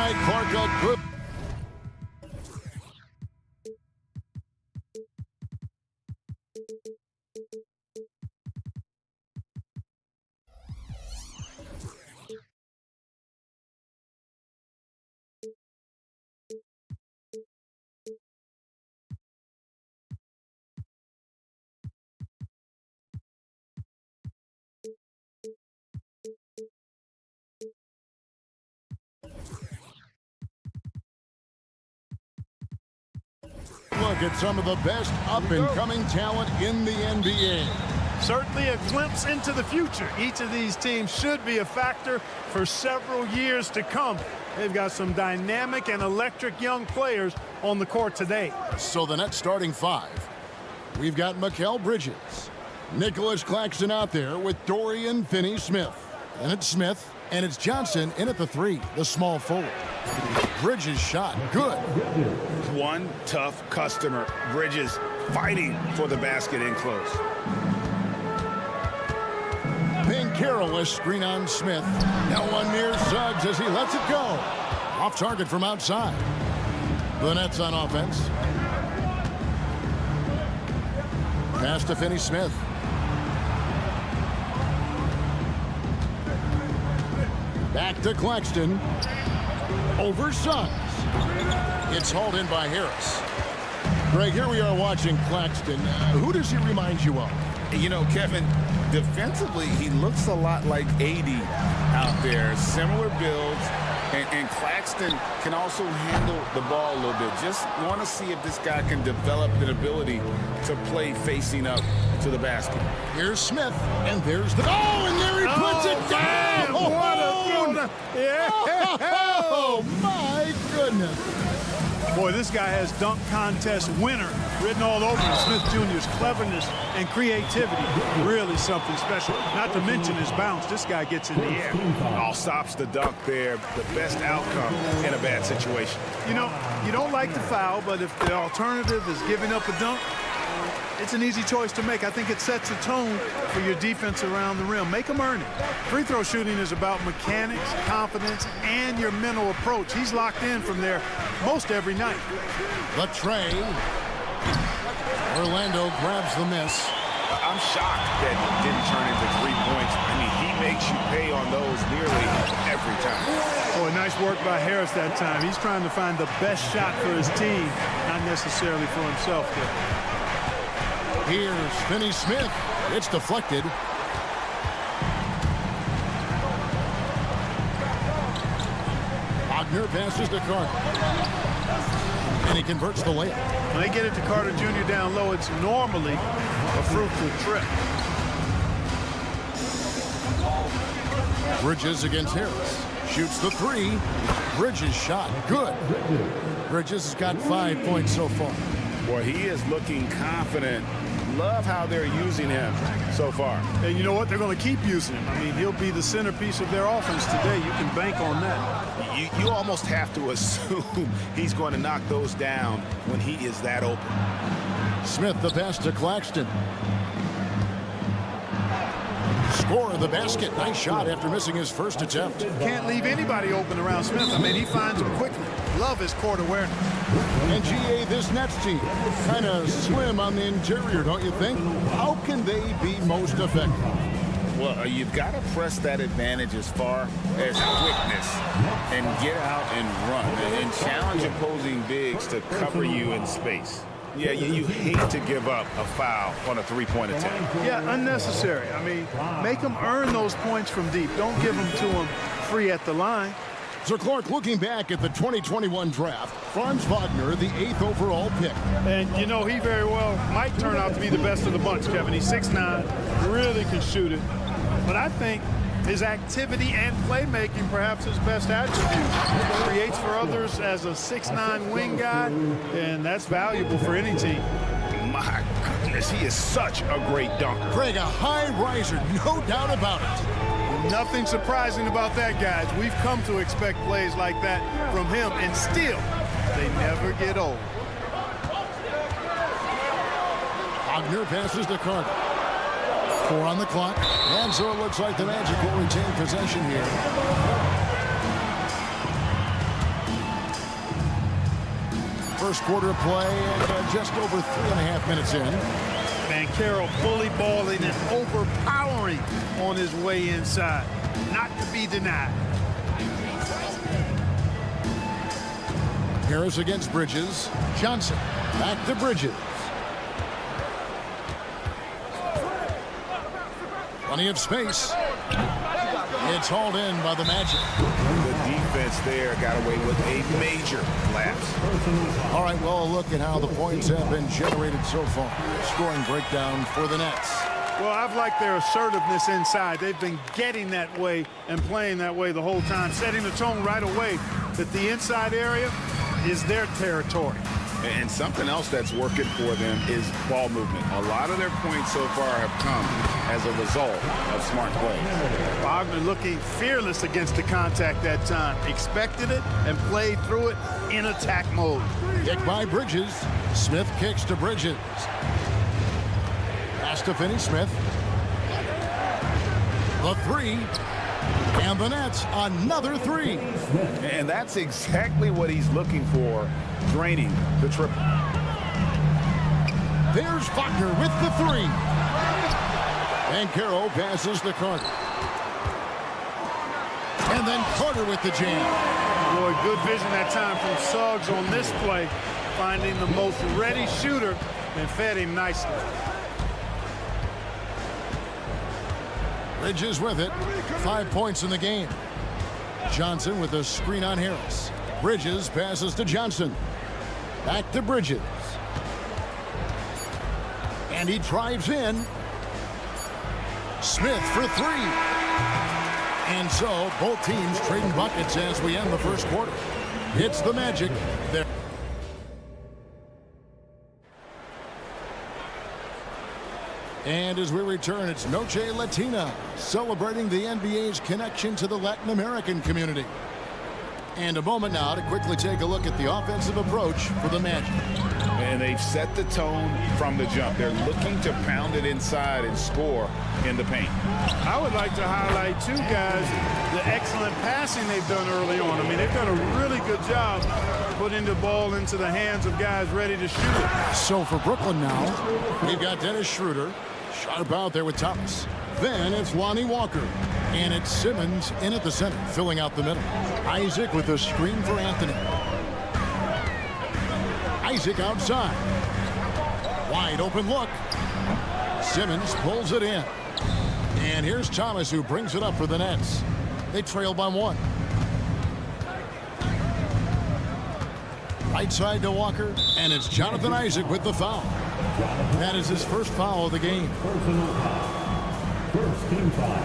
right, Clark, a good. Look at some of the best up-and-coming talent in the NBA. Certainly a glimpse into the future. Each of these teams should be a factor for several years to come. They've got some dynamic and electric young players on the court today. So the Nets starting five. We've got Mikal Bridges, Nicholas Claxton out there with Dorian Finney-Smith. And it's Smith, and it's Johnson in at the three, the small forward. Bridges shot, good. One tough customer. Bridges fighting for the basket in close. Carolus screen on Smith. No one near Suggs as he lets it go. Off target from outside. The Nets on offense. Pass to Finney-Smith. Back to Claxton. Over Suggs. It's hauled in by Harris. Greg, here we are watching Claxton. Who does he remind you of? You know, Kevin, defensively, he looks a lot like AD out there. Similar builds, and Claxton can also handle the ball a little bit. Just want to see if this guy can develop an ability to play facing up to the basket. Here's Smith, and there's the... Oh, and there he puts it down! Man, what a yeah. Oh, my goodness. Boy, this guy has dunk contest winner written all over him. Smith Jr.'s cleverness and creativity, really something special. Not to mention his bounce. This guy gets in the air. All stops the dunk there. The best outcome in a bad situation. You know, you don't like the foul, but if the alternative is giving up a dunk, it's an easy choice to make. I think it sets a tone for your defense around the rim. Make them earn it. Free throw shooting is about mechanics, confidence, and your mental approach. He's locked in from there most every night. The tray. Orlando grabs the miss. I'm shocked that it didn't turn into 3 points. I mean, he makes you pay on those nearly every time. Boy, nice work by Harris that time. He's trying to find the best shot for his team, not necessarily for himself there. Here's Finney-Smith. It's deflected. Wagner passes to Carter. And he converts the layup. When they get it to Carter Jr. down low, it's normally a fruitful trip. Bridges against Harris. Shoots the three. Bridges shot. Good. Bridges has got 5 points so far. Boy, he is looking confident. Love how they're using him so far. And you know what? They're going to keep using him. I mean, he'll be the centerpiece of their offense today. You can bank on that. You almost have to assume he's going to knock those down when he is that open. Smith, the pass to Claxton. Score of the basket. Nice shot after missing his first attempt. Can't leave anybody open around Smith. I mean, he finds them quickly. Love his court awareness. And GA, this Nets team, kind of slim on the interior, don't you think? How can they be most effective? Well, you've got to press that advantage as far as quickness and get out and run and challenge opposing bigs to cover you in space. Yeah, you hate to give up a foul on a three-point attempt. Yeah, unnecessary. I mean, make them earn those points from deep. Don't give them to them free at the line. So, Clark, looking back at the 2021 draft, Franz Wagner, the 8th overall pick. And, you know, he very well might turn out to be the best of the bunch, Kevin. He's 6'9", really can shoot it. But I think his activity and playmaking, perhaps his best attribute. Creates for others as a 6'9" wing guy, and that's valuable for any team. My goodness, he is such a great dunker. Greg, a high riser, no doubt about it. Nothing surprising about that, guys. We've come to expect plays like that from him, and still, they never get old. Wagner passes to Carter. 4 on the clock, and so it looks like the Magic will retain possession here. first quarter of play and just over 3.5 minutes in. Banchero bully balling and overpowering on his way inside. Not to be denied. Harris against Bridges. Johnson back to Bridges. Plenty of space. It's hauled in by the Magic. The defense there got away with a major lapse. All right, well, a look at how the points have been generated so far. Scoring breakdown for the Nets. Well, I've liked their assertiveness inside. They've been getting that way and playing that way the whole time, setting the tone right away that the inside area is their territory. And something else that's working for them is ball movement. A lot of their points so far have come as a result of smart play. Wagner looking fearless against the contact that time. Expected it and played through it in attack mode. Kick by Bridges. Smith kicks to Bridges. Pass to Finney-Smith. The three. And the Nets, another three. And that's exactly what he's looking for, draining the triple. There's Wagner with the three. And Banchero passes to Carter. And then Carter with the jam. Boy, good vision that time from Suggs on this play, finding the most ready shooter and fed him nicely. Bridges with it. 5 points in the game. Johnson with a screen on Harris. Bridges passes to Johnson. Back to Bridges. And he drives in. Smith for three. And so both teams trading buckets as we end the first quarter. It's the Magic. There. And as we return, it's Noche Latina, celebrating the NBA's connection to the Latin American community. And a moment now to quickly take a look at the offensive approach for the Magic. And they've set the tone from the jump. They're looking to pound it inside and score in the paint. I would like to highlight, too, guys, the excellent passing they've done early on. I mean, they've done a really good job putting the ball into the hands of guys ready to shoot it. So for Brooklyn now, we've got Dennis Schroeder. Sharp out there with Thomas. Then it's Lonnie Walker. And it's Simmons in at the center, filling out the middle. Isaac with a screen for Anthony. Isaac outside. Wide open look. Simmons pulls it in. And here's Thomas, who brings it up for the Nets. They trail by one. Right side to Walker. And it's Jonathan Isaac with the foul. That is his first foul of the game. First team foul.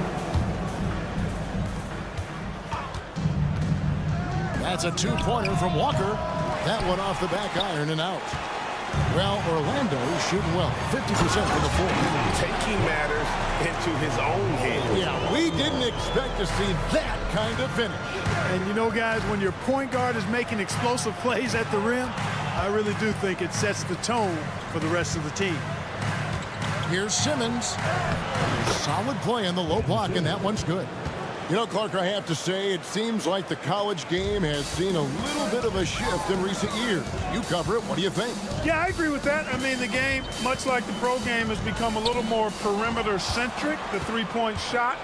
That's a two-pointer from Walker. That one off the back iron and out. Well, Orlando is shooting well, 50% from the floor. Taking matters into his own hands. Yeah, we didn't expect to see that kind of finish. And you know, guys, when your point guard is making explosive plays at the rim, I really do think it sets the tone for the rest of the team. Here's Simmons. Solid play in the low block, and that one's good. You know, Clark, I have to say, it seems like the college game has seen a little bit of a shift in recent years. You cover it. What do you think? Yeah, I agree with that. I mean, the game, much like the pro game, has become a little more perimeter-centric. The three-point shot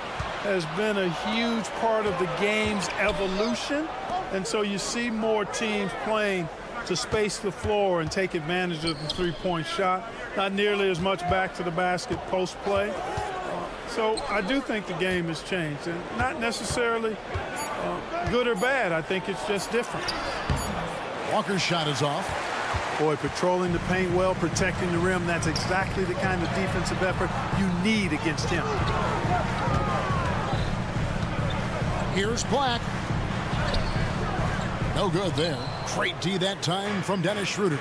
has been a huge part of the game's evolution. And so you see more teams playing to space the floor and take advantage of the three-point shot. Not nearly as much back to the basket post play. So I do think the game has changed, and not necessarily good or bad. I think it's just different. Walker's shot is off. Boy, patrolling the paint well, protecting the rim, that's exactly the kind of defensive effort you need against him. Here's Black. No good there. Great D that time from Dennis Schroeder.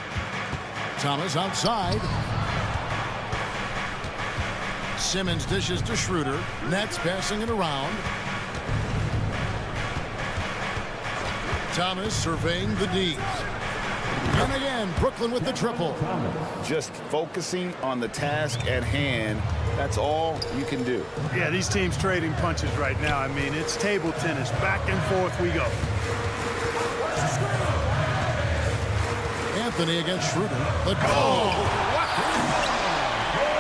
Thomas outside. Simmons dishes to Schroeder. Nets passing it around. Thomas surveying the D's. And again, Brooklyn with the triple. Just focusing on the task at hand, that's all you can do. Yeah, these teams trading punches right now. I mean, it's table tennis. Back and forth we go. Anthony against Schroeder.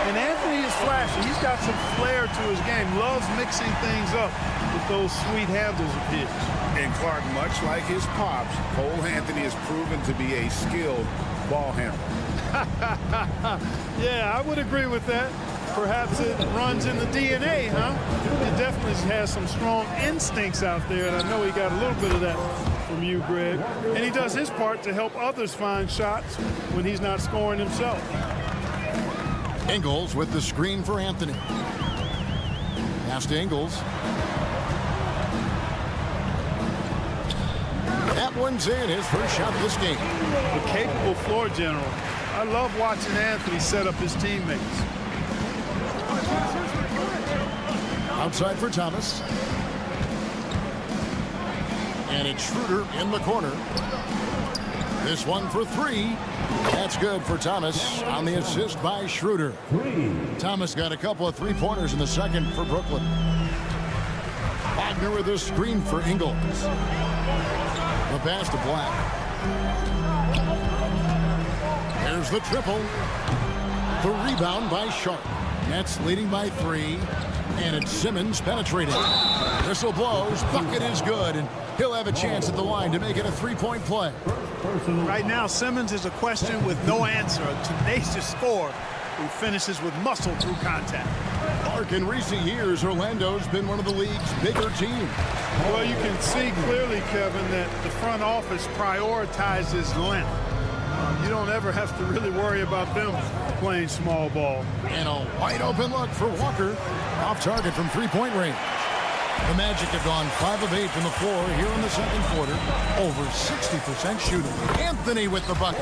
And Anthony is flashy. He's got some flair to his game. Loves mixing things up with those sweet handles of his. And Clark, much like his pops, Cole Anthony has proven to be a skilled ball handler. Yeah, I would agree with that. Perhaps it runs in the DNA, huh? He definitely has some strong instincts out there, and I know he got a little bit of that from you, Greg. And he does his part to help others find shots when he's not scoring himself. Ingles with the screen for Anthony. Pass to Ingles. That one's in, his first shot of this game. A capable floor general. I love watching Anthony set up his teammates. Outside for Thomas. And it's Schroeder in the corner. This one for three. That's good for Thomas on the assist by Schroeder. Thomas got a couple of three-pointers in the second for Brooklyn. Wagner with a screen for Ingles. The pass to Black. There's the triple. The rebound by Sharp. Nets leading by three. And it's Simmons penetrating. Whistle blows. Bucket is good. And he'll have a chance at the line to make it a three-point play. Right now, Simmons is a question with no answer. A tenacious scorer who finishes with muscle through contact. Clark, in recent years, Orlando's been one of the league's bigger teams. Well, you can see clearly, Kevin, that the front office prioritizes length. You don't ever have to really worry about them playing small ball. And a wide open look for Walker. Off target from three-point range. The Magic have gone 5 of 8 from the floor here in the second quarter. Over 60% shooting. Anthony with the bucket.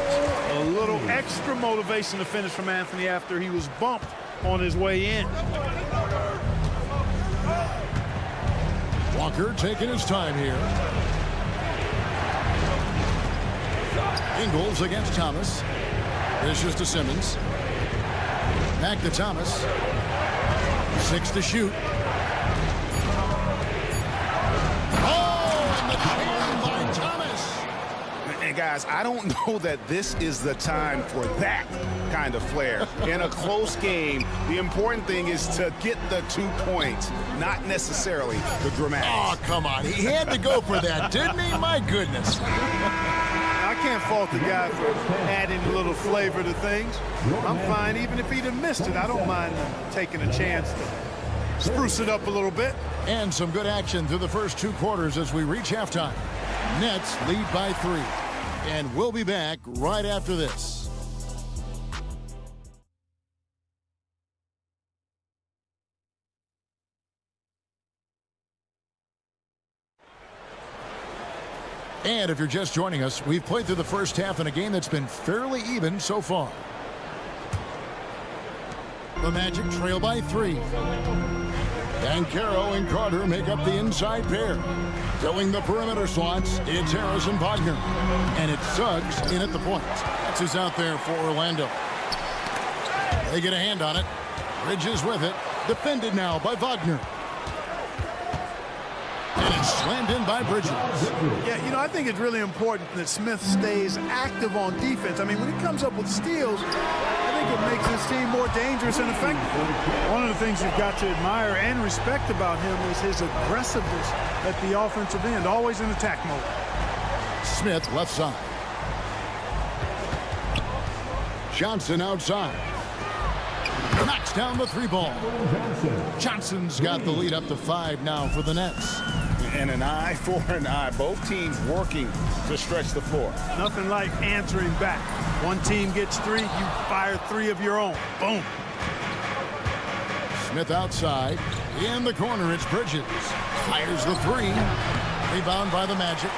A little extra motivation to finish from Anthony after he was bumped on his way in. Walker taking his time here. Ingles against Thomas. Dishes to Simmons. Back to Thomas. 6 to shoot. And guys, I don't know that this is the time for that kind of flair. In a close game, the important thing is to get the 2 points, not necessarily the dramatics. Oh, come on. He had to go for that, didn't he? My goodness. I can't fault the guy for adding a little flavor to things. I'm fine even if he'd have missed it. I don't mind taking a chance to spruce it up a little bit. And some good action through the first 2 quarters as we reach halftime. Nets lead by 3. And we'll be back right after this. And if you're just joining us, we've played through the first half in a game that's been fairly even so far. The Magic trail by 3. Banchero and Carter make up the inside pair. Filling the perimeter slots, it's Harris and Wagner. And it's Suggs in at the point. That's who's out there for Orlando. They get a hand on it. Bridges with it. Defended now by Wagner. And it's slammed in by Bridges. Yeah, you know, I think it's really important that Smith stays active on defense. I mean, when he comes up with steals, I think it makes his team more dangerous and effective. One of the things you've got to admire and respect about him is his aggressiveness at the offensive end, always in attack mode. Smith left side. Johnson outside. Knocks down the 3 ball. Johnson's got the lead up to 5 now for the Nets. And an eye for an eye. Both teams working to stretch the floor. Nothing like answering back. One team gets 3, you fire 3 of your own. Boom. Smith outside. In the corner, it's Bridges. Fires the 3. Rebound by the Magic.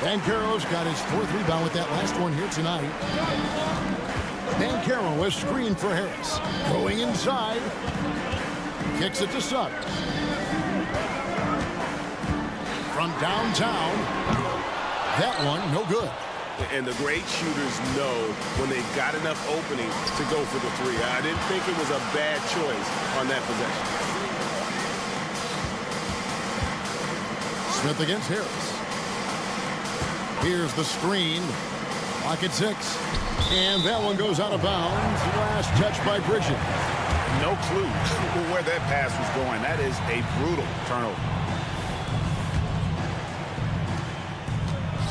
Banchero's got his 4th rebound with that last one here tonight. Banchero, a screen for Harris. Going inside. Kicks it to Suggs. From downtown. That one, no good. And the great shooters know when they've got enough opening to go for the 3. I didn't think it was a bad choice on that possession. Smith against Harris. Here's the screen. Clock at 6. And that one goes out of bounds. Last touch by Bridges. No clue where that pass was going. That is a brutal turnover.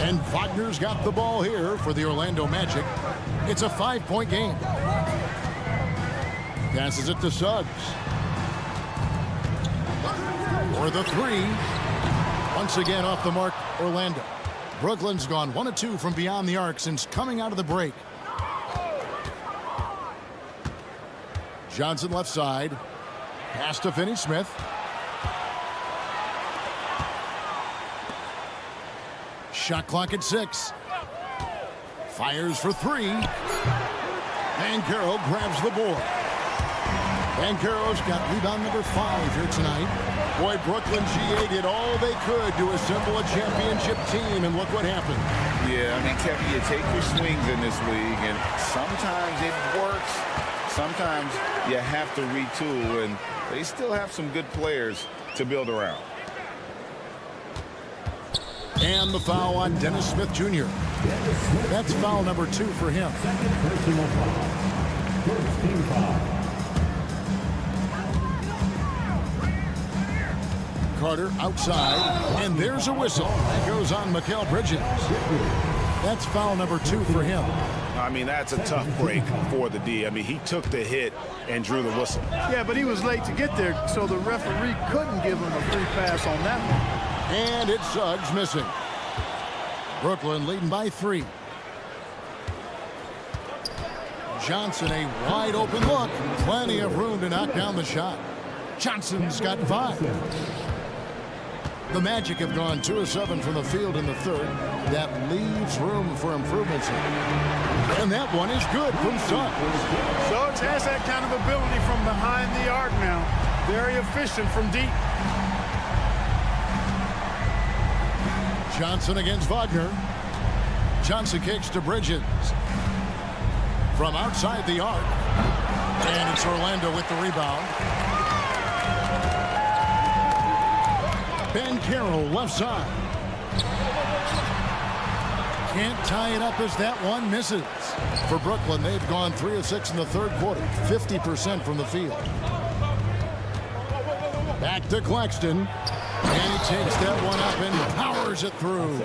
And Wagner's got the ball here for the Orlando Magic. It's a 5-point game. Passes it to Suggs. For the 3. Once again off the mark, Orlando. Brooklyn's gone 1 of 2 from beyond the arc since coming out of the break. Johnson left side. Pass to Finney-Smith. Shot clock at 6. Fires for 3. Banchero grabs the board. Banchero's got rebound number 5 here tonight. Boy, Brooklyn GA did all they could to assemble a championship team, and look what happened. Yeah, I mean, Kevin, you take your swings in this league, and sometimes it works. Sometimes you have to retool, and they still have some good players to build around. And the foul on Dennis Smith Jr. That's foul number 2 for him. Carter outside, and there's a whistle. That goes on Mikal Bridges. That's foul number 2 for him. I mean, that's a tough break for the D. I mean, he took the hit and drew the whistle. Yeah, but he was late to get there, so the referee couldn't give him a free pass on that one. And it's Suggs missing. Brooklyn leading by 3. Johnson, a wide open look. Plenty of room to knock down the shot. Johnson's got 5. The Magic have gone 2 of 7 from the field in the 3rd. That leaves room for improvements. And that one is good from Suggs. Suggs has that kind of ability from behind the arc now. Very efficient from deep. Johnson against Wagner. Johnson kicks to Bridges. From outside the arc. And it's Orlando with the rebound. Banchero left side. Can't tie it up as that one misses. For Brooklyn, they've gone 3 of 6 in the 3rd quarter. 50% from the field. Back to Claxton. And he takes that one up and powers it through.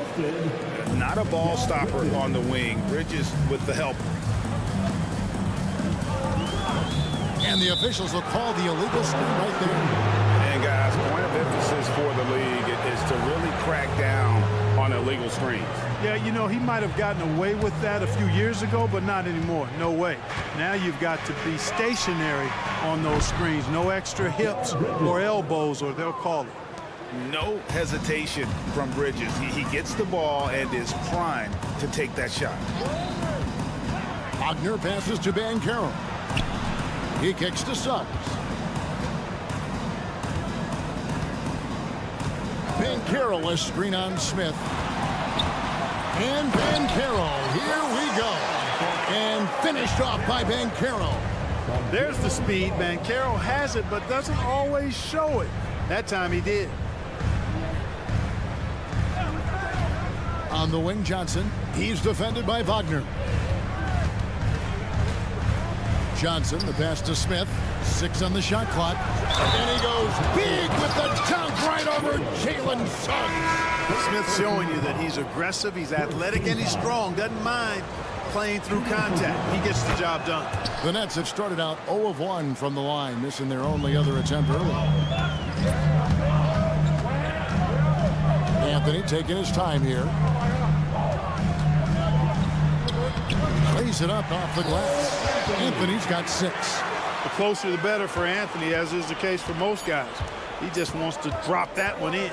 Not a ball stopper on the wing. Bridges with the help. And the officials will call the illegal screen right there. And guys, point of emphasis for the league is to really crack down on illegal screens. Yeah, you know, he might have gotten away with that a few years ago, but not anymore. No way. Now you've got to be stationary on those screens. No extra hips or elbows, or they'll call it. No hesitation from Bridges. He gets the ball and is primed to take that shot. Wagner passes to Banchero. He kicks to Suggs. Banchero, a screen on Smith. And Banchero, here we go. And finished off by Banchero. There's the speed. Banchero has it, but doesn't always show it. That time he did. On the wing, Johnson. He's defended by Wagner. Johnson, the pass to Smith. 6 on the shot clock. And he goes big with the dunk right over Jalen Suggs. Smith's showing you that he's aggressive, he's athletic, and he's strong. Doesn't mind playing through contact. He gets the job done. The Nets have started out 0 of 1 from the line, missing their only other attempt early. Anthony taking his time here. Lays it up off the glass. Anthony's got 6. The closer the better for Anthony, as is the case for most guys. He just wants to drop that one in.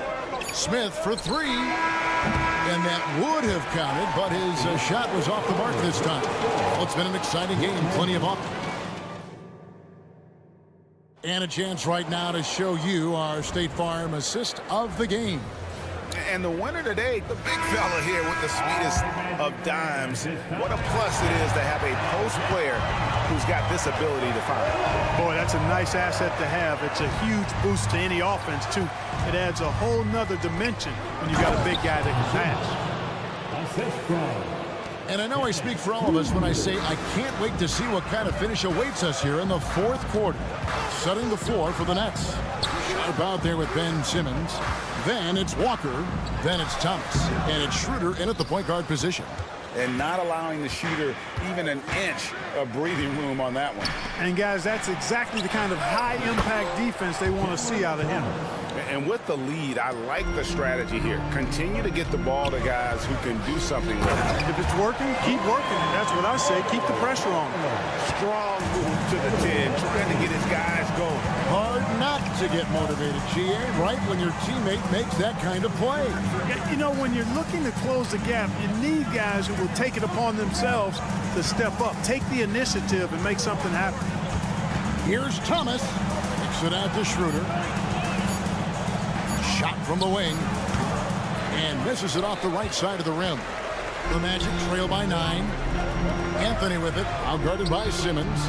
Smith for 3. And that would have counted, but his shot was off the mark this time. Well, it's been an exciting game. Plenty of offense. And a chance right now to show you our State Farm assist of the game. And the winner today, the big fella here with the sweetest of dimes. What a plus it is to have a post player who's got this ability to fire. Boy, that's a nice asset to have. It's a huge boost to any offense, too. It adds a whole nother dimension when you've got a big guy that can pass. And I know I speak for all of us when I say I can't wait to see what kind of finish awaits us here in the fourth quarter. Setting the floor for the Nets. Sharp out there with Ben Simmons. Then it's Walker. Then it's Thomas. And it's Schroeder in at the point guard position. And not allowing the shooter even an inch of breathing room on that one. And, guys, that's exactly the kind of high-impact defense they want to see out of him. And with the lead, I like the strategy here. Continue to get the ball to guys who can do something with it. If it's working, keep working. And that's what I say. Keep the pressure on. Strong move to the 10, trying to get his guys going. Hard not to get motivated, GA, right when your teammate makes that kind of play. You know, when you're looking to close the gap, you need guys who will take it upon themselves to step up, take the initiative, and make something happen. Here's Thomas. Kicks it out to Schroeder. Shot from the wing. And misses it off the right side of the rim. The Magic trail by 9. Anthony with it, outguarded by Simmons.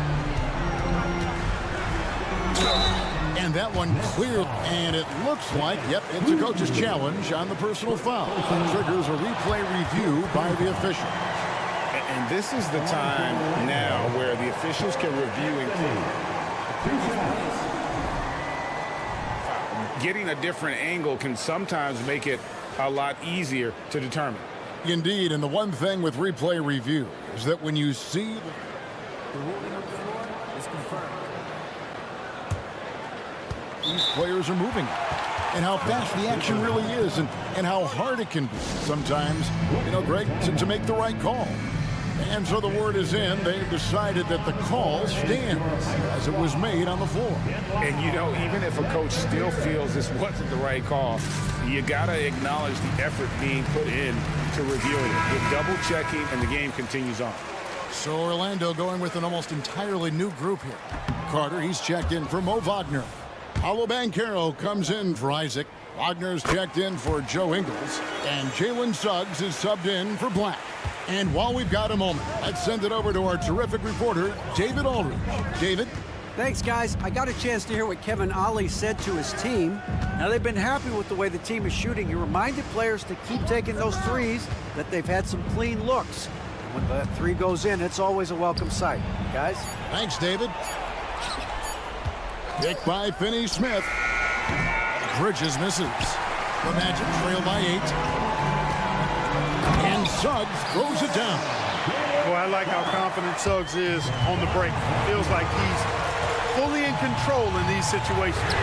And that one cleared, and it looks like, yep, it's a coach's challenge on the personal foul. Triggers a replay review by the official. And this is the time now where the officials can review and getting a different angle can sometimes make it a lot easier to determine. Indeed, and the one thing with replay review is that when you see the ruling on the floor, it's confirmed. These players are moving, and how fast the action really is, and how hard it can be sometimes, you know, Greg, to make the right call. And so the word is in. They've decided that the call stands as it was made on the floor. And, you know, even if a coach still feels this wasn't the right call, you got to acknowledge the effort being put in to reviewing it. With double checking, and the game continues on. So Orlando going with an almost entirely new group here. Carter, he's checked in for Mo Wagner. Paolo Banchero comes in for Isaac. Wagner's checked in for Joe Ingles. And Jalen Suggs is subbed in for Black. And while we've got a moment, let's send it over to our terrific reporter, David Aldridge. David? Thanks, guys. I got a chance to hear what Kevin Ollie said to his team. Now, they've been happy with the way the team is shooting. He reminded players to keep taking those threes, that they've had some clean looks. And when that three goes in, it's always a welcome sight. Guys? Thanks, David. Pick by Finney-Smith. Bridges misses. The Magic trail by 8. And Suggs throws it down. Boy, I like how confident Suggs is on the break. Feels like he's fully in control in these situations.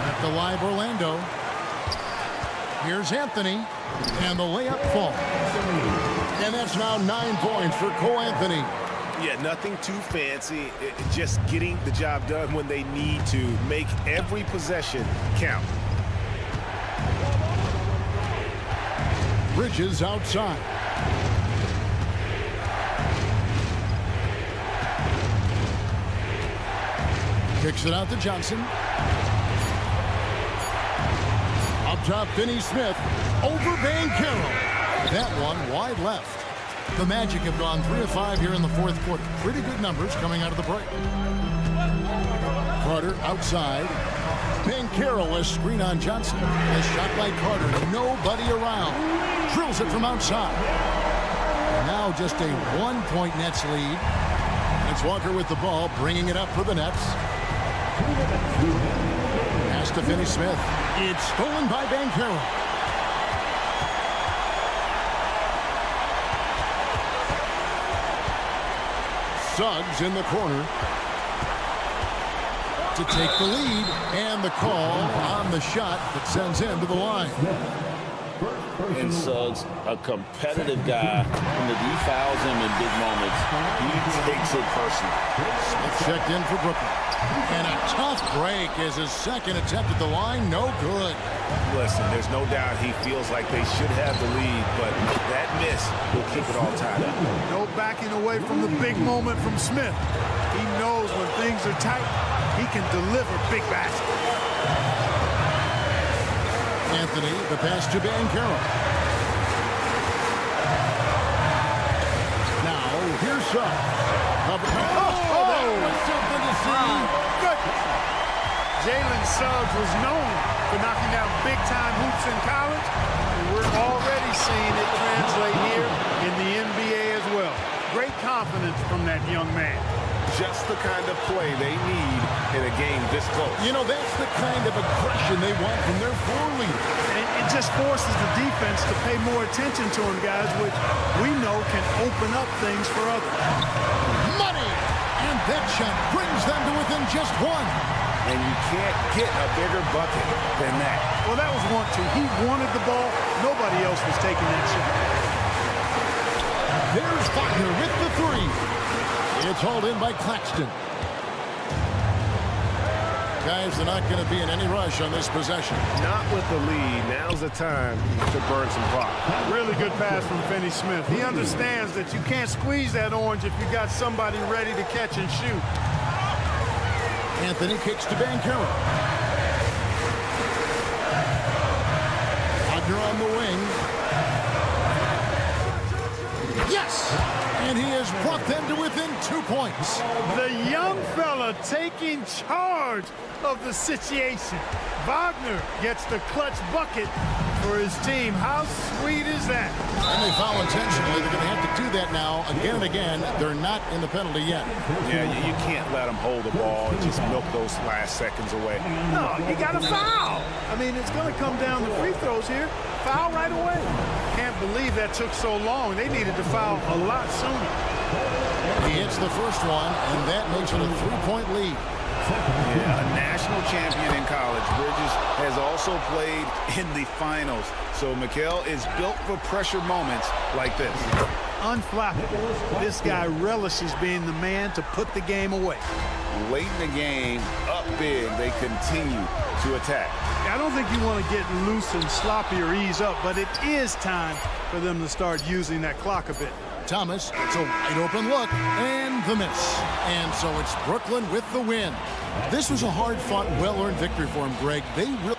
At the live Orlando. Here's Anthony. And the layup falls. And that's now 9 points for Cole Anthony. Yeah, nothing too fancy. Just getting the job done when they need to. Make every possession count. Bridges outside. Kicks it out to Johnson. Up top, Finney-Smith. Over Banchero. That one wide left. The Magic have gone 3 of 5 here in the fourth quarter. Pretty good numbers coming out of the break. Carter outside. Banchero, a screen on Johnson. A shot by Carter. Nobody around. Drills it from outside. And now just a 1-point Nets lead. It's Walker with the ball, bringing it up for the Nets. Pass to Finney-Smith. It's stolen by Banchero. Suggs in the corner to take the lead, and the call on the shot that sends him to the line. And Suggs, a competitive guy, and if he fouls him in big moments, he takes it personally. Smith checked in for Brooklyn. And a tough break is his second attempt at the line. No good. Listen, there's no doubt he feels like they should have the lead, but that miss will keep it all tied up. No backing away from the big moment from Smith. He knows when things are tight, he can deliver big baskets. Anthony, the pass to Banchero. Now, here's Suggs. That was something to see. Jalen Suggs was known for knocking down big-time hoops in college, and we're already seeing it translate here in the from that young man. Just the kind of play they need in a game this close. You know, that's the kind of aggression they want from their floor leader. And it just forces the defense to pay more attention to him, guys, which we know can open up things for others. Money! And that shot brings them to within just one. And you can't get a bigger bucket than that. Well, that was 1-2. He wanted the ball. Nobody else was taking that shot. There's Wagner with the three. It's hauled in by Claxton. Guys, they're not going to be in any rush on this possession. Not with the lead. Now's the time to burn some clock. Really good pass from Finney Smith. He understands that you can't squeeze that orange if you got somebody ready to catch and shoot. Anthony kicks to Banchero. Wagner on the wing. Yes! And he has brought them to within 2 points. The young fella taking charge of the situation. Wagner gets the clutch bucket for his team. How sweet is that? And they foul intentionally. They're going to have to do that now again and again. They're not in the penalty yet. Yeah, you can't let them hold the ball and just milk those last seconds away. No, you got to foul. I mean, it's going to come down to free throws here. Foul right away. Can't believe that took so long. They needed to foul a lot sooner. He hits the first one, and that makes it a 3-point lead. Yeah, a national champion in college. Bridges has also played in the finals. So Mikal is built for pressure moments like this. Unflappable. This guy relishes being the man to put the game away. Late in the game, up big, they continue to attack. I don't think you want to get loose and sloppy or ease up, but it is time for them to start using that clock a bit. Thomas, it's a wide open look, and the miss. And so it's Brooklyn with the win. This was a hard-fought, well-earned victory for him, Greg. They really...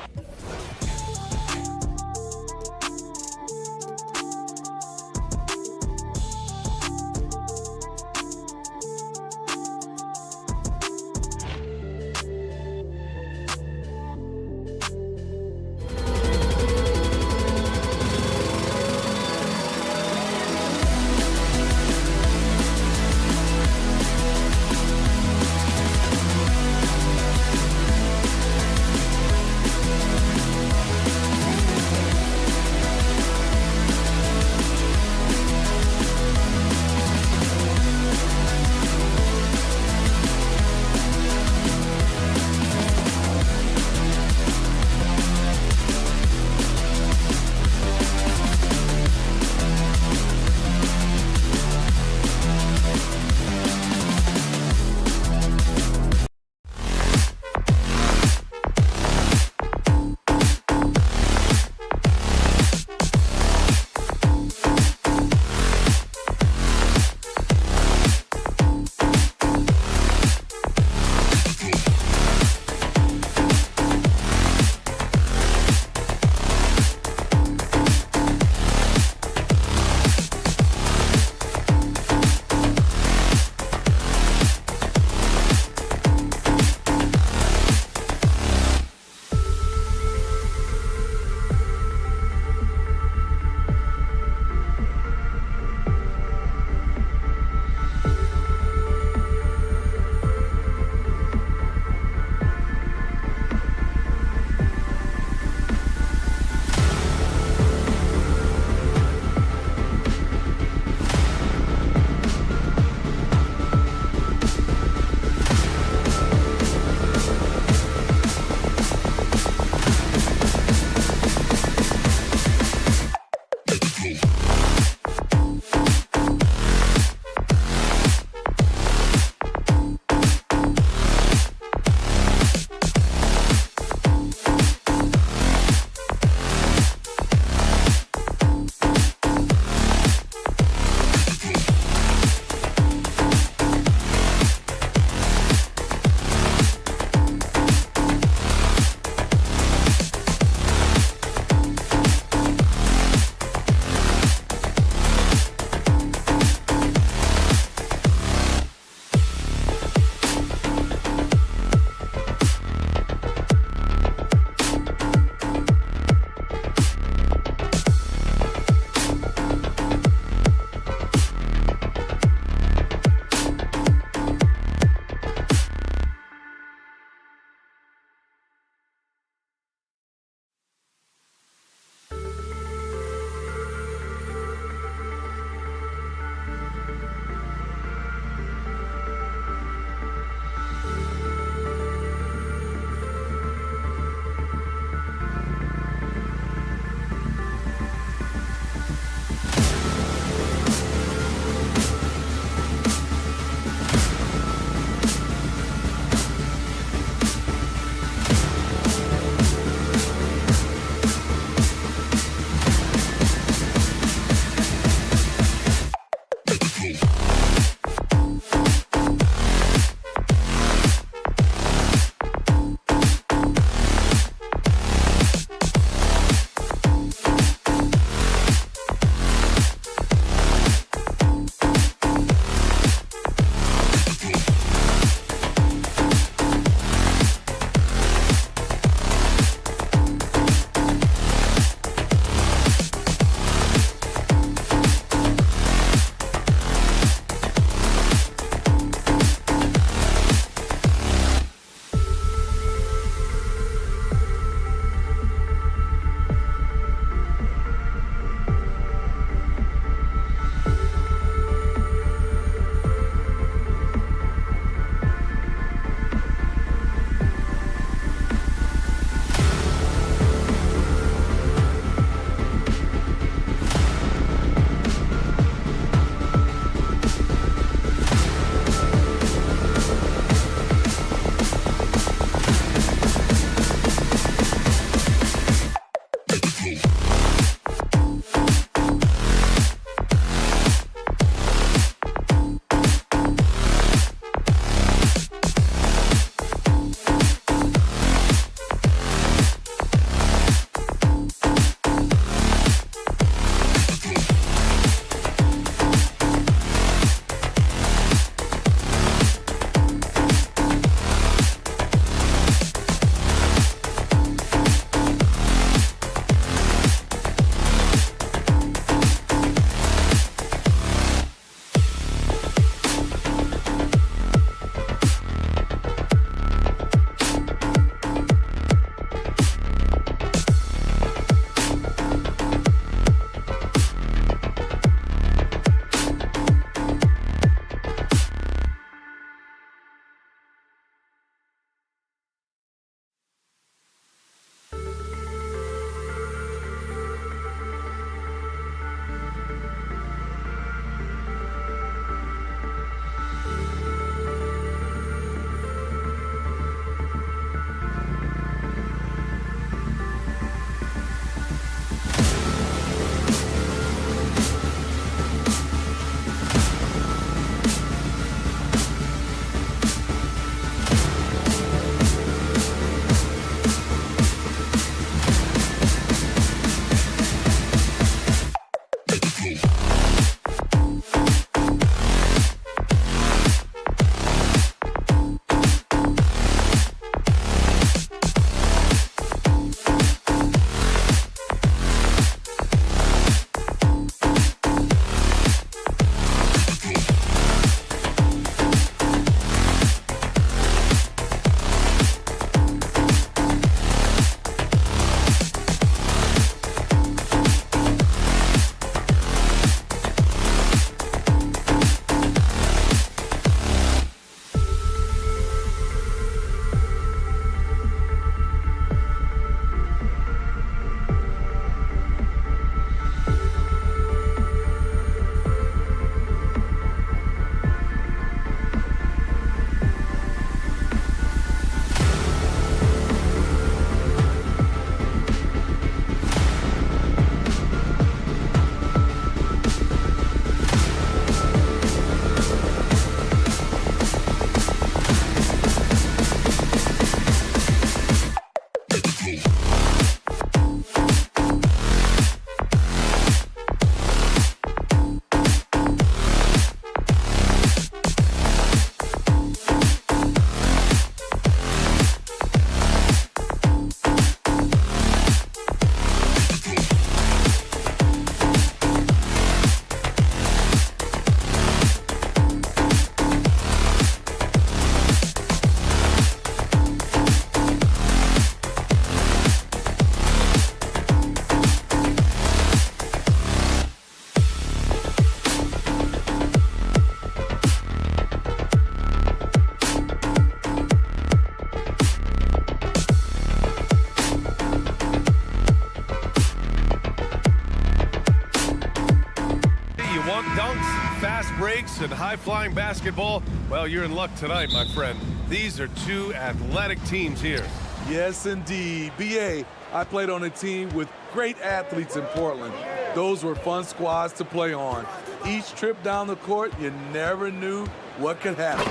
You want dunks, fast breaks, and high-flying basketball? Well, you're in luck tonight, my friend. These are two athletic teams here. Yes, indeed. B.A., I played on a team with great athletes in Portland. Those were fun squads to play on. Each trip down the court, you never knew what could happen.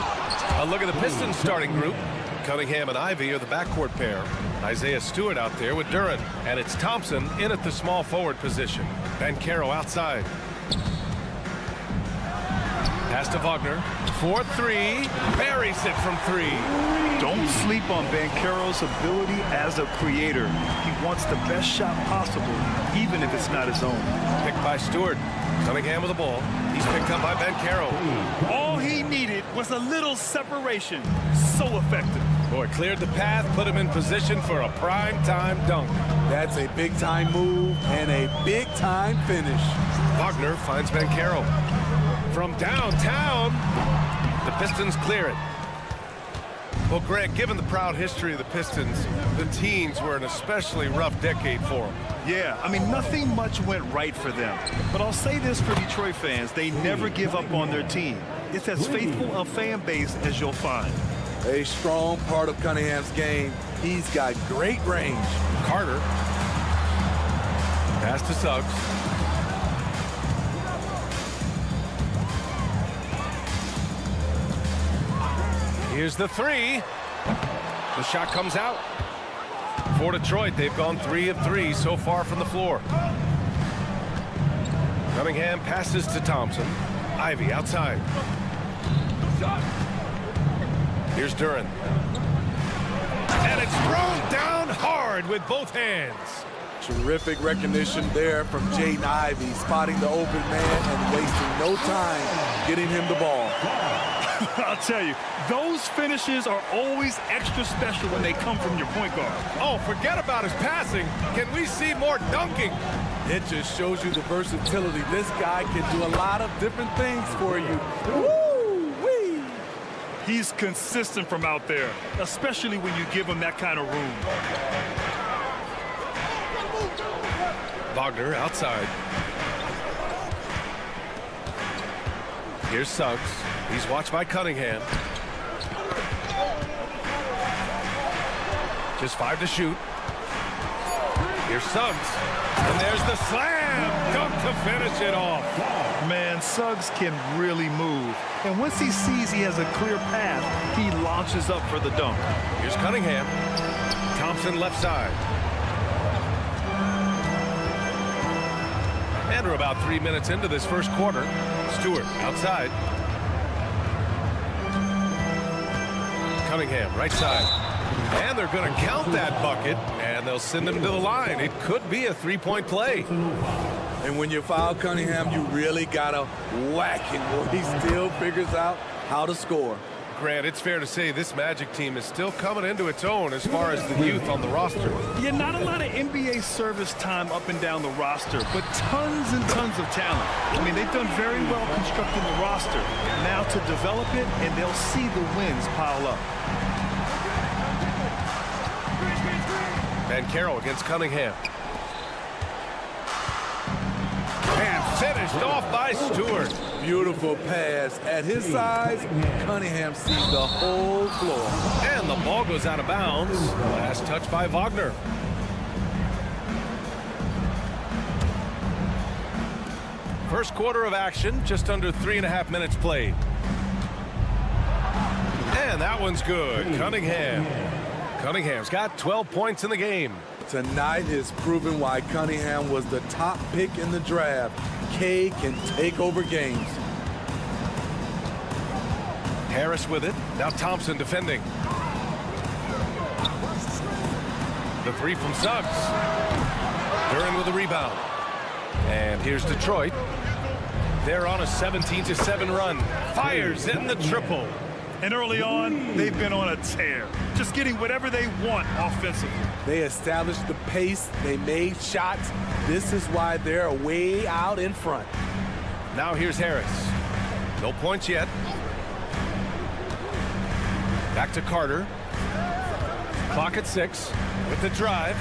A look at the Pistons starting group. Cunningham and Ivy are the backcourt pair. Isaiah Stewart out there with Duran. And it's Thompson in at the small forward position. Banchero outside. Pass to Wagner. 4-3. Buries it from 3. Don't sleep on Banchero's ability as a creator. He wants the best shot possible, even if it's not his own. Picked by Stewart. Cunningham with the ball. He's picked up by Banchero. All he needed was a little separation. So effective. Boy, cleared the path, put him in position for a prime-time dunk. That's a big-time move and a big-time finish. Wagner finds Banchero. From downtown, the Pistons clear it. Well, Greg, given the proud history of the Pistons, the teens were an especially rough decade for them. Yeah, I mean, nothing much went right for them. But I'll say this for Detroit fans, they never give up on their team. It's as faithful a fan base as you'll find. A strong part of Cunningham's game. He's got great range. Carter. Pass to Suggs. Here's the 3. The shot comes out. For Detroit, they've gone 3 of 3 so far from the floor. Cunningham passes to Thompson. Ivy outside. Here's Duran. And it's thrown down hard with both hands. Terrific recognition there from Jaden Ivey, spotting the open man and wasting no time getting him the ball. I'll tell you, those finishes are always extra special when they come from your point guard. Oh, forget about his passing. Can we see more dunking? It just shows you the versatility. This guy can do a lot of different things for you. Woo-wee! He's consistent from out there, especially when you give him that kind of room. Wagner outside. Here's Suggs. He's watched by Cunningham. Just 5 to shoot. Here's Suggs. And there's the slam dunk to finish it off. Man, Suggs can really move. And once he sees he has a clear path, he launches up for the dunk. Here's Cunningham. Thompson left side. And we're about 3 minutes into this first quarter. Stewart outside. Cunningham right side. And they're going to count that bucket, and they'll send him to the line. It could be a three-point play. And when you foul Cunningham, you really got to whack him where he still figures out how to score. Grant, it's fair to say this Magic team is still coming into its own as far as the youth on the roster. Yeah, not a lot of NBA service time up and down the roster, but tons and tons of talent. I mean, they've done very well constructing the roster. Now to develop it, and they'll see the wins pile up. Banchero against Cunningham. And finished off by Stewart. Beautiful pass. At his size, Cunningham sees the whole floor. And the ball goes out of bounds. Last touch by Wagner. First quarter of action, just under 3.5 minutes played. And that one's good. Cunningham's got 12 points in the game. Tonight has proven why Cunningham was the top pick in the draft. K can take over games. Harris with it. Now Thompson defending. The 3 from Suggs. Duran with the rebound. And here's Detroit. They're on a 17-7 run. Fires in the triple. And early on, they've been on a tear. Just getting whatever they want offensively. They established the pace. They made shots. This is why they're way out in front. Now here's Harris. No points yet. Back to Carter. Clock at 6 with the drive.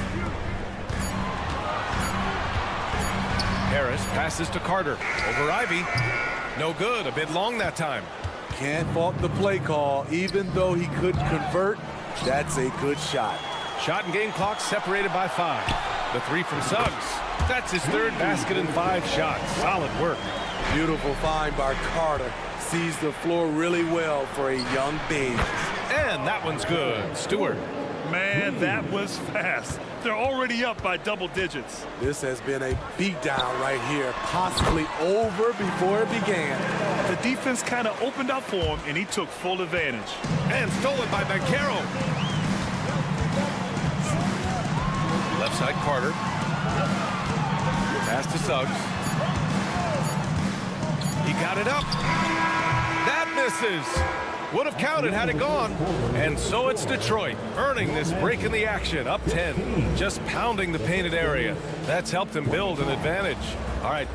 Harris passes to Carter. Over Ivy. No good. A bit long that time. Can't fault the play call. Even though he couldn't convert, that's a good shot. Shot and game clock separated by 5. The 3 from Suggs. That's his 3rd basket in 5 shots. Solid work. Beautiful find by Carter. Sees the floor really well for a young big. And that one's good. Stewart. Man, that was fast. They're already up by double digits. This has been a beatdown right here, possibly over before it began. The defense kind of opened up for him, and he took full advantage. And stolen by Banchero. Left side, Carter. Pass to Suggs. He got it up. That misses. Would have counted had it gone. And so it's Detroit earning this break in the action. Up 10. Just pounding the painted area. That's helped him build an advantage. All right.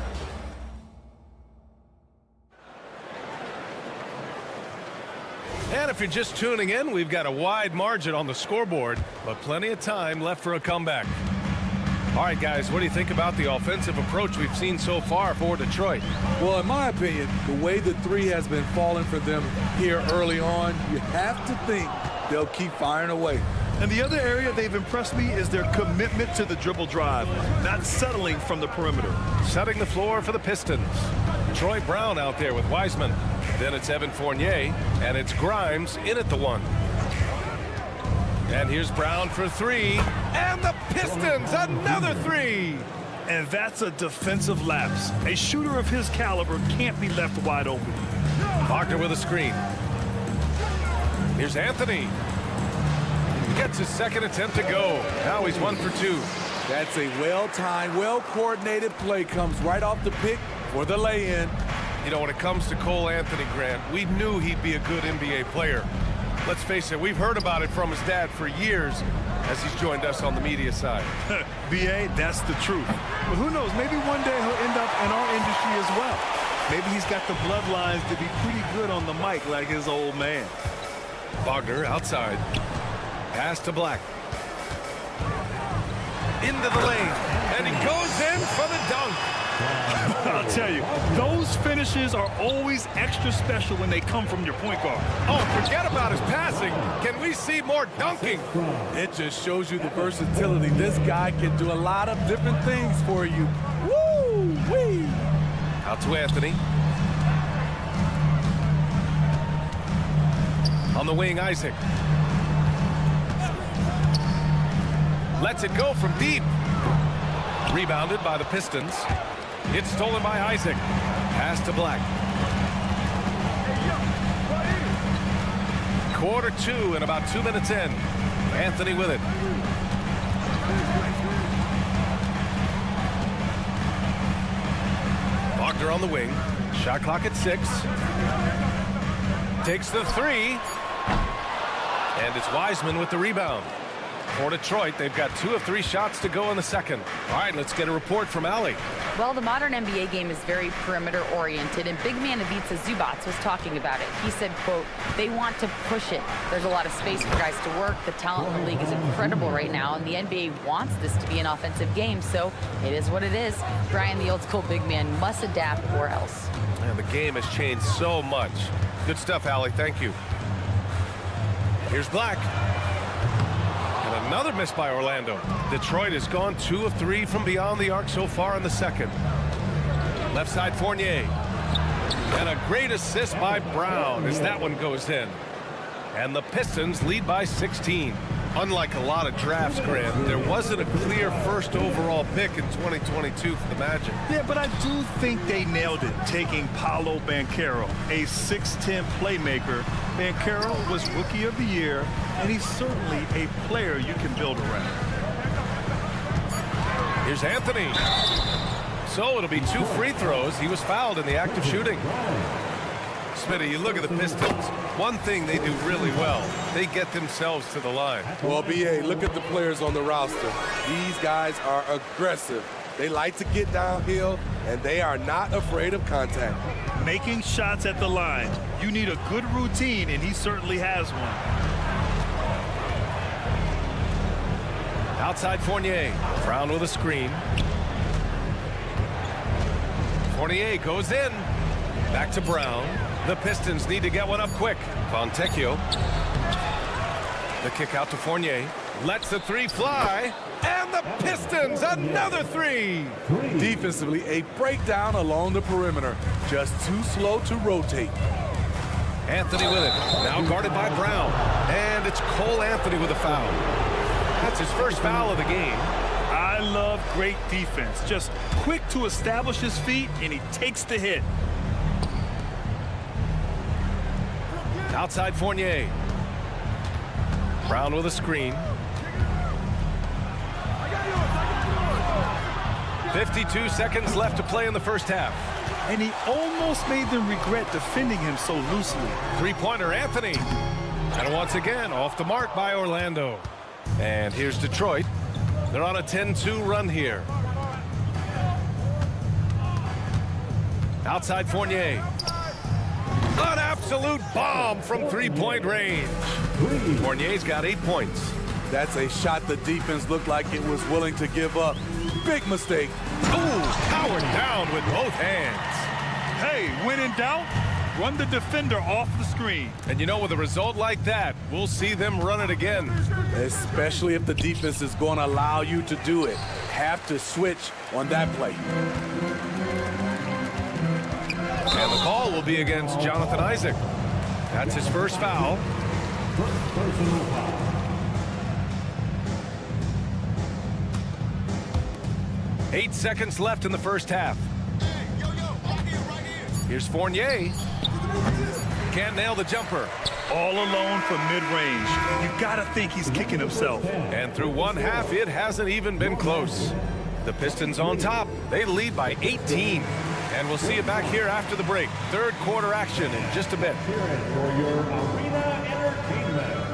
And if you're just tuning in, we've got a wide margin on the scoreboard, but plenty of time left for a comeback. All right, guys, what do you think about the offensive approach we've seen so far for Detroit? Well, in my opinion, the way the 3 has been falling for them here early on, you have to think they'll keep firing away. And the other area they've impressed me is their commitment to the dribble drive, not settling from the perimeter. Setting the floor for the Pistons. Troy Brown out there with Wiseman. Then it's Evan Fournier, and it's Grimes in at the 1. And here's Brown for 3. And the Pistons, another 3. And that's a defensive lapse. A shooter of his caliber can't be left wide open. Wagner with a screen. Here's Anthony. Gets his 2nd attempt to go. Now he's 1 for 2. That's a well-timed, well-coordinated play. Comes right off the pick for the lay-in. You know, when it comes to Cole Anthony, Grant, we knew he'd be a good NBA player. Let's face it, we've heard about it from his dad for years as he's joined us on the media side. B.A., that's the truth. But who knows, maybe one day he'll end up in our industry as well. Maybe he's got the bloodlines to be pretty good on the mic like his old man. Wagner outside. Pass to Black. Into the lane. And he goes in for the dunk. I'll tell you, those finishes are always extra special when they come from your point guard. Oh, forget about his passing. Can we see more dunking? It just shows you the versatility. This guy can do a lot of different things for you. Woo-wee! Out to Anthony. On the wing, Isaac. Lets it go from deep. Rebounded by the Pistons. It's stolen by Isaac. Pass to Black. Quarter 2 and about 2 minutes in. Anthony with it. Wagner on the wing. Shot clock at 6. Takes the 3. And it's Wiseman with the rebound. For Detroit, they've got 2 of 3 shots to go in the second. All right, let's get a report from Allie. Well, the modern NBA game is very perimeter-oriented, and big man Ivica Zubac was talking about it. He said, quote, they want to push it. There's a lot of space for guys to work. The talent in the league is incredible right now, and the NBA wants this to be an offensive game, so it is what it is. Brian, the old-school big man, must adapt or else. Man, the game has changed so much. Good stuff, Allie. Thank you. Here's Black. And another miss by Orlando. Detroit has gone 2 of 3 from beyond the arc so far in the second. Left side, Fournier. And a great assist by Brown as that one goes in. And the Pistons lead by 16. Unlike a lot of drafts, Grant, there wasn't a clear first overall pick in 2022 for the Magic. Yeah, but I do think they nailed it, taking Paolo Banchero, a 6'10 playmaker. Banchero was Rookie of the Year, and he's certainly a player you can build around. Here's Anthony. So it'll be 2 free throws. He was fouled in the act of shooting. Smitty, you look at the Pistons. One thing they do really well, they get themselves to the line. Well, B.A., look at the players on the roster. These guys are aggressive. They like to get downhill, and they are not afraid of contact. Making shots at the line. You need a good routine, and he certainly has one. Outside Fournier. Brown with a screen. Fournier goes in. Back to Brown. The Pistons need to get one up quick. Fontecchio. The kick out to Fournier. Lets the three fly. And the Pistons, another three. Defensively, a breakdown along the perimeter. Just too slow to rotate. Anthony with it. Now guarded by Brown. And it's Cole Anthony with a foul. That's his first foul of the game. I love great defense. Just quick to establish his feet, and he takes the hit. Outside Fournier. Brown with a screen. 52 seconds left to play in the first half. And he almost made them regret defending him so loosely. Three-pointer, Anthony. And once again, off the mark by Orlando. And here's Detroit. They're on a 10-2 run here. Outside Fournier. An absolute bomb from three-point range. Fournier's got 8 points. That's a shot the defense looked like it was willing to give up. Big mistake. Ooh, powered down with both hands. Hey, when in doubt, run the defender off the screen. And you know, with a result like that, we'll see them run it again. Especially if the defense is going to allow you to do it. Have to switch on that play. And the call will be against Jonathan Isaac. That's his first foul. 8 seconds left in the first half. Here's Fournier. Can't nail the jumper. All alone from mid-range. You gotta think he's kicking himself. And through one half, it hasn't even been close. The Pistons on top. They lead by 18. And we'll see you back here after the break. Third quarter action in just a bit. For your arena entertainment.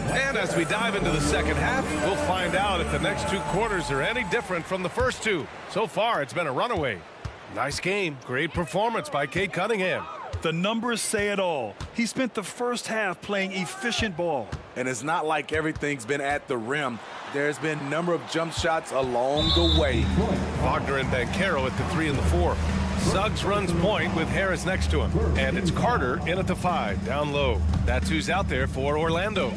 And as we dive into the second half, we'll find out if the next two quarters are any different from the first two. So far, it's been a runaway. Nice game. Great performance by Cade Cunningham. The numbers say it all. He spent the first half playing efficient ball. And it's not like everything's been at the rim. There's been a number of jump shots along the way. Wagner and Banchero at the 3 and the 4. Suggs runs point with Harris next to him. And it's Carter in at the 5, down low. That's who's out there for Orlando.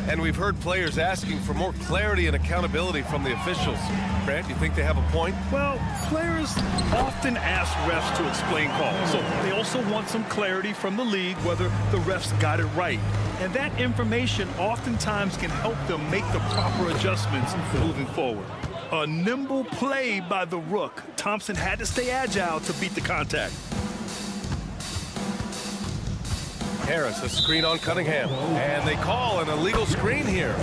And we've heard players asking for more clarity and accountability from the officials. Grant, you think they have a point? Well, players often ask refs to explain calls. So they also want some clarity from the league whether the refs got it right. And that information oftentimes can help them make the proper adjustments moving forward. A nimble play by the Rook. Thompson had to stay agile to beat the contact. Harris, a screen on Cunningham. And they call an illegal screen here.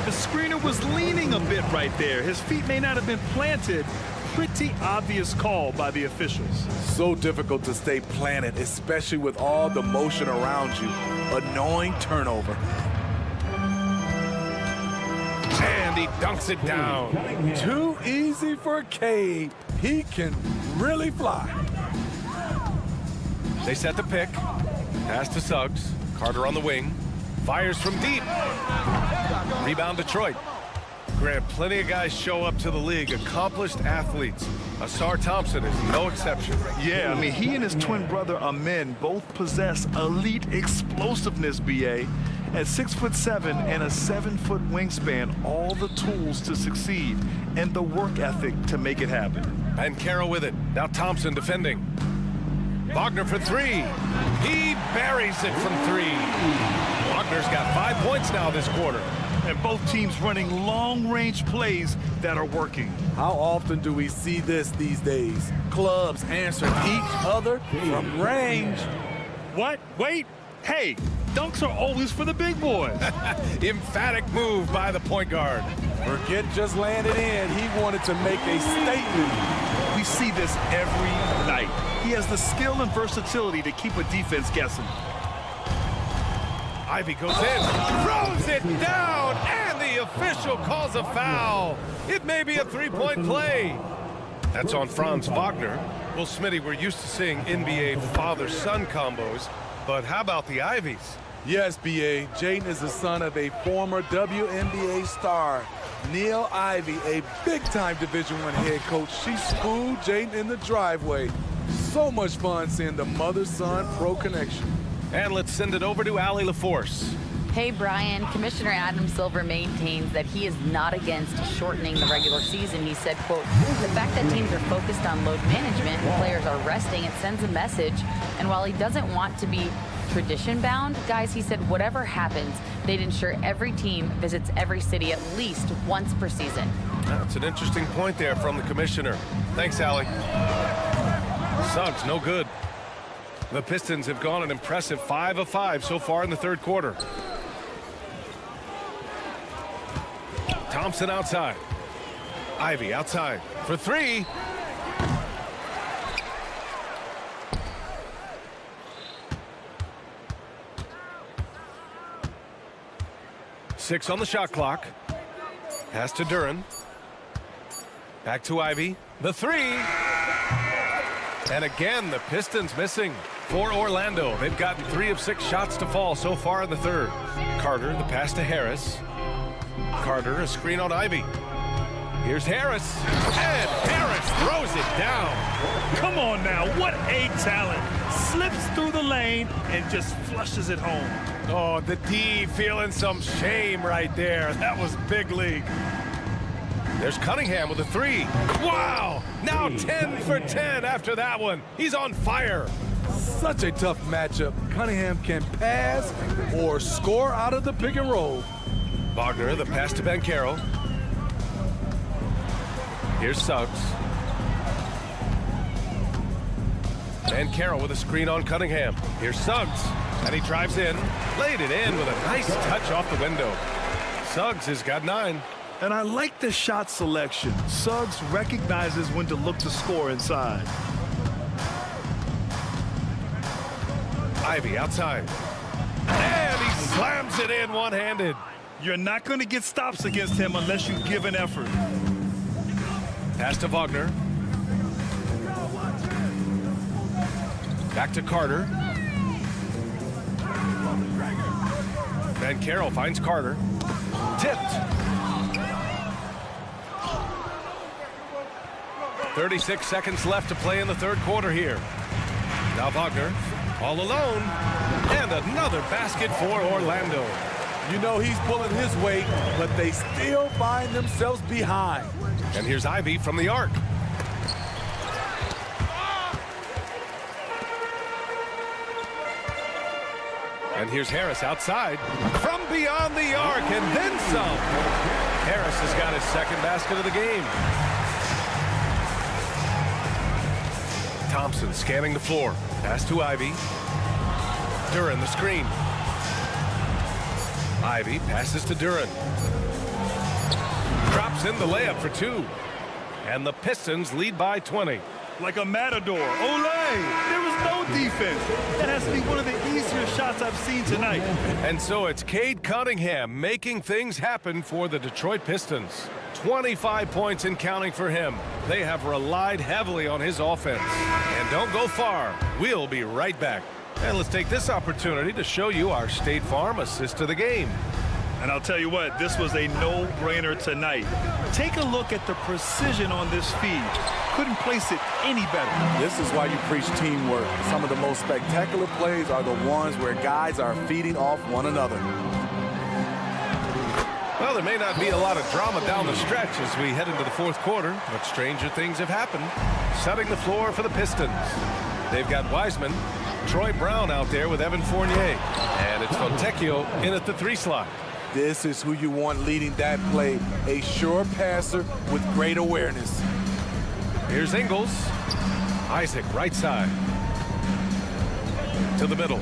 The screener was leaning a bit right there. His feet may not have been planted. Pretty obvious call by the officials. So difficult to stay planted, especially with all the motion around you. Annoying turnover. And he dunks it down. Too easy for Cade. He can really fly. They set the pick. Pass to Suggs. Carter on the wing. Fires from deep. Rebound Detroit. Grant, plenty of guys show up to the league, accomplished athletes. Asar Thompson is no exception. Yeah, I mean, he and his twin brother Amen both possess elite explosiveness, B.A. At 6'7" and a 7-foot wingspan, all the tools to succeed and the work ethic to make it happen. And Carroll with it. Now Thompson defending. Wagner for 3. He buries it from 3. Wagner's got 5 points now this quarter. And both teams running long-range plays that are working. How often do we see this these days? Clubs answering each other from range. What? Wait. Hey, dunks are always for the big boys. Emphatic move by the point guard. Forget just landed in. He wanted to make a statement. We see this every night. He has the skill and versatility to keep a defense guessing. Ivy goes in, throws it down, and the the official calls a foul. It may be a three-point play. That's on Franz Wagner. Well, Smitty, we're used to seeing NBA father-son combos, but how about the Ivies? Yes, B.A. Jaden is the son of a former WNBA star, Neil Ivy, a big-time Division I head coach. She schooled Jaden in the driveway. So much fun seeing the mother-son pro connection. And let's send it over to Allie LaForce. Hey, Brian. Commissioner Adam Silver maintains that he is not against shortening the regular season. He said, quote, the fact that teams are focused on load management and players are resting, it sends a message. And while he doesn't want to be tradition-bound, guys, he said, whatever happens, they'd ensure every team visits every city at least once per season. That's an interesting point there from the commissioner. Thanks, Allie. Suggs, no good. The Pistons have gone an impressive 5 of 5 so far in the third quarter. Thompson outside. Ivy outside for three. Six on the shot clock. Pass to Duren. Back to Ivy. The three. And again, the Pistons missing. For Orlando, they've gotten 3 of 6 shots to fall so far in the third. Carter, the pass to Harris. Carter, a screen on Ivy. Here's Harris. And Harris throws it down. Come on now, what a talent. Slips through the lane and just flushes it home. Oh, the D feeling some shame right there. That was big league. There's Cunningham with a three. Wow! Now 10 for 10 after that one. He's on fire. Such a tough matchup. Cunningham can pass or score out of the pick and roll. Wagner, the pass to Banchero. Here's Suggs. Banchero with a screen on Cunningham. Here's Suggs. And he drives in. Laid it in with a nice touch off the window. Suggs has got 9. And I like the shot selection. Suggs recognizes when to look to score inside. Ivy outside. And he slams it in one-handed. You're not going to get stops against him unless you give an effort. Pass to Wagner. Back to Carter. Banchero finds Carter. Tipped. 36 seconds left to play in the third quarter here. Now Wagner all alone. And another basket for Orlando. You know he's pulling his weight, but they still find themselves behind. And here's Ivy from the arc. And here's Harris outside from beyond the arc and then some. Harris has got his second basket of the game. Thompson scanning the floor. Pass to Ivy. Duren the screen. Ivy passes to Duren. Drops in the layup for 2. And the Pistons lead by 20. Like a matador. Olay! There was no defense. That has to be one of the easier shots I've seen tonight. And so it's Cade Cunningham making things happen for the Detroit Pistons. 25 points and counting for him. They have relied heavily on his offense. And don't go far. We'll be right back. And let's take this opportunity to show you our State Farm assist to the game. And I'll tell you what, this was a no-brainer tonight. Take a look at the precision on this feed. Couldn't place it any better. This is why you preach teamwork. Some of the most spectacular plays are the ones where guys are feeding off one another. Well, there may not be a lot of drama down the stretch as we head into the fourth quarter, but stranger things have happened. Setting the floor for the Pistons. They've got Wiseman, Troy Brown out there with Evan Fournier, and it's Fontecchio in at the 3 slot. This is who you want leading that play, a sure passer with great awareness. Here's Ingles. Isaac right side. To the middle.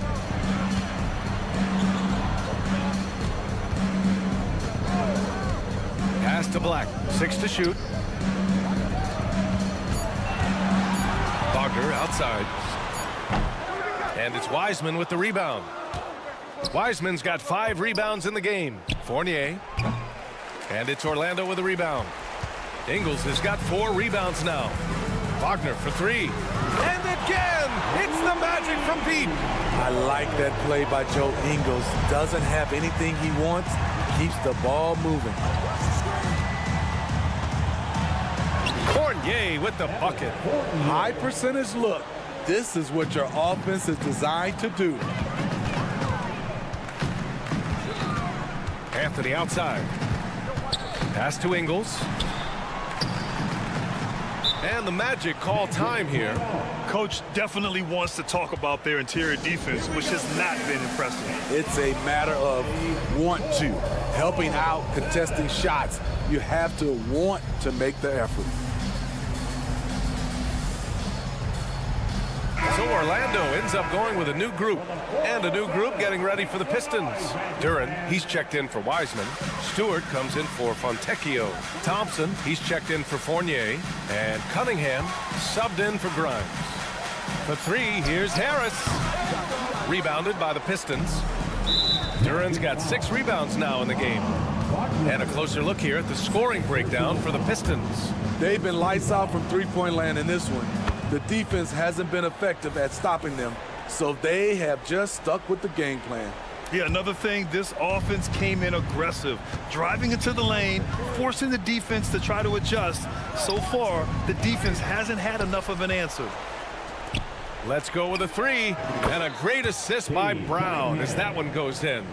Pass to Black. 6 to shoot. Wagner outside. And it's Wiseman with the rebound. Wiseman's got 5 rebounds in the game. Fournier. And it's Orlando with a rebound. Ingles has got 4 rebounds now. Wagner for 3. And again, it's the Magic from deep. I like that play by Joe Ingles. Doesn't have anything he wants. Keeps the ball moving. Fournier with the bucket. High percentage look. This is what your offense is designed to do. Anthony outside. Pass to Ingles. And the Magic call time here. Coach definitely wants to talk about their interior defense, which has not been impressive. It's a matter of want to. Helping out, contesting shots. You have to want to make the effort. So Orlando ends up going with a new group. And a new group getting ready for the Pistons. Duren, he's checked in for Wiseman. Stewart comes in for Fontecchio. Thompson, he's checked in for Fournier. And Cunningham subbed in for Grimes. For 3, here's Harris. Rebounded by the Pistons. Duren's got 6 rebounds now in the game. And a closer look here at the scoring breakdown for the Pistons. They've been lights out from three-point land in this one. The defense hasn't been effective at stopping them, so they have just stuck with the game plan. Yeah, another thing, this offense came in aggressive, driving into the lane, forcing the defense to try to adjust. So far, the defense hasn't had enough of an answer. Let's go with a 3, and a great assist by Brown as that one goes in.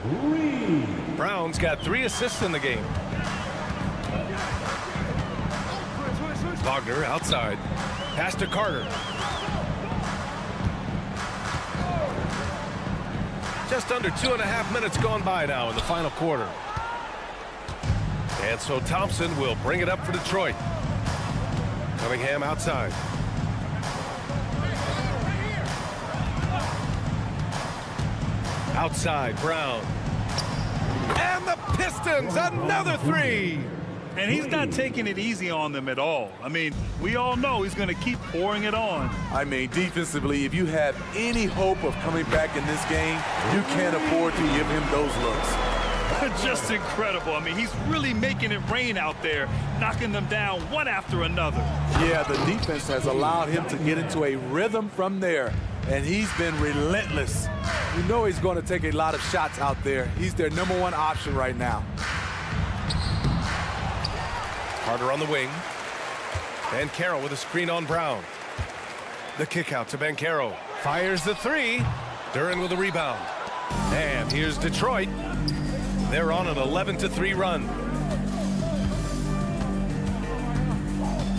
Brown's got 3 assists in the game. Wagner outside. Pass to Carter. Just under 2.5 minutes gone by now in the final quarter. And so Thompson will bring it up for Detroit. Cunningham outside. Outside, Brown. And the Pistons, another 3. And he's not taking it easy on them at all. I mean, we all know he's going to keep pouring it on. I mean, defensively, if you have any hope of coming back in this game, you can't afford to give him those looks. Just incredible. I mean, he's really making it rain out there, knocking them down one after another. Yeah, the defense has allowed him to get into a rhythm from there, and he's been relentless. You know he's going to take a lot of shots out there. He's their #1 option right now. Carter on the wing. Banchero with a screen on Brown. The kick out to Banchero. Fires the 3. Duren with a rebound. And here's Detroit. They're on an 11-3 run.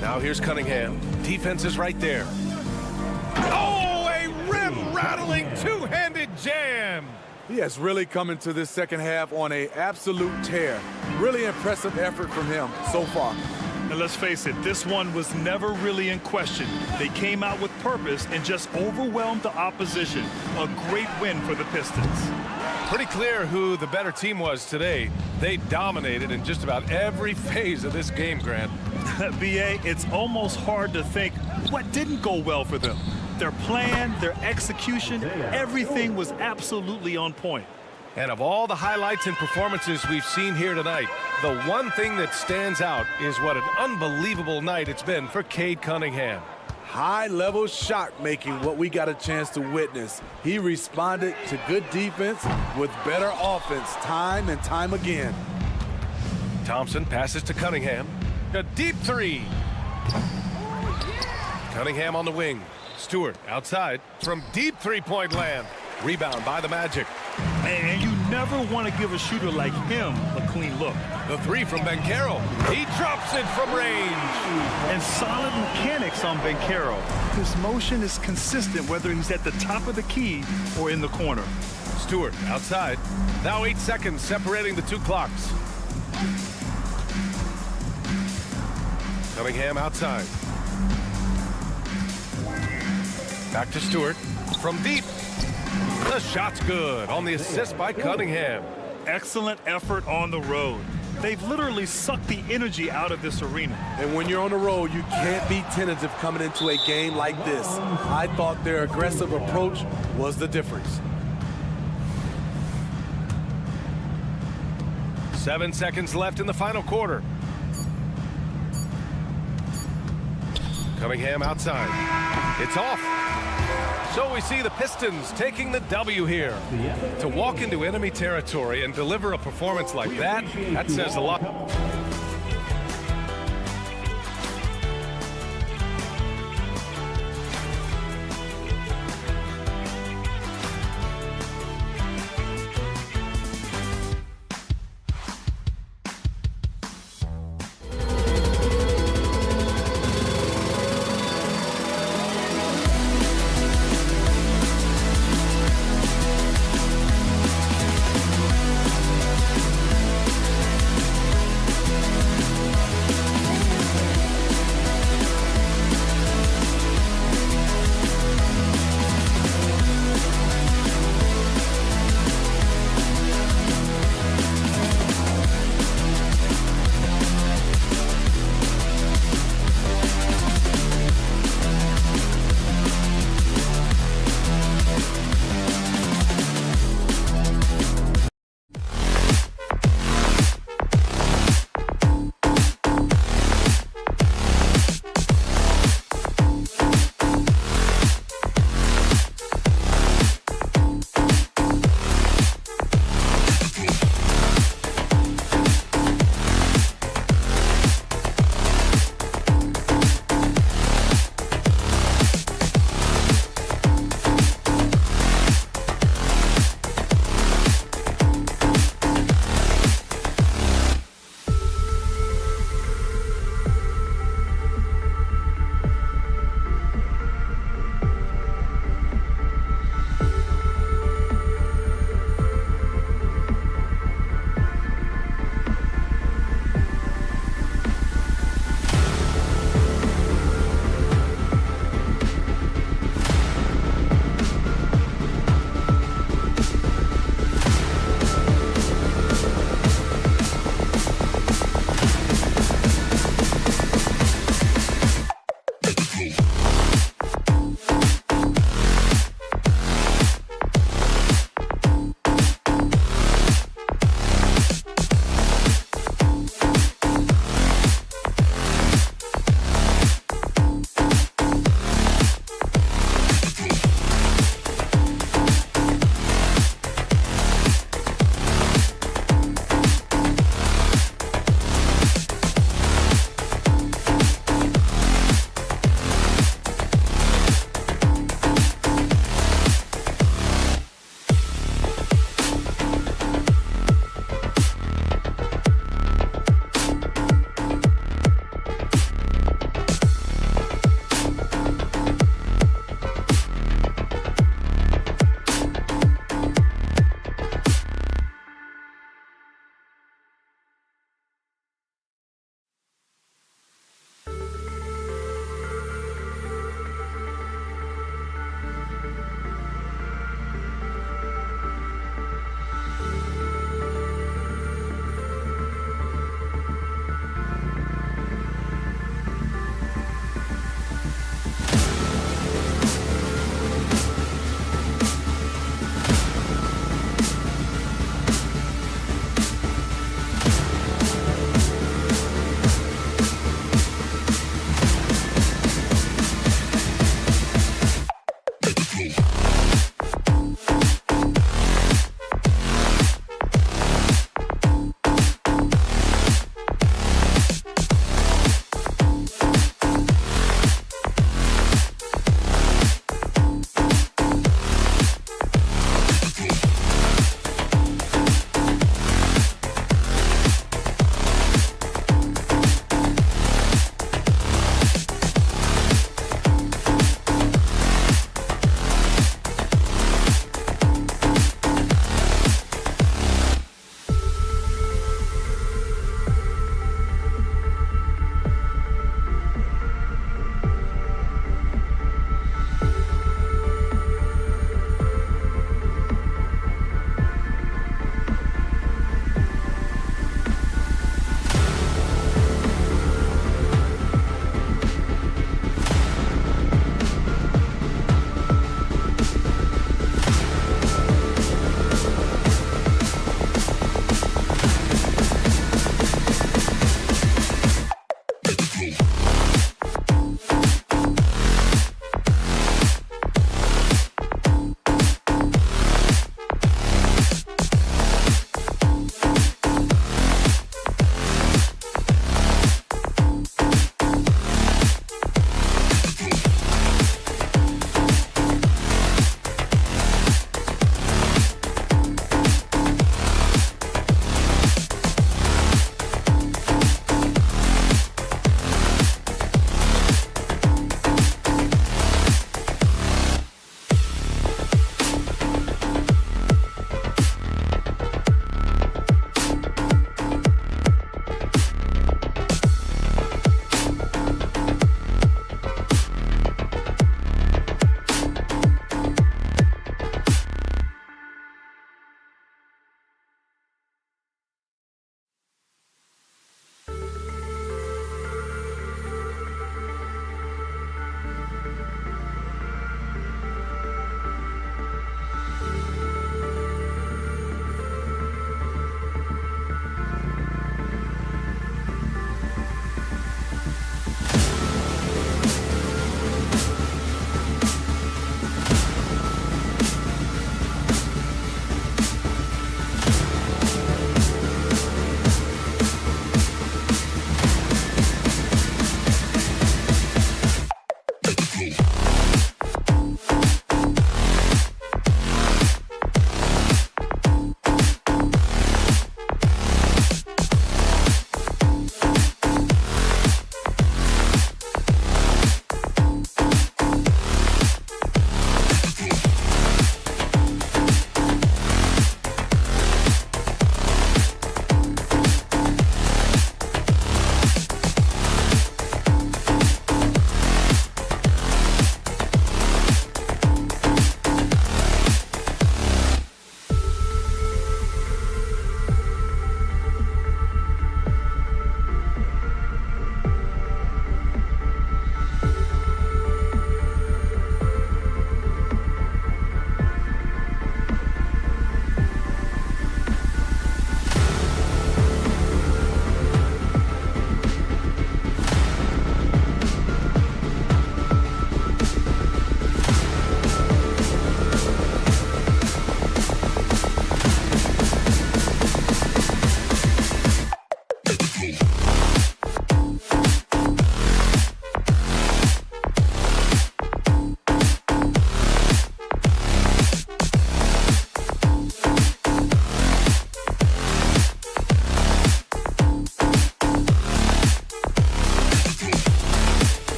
Now here's Cunningham. Defense is right there. Oh, a rim-rattling two-handed jam. He has really come into this second half on an absolute tear. Really impressive effort from him so far. And let's face it, this one was never really in question. They came out with purpose and just overwhelmed the opposition. A great win for the Pistons. Pretty clear who the better team was today. They dominated in just about every phase of this game, Grant. B.A., it's almost hard to think what didn't go well for them. Their plan, their execution, everything was absolutely on point. And of all the highlights and performances we've seen here tonight, the one thing that stands out is what an unbelievable night it's been for Cade Cunningham. High-level shot making, what we got a chance to witness. He responded to good defense with better offense time and time again. Thompson passes to Cunningham. A deep 3. Cunningham on the wing. Stewart outside from deep three-point land. Rebound by the Magic. And you never want to give a shooter like him a clean look. The 3 from Banchero. He drops it from range. And solid mechanics on Banchero. His motion is consistent whether he's at the top of the key or in the corner. Stewart outside. Now 8 seconds separating the 2 clocks. Cunningham outside. Back to Stewart. From deep. The shot's good on the assist by Cunningham. Excellent effort on the road. They've literally sucked the energy out of this arena. And when you're on the road, you can't be tentative coming into a game like this. I thought their aggressive approach was the difference. 7 seconds left in the final quarter. Cunningham outside. It's off. So we see the Pistons taking the W here. To walk into enemy territory and deliver a performance like that says a lot.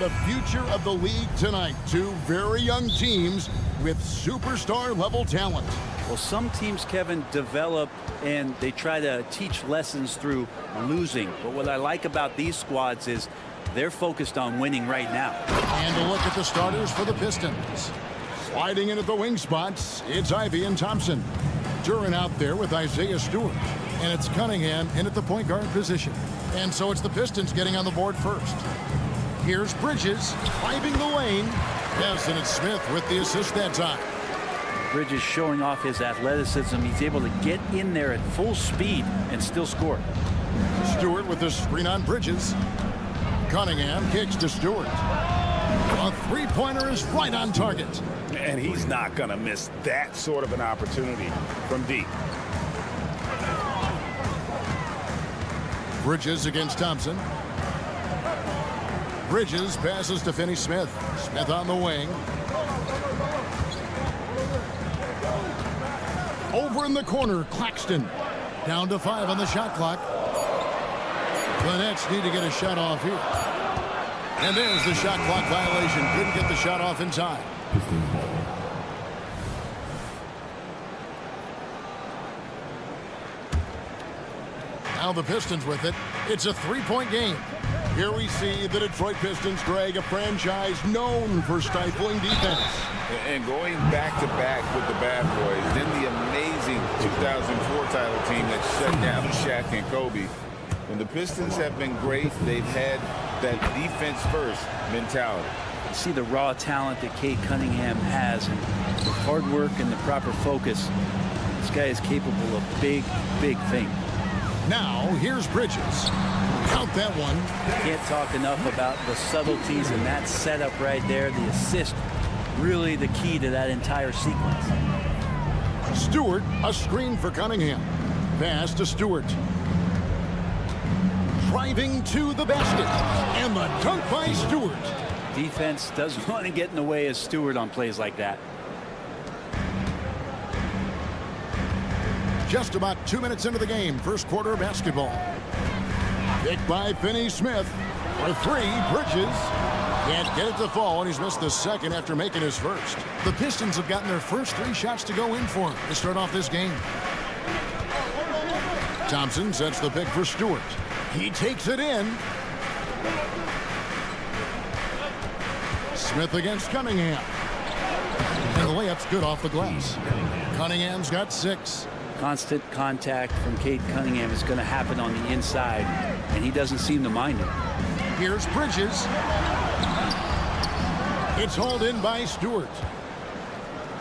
and the future of the league tonight. Two very young teams with superstar-level talent. Well, some teams, Kevin, develop and they try to teach lessons through losing. But what I like about these squads is they're focused on winning right now. And a look at the starters for the Pistons. Sliding in at the wing spots, it's Ivey and Thompson. Duran out there with Isaiah Stewart. And it's Cunningham in at the point guard position. And so it's the Pistons getting on the board first. Here's Bridges driving the lane. Yes, and it's Smith with the assist that time. Bridges showing off his athleticism. He's able to get in there at full speed and still score. Stewart with the screen on Bridges. Cunningham kicks to Stewart. A three-pointer is right on target. And he's not going to miss that sort of an opportunity from deep. Bridges against Thompson. Bridges passes to Finney Smith. Smith on the wing. Over in the corner, Claxton. Down to 5 on the shot clock. The Nets need to get a shot off here. And there's the shot clock violation. Couldn't get the shot off in time. Now the Pistons with it. It's a three-point game. Here we see the Detroit Pistons, Greg, a franchise known for stifling defense. And going back-to-back with the bad boys, then the amazing 2004 title team that shut down Shaq and Kobe. When the Pistons have been great, they've had that defense-first mentality. You see the raw talent that Cade Cunningham has, and with hard work and the proper focus, this guy is capable of big, big things. Now, here's Bridges. Count that one. Can't talk enough about the subtleties in that setup right there. The assist, really the key to that entire sequence. Stewart, a screen for Cunningham. Pass to Stewart. Driving to the basket. And the dunk by Stewart. Defense doesn't want to get in the way of Stewart on plays like that. Just about 2 minutes into the game, first quarter of basketball. Picked by Finney Smith. For three, Bridges. Can't get it to fall, and he's missed the second after making his first. The Pistons have gotten their first 3 shots to go in for him to start off this game. Thompson sets the pick for Stewart. He takes it in. Smith against Cunningham. And the layup's good off the glass. Cunningham's got 6. Constant contact from Cade Cunningham is going to happen on the inside, and he doesn't seem to mind it. Here's Bridges. It's hauled in by Stewart.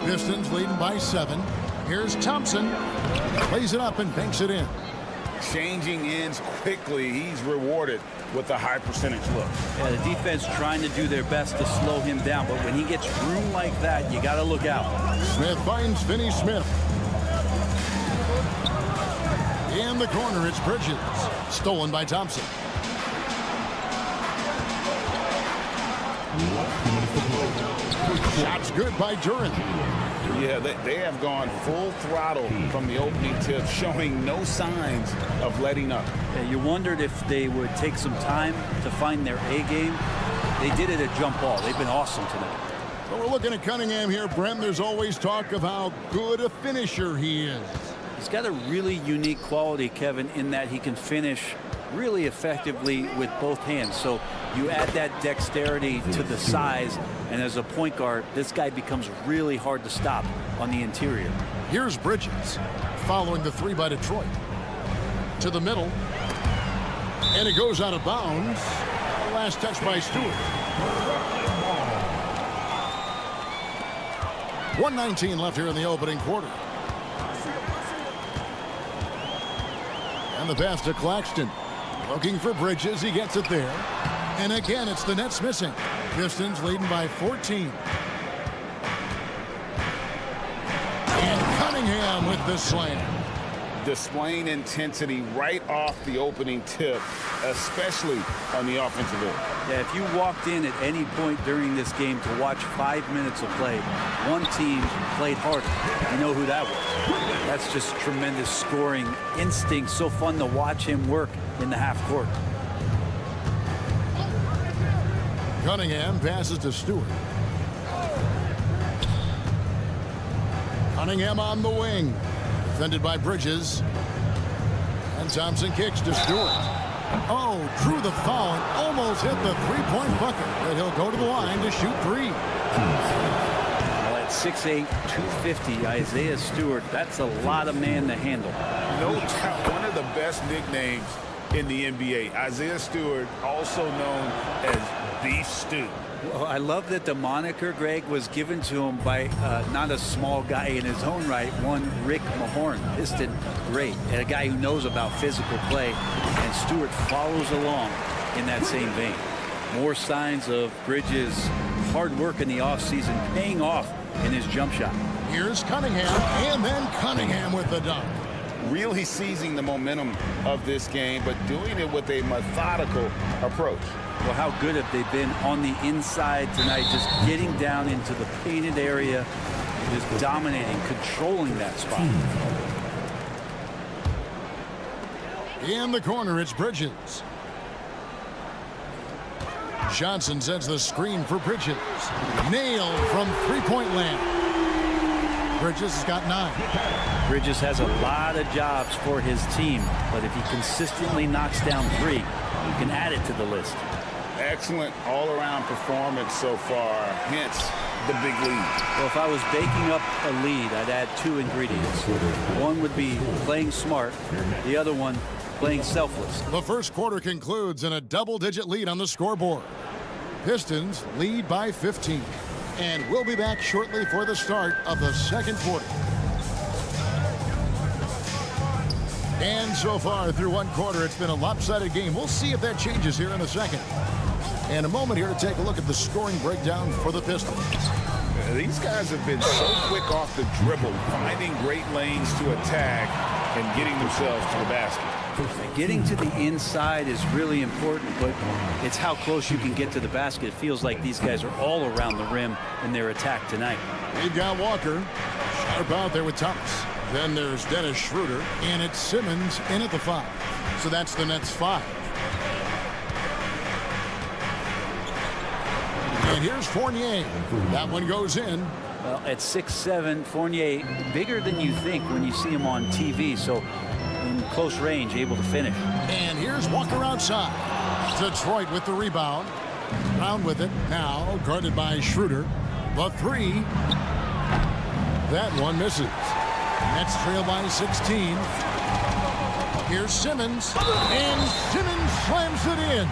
Pistons leading by 7. Here's Thompson. Plays it up and banks it in. Changing ends quickly. He's rewarded with a high percentage look. Yeah, the defense trying to do their best to slow him down, but when he gets room like that, you got to look out. Smith finds Finney Smith. In the corner, it's Bridges. Stolen by Thompson. Shots good by Duran. Yeah, they have gone full throttle from the opening tip, showing no signs of letting up. Yeah, you wondered if they would take some time to find their A game. They did it at jump ball. They've been awesome tonight. So we're looking at Cunningham here, Brent. There's always talk of how good a finisher he is. He's got a really unique quality, Kevin, in that he can finish really effectively with both hands. So you add that dexterity to the size, and as a point guard, this guy becomes really hard to stop on the interior. Here's Bridges following the 3 by Detroit. To the middle. And it goes out of bounds. Last touch by Stewart. 1:19 left here in the opening quarter. And the pass to Claxton. Looking for Bridges. He gets it there. And again, it's the Nets missing. Pistons leading by 14. And Cunningham with the slam. Displaying intensity right off the opening tip, especially on the offensive end. Yeah, if you walked in at any point during this game to watch 5 minutes of play, one team played harder. You know who that was. That's just tremendous scoring instinct. So fun to watch him work in the half court. Cunningham passes to Stewart. Cunningham on the wing. Defended by Bridges. And Thompson kicks to Stewart. Oh, drew the foul and almost hit the three-point bucket. But he'll go to the line to shoot three. Well, at 6'8", 250, Isaiah Stewart, that's a lot of man to handle. No doubt, one of the best nicknames in the NBA. Isaiah Stewart, also known as Beef Stew. Well, I love that the moniker, Greg, was given to him by not a small guy in his own right, one Rick Mahorn, Piston great, and a guy who knows about physical play, and Stewart follows along in that same vein. More signs of Bridges' hard work in the offseason paying off in his jump shot. Here's Cunningham, and then Cunningham with the dunk. Really seizing the momentum of this game, but doing it with a methodical approach. Well, how good have they been on the inside tonight, just getting down into the painted area, just dominating, controlling that spot. In the corner, it's Bridges. Johnson sends the screen for Bridges. Nailed from three-point land. Bridges has got 9. Bridges has a lot of jobs for his team, but if he consistently knocks down 3, you can add it to the list. Excellent all-around performance so far, hence the big lead. Well, if I was baking up a lead, I'd add 2 ingredients. One would be playing smart, the other one playing selfless. The first quarter concludes in a double-digit lead on the scoreboard. Pistons lead by 15. And we'll be back shortly for the start of the second quarter. And so far through one quarter, it's been a lopsided game. We'll see if that changes here in a second. And a moment here to take a look at the scoring breakdown for the Pistons. These guys have been so quick off the dribble, finding great lanes to attack and getting themselves to the basket. Getting to the inside is really important, but it's how close you can get to the basket. It feels like these guys are all around the rim in their attack tonight. They've got Walker sharp out there with Thomas. Then there's Dennis Schroeder, and it's Simmons in at the 5. So that's the Nets 5. And here's Fournier. That one goes in. Well, at 6'7", Fournier, bigger than you think when you see him on TV, so in close range, able to finish. And here's Walker outside. Detroit with the rebound. Brown with it. Now guarded by Schroeder. The 3. That one misses. Nets trail by 16. Here's Simmons. And Simmons slams it in.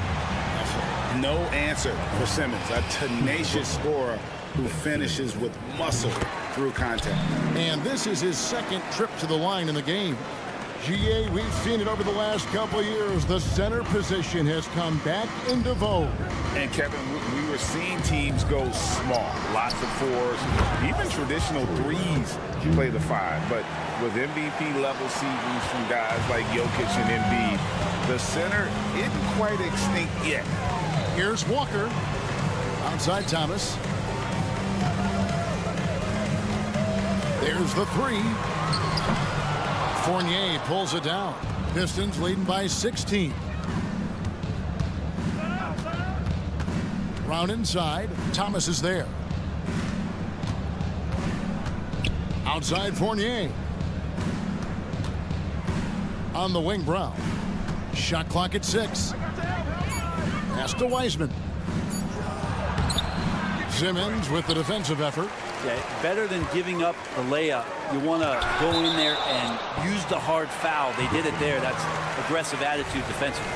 No answer for Simmons, a tenacious scorer who finishes with muscle through contact. And this is his second trip to the line in the game. GA, we've seen it over the last couple of years. The center position has come back into vogue. And Kevin, we were seeing teams go small, lots of 4s, even traditional 3s play the 5. But with MVP level seasons from guys like Jokic and Embiid, the center isn't quite extinct yet. Here's Walker. Outside Thomas. There's the 3. Fournier pulls it down. Pistons leading by 16. Brown inside. Thomas is there. Outside Fournier. On the wing, Brown. Shot clock at 6. Pass to Wiseman. Simmons with the defensive effort. Yeah, better than giving up a layup. You want to go in there and use the hard foul. They did it there. That's aggressive attitude defensively.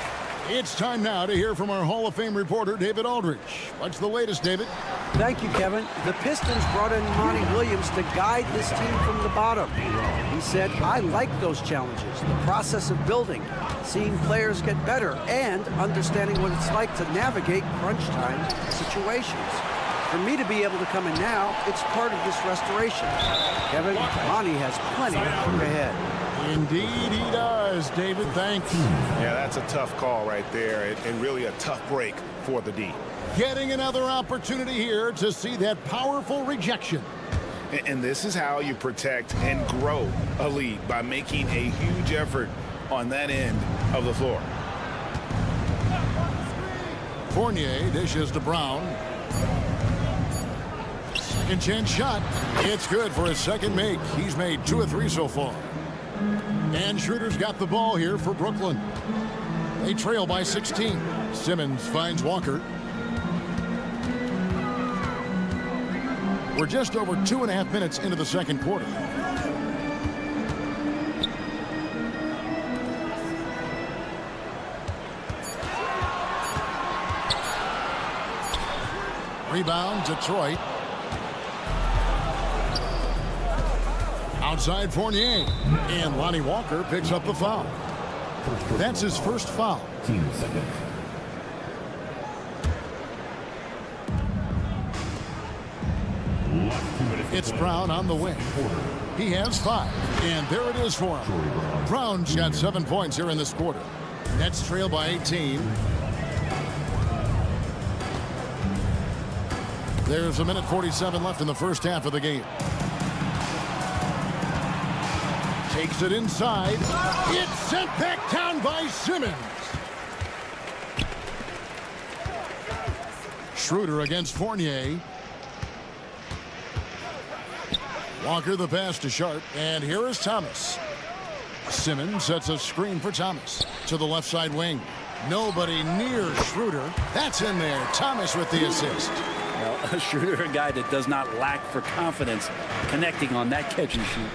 It's time now to hear from our Hall of Fame reporter, David Aldridge. What's the latest, David? Thank you, Kevin. The Pistons brought in Monty Williams to guide this team from the bottom. He said, I like those challenges, the process of building, seeing players get better, and understanding what it's like to navigate crunch time situations. For me to be able to come in now, it's part of this restoration. Kevin, Monty has plenty of work ahead. Indeed he does, David. Thanks. Yeah, that's a tough call right there, and really a tough break for the D. Getting another opportunity here to see that powerful rejection. And this is how you protect and grow a lead, by making a huge effort on that end of the floor. Fournier dishes to Brown. Second chance shot. It's good for his second make. He's made 2 of 3 so far. And Schroeder's got the ball here for Brooklyn. They trail by 16. Simmons finds Walker. We're just over 2.5 minutes into the second quarter. Rebound, Detroit. Outside Fournier. And Lonnie Walker picks up the foul. That's his first foul. Team second. It's Brown on the wing. He has 5. And there it is for him. Brown's got 7 points here in this quarter. Nets trail by 18. There's 1:47 left in the first half of the game. Takes it inside. It's sent back down by Simmons. Schroeder against Fournier. Walker the pass to Sharp. And here is Thomas. Simmons sets a screen for Thomas. To the left side wing. Nobody near Schroeder. That's in there. Thomas with the assist. Well, Schroeder, a guy that does not lack for confidence connecting on that catch and shoot.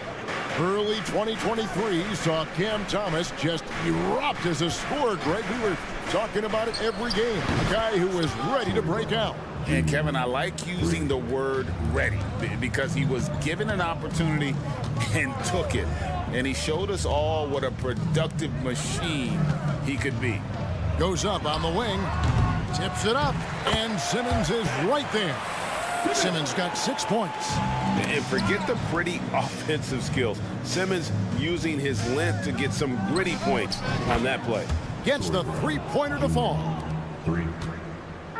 Early 2023 saw Cam Thomas just erupt as a scorer, Greg. We were talking about it every game. A guy who was ready to break out. And Kevin, I like using the word ready because he was given an opportunity and took it. And he showed us all what a productive machine he could be. Goes up on the wing, tips it up, and Simmons is right there. Simmons got 6 points. And forget the pretty offensive skills. Simmons using his length to get some gritty points on that play. Gets the three-pointer to fall. 3.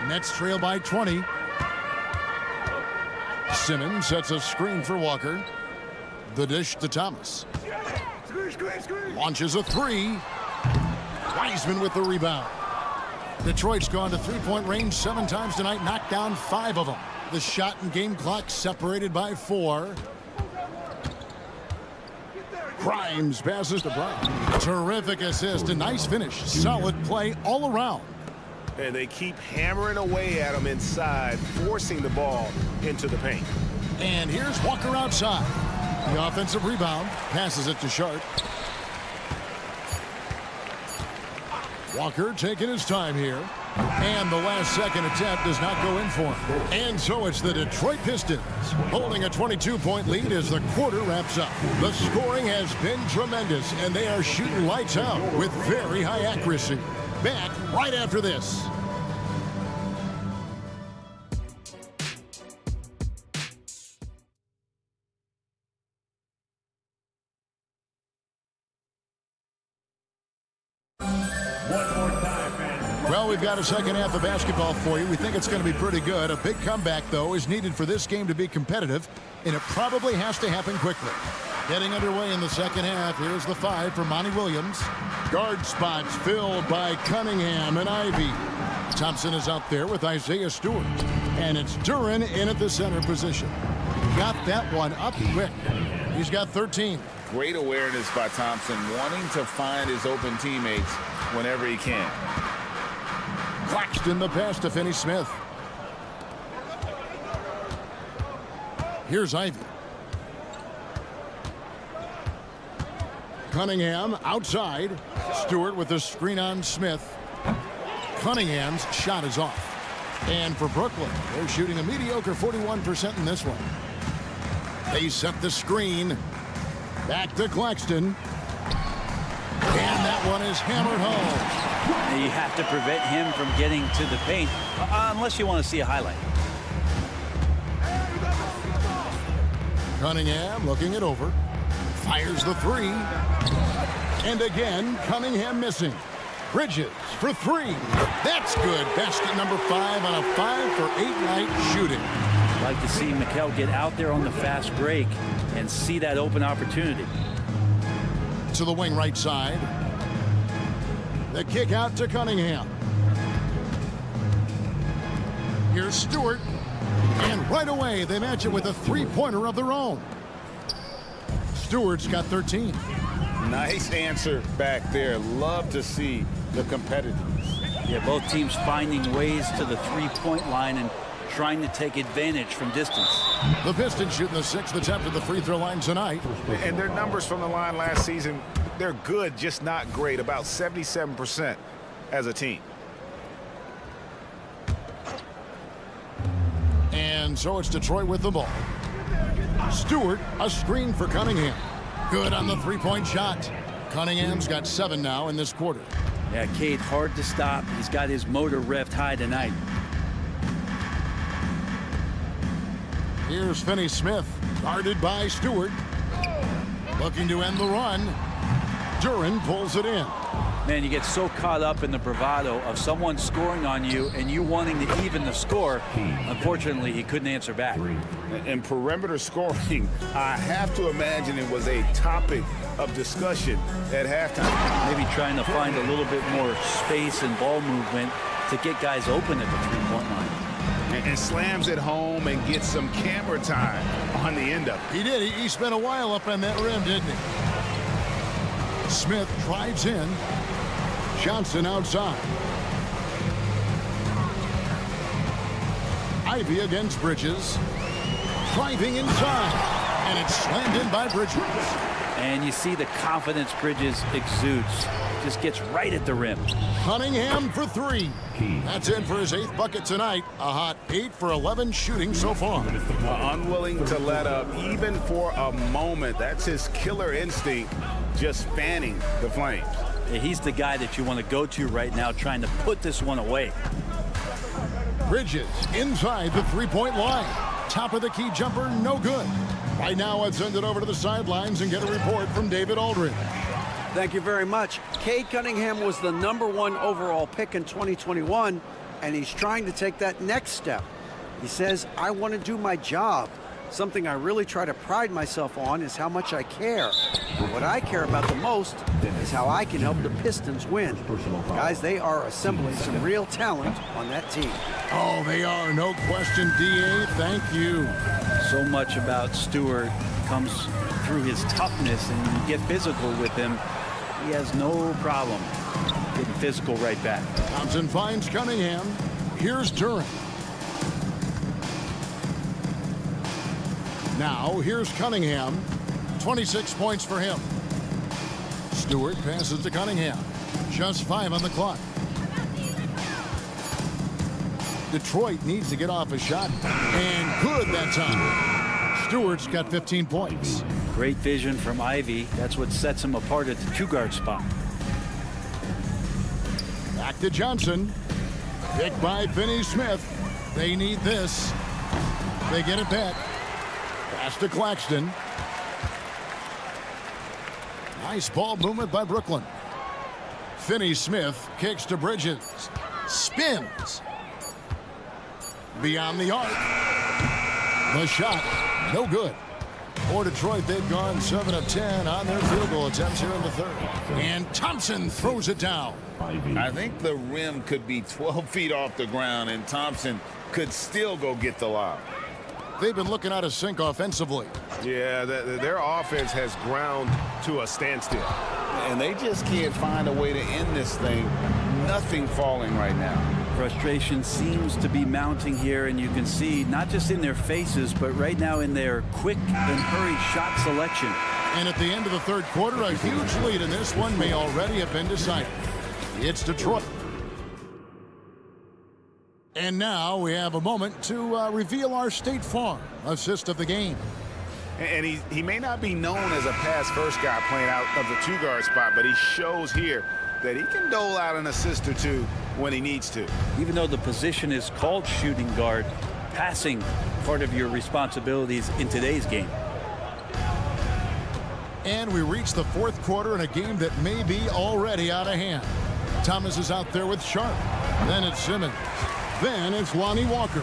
Nets trail by 20. Simmons sets a screen for Walker. The dish to Thomas. Launches a 3. Wiseman with the rebound. Detroit's gone to three-point range 7 times tonight, knocked down 5 of them. The shot and game clock separated by 4. Grimes passes to Brown. Terrific assist, a nice finish. Solid play all around. And they keep hammering away at him inside, forcing the ball into the paint. And here's Walker outside. The offensive rebound, passes it to Sharp. Walker taking his time here. And the last second attempt does not go in for him. And so it's the Detroit Pistons holding a 22-point lead as the quarter wraps up. The scoring has been tremendous, and they are shooting lights out with very high accuracy. Back right after this. Well, we've got a second half of basketball for you. We think it's going to be pretty good. A big comeback, though, is needed for this game to be competitive, and it probably has to happen quickly. Getting underway in the second half. Here's the 5 for Monty Williams. Guard spots filled by Cunningham and Ivy. Thompson is out there with Isaiah Stewart. And it's Duren in at the center position. Got that one up quick. He's got 13. Great awareness by Thompson, wanting to find his open teammates whenever he can. Claxton the pass to Finney-Smith. Here's Ivy. Cunningham outside. Stewart with the screen on Smith. Cunningham's shot is off. And for Brooklyn, they're shooting a mediocre 41% in this one. They set the screen. Back to Claxton. And that one is hammered home. You have to prevent him from getting to the paint unless you want to see a highlight. Cunningham looking it over. Fires the 3. And again, Cunningham missing. Bridges for 3. That's good. Basket number 5 on a 5-for-8 night shooting. I'd like to see Mikel get out there on the fast break and see that open opportunity. To the wing right side. The kick out to Cunningham. Here's Stewart. And right away, they match it with a three-pointer of their own. Stewart's got 13. Nice answer back there. Love to see the competitiveness. Yeah, both teams finding ways to the three-point line and trying to take advantage from distance. The Pistons shooting the 6th attempt at the free throw line tonight. And their numbers from the line last season, they're good, just not great. About 77% as a team. And so it's Detroit with the ball. Stewart, a screen for Cunningham. Good on the three-point shot. Cunningham's got 7 now in this quarter. Yeah, Cade, hard to stop. He's got his motor revved high tonight. Here's Finney-Smith, guarded by Stewart. Looking to end the run. Duran pulls it in. Man, you get so caught up in the bravado of someone scoring on you and you wanting to even the score. Unfortunately, he couldn't answer back. In perimeter scoring, I have to imagine it was a topic of discussion at halftime. Maybe trying to find a little bit more space and ball movement to get guys open at the three-point line. And slams it home and gets some camera time on the end of it. He did. He spent a while up on that rim, didn't he? Smith drives in. Johnson outside. Ivy against Bridges. Driving inside. And it's slammed in by Bridges. And you see the confidence Bridges exudes. Just gets right at the rim. Cunningham for 3. That's in for his 8th bucket tonight. A hot 8 for 11 shooting so far. Unwilling to let up even for a moment. That's his killer instinct, just fanning the flames. Yeah, he's the guy that you want to go to right now trying to put this one away. Bridges inside the three-point line. Top of the key jumper, no good. Right now, I'd send it over to the sidelines and get a report from David Aldridge. Thank you very much. Cade Cunningham was the #1 overall pick in 2021, and he's trying to take that next step. He says, I want to do my job. Something I really try to pride myself on is how much I care. What I care about the most is how I can help the Pistons win. Guys, they are assembling some real talent on that team. Oh, they are, no question, D.A. Thank you. So much about Stewart comes through his toughness, and you get physical with him. He has no problem getting physical right back. Thompson finds Cunningham. Here's Duran. Now, here's Cunningham. 26 points for him. Stewart passes to Cunningham. Just 5 on the clock. Detroit needs to get off a shot. And good that time. Stewart's got 15 points. Great vision from Ivy. That's what sets him apart at the 2-guard spot. Back to Johnson. Picked by Finney-Smith. They need this. They get it back. Pass to Claxton. Nice ball movement by Brooklyn. Finney-Smith kicks to Bridges. Spins. Beyond the arc. The shot. No good. For Detroit, they've gone 7 of 10 on their field goal attempts here in the third. And Thompson throws it down. I think the rim could be 12 feet off the ground, and Thompson could still go get the lob. They've been looking out of sync offensively. Yeah, their offense has ground to a standstill. And they just can't find a way to end this thing. Nothing falling right now. Frustration seems to be mounting here, and you can see not just in their faces, but right now in their quick and hurried shot selection. And at the end of the third quarter, a huge lead in this one may already have been decided. It's Detroit. And now we have a moment to reveal our State Farm assist of the game. And he may not be known as a pass-first guy playing out of the 2-guard spot, but he shows here that he can dole out an assist or two when he needs to. Even though the position is called shooting guard, passing part of your responsibilities in today's game. And we reach the fourth quarter in a game that may be already out of hand. Thomas is out there with Sharp. Then it's Simmons. Then it's Lonnie Walker.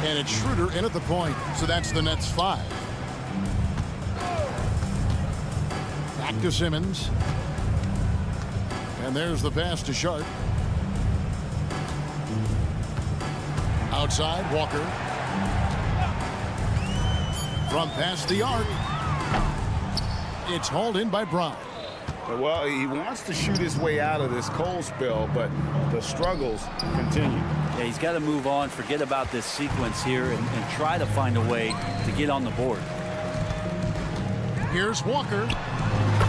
And it's Schroeder in at the point. So that's the Nets 5. Back to Simmons. And there's the pass to Sharp. Outside, Walker. From past the arc. It's hauled in by Brown. Well, he wants to shoot his way out of this cold spell, but the struggles continue. Yeah, he's got to move on, forget about this sequence here, and try to find a way to get on the board. Here's Walker.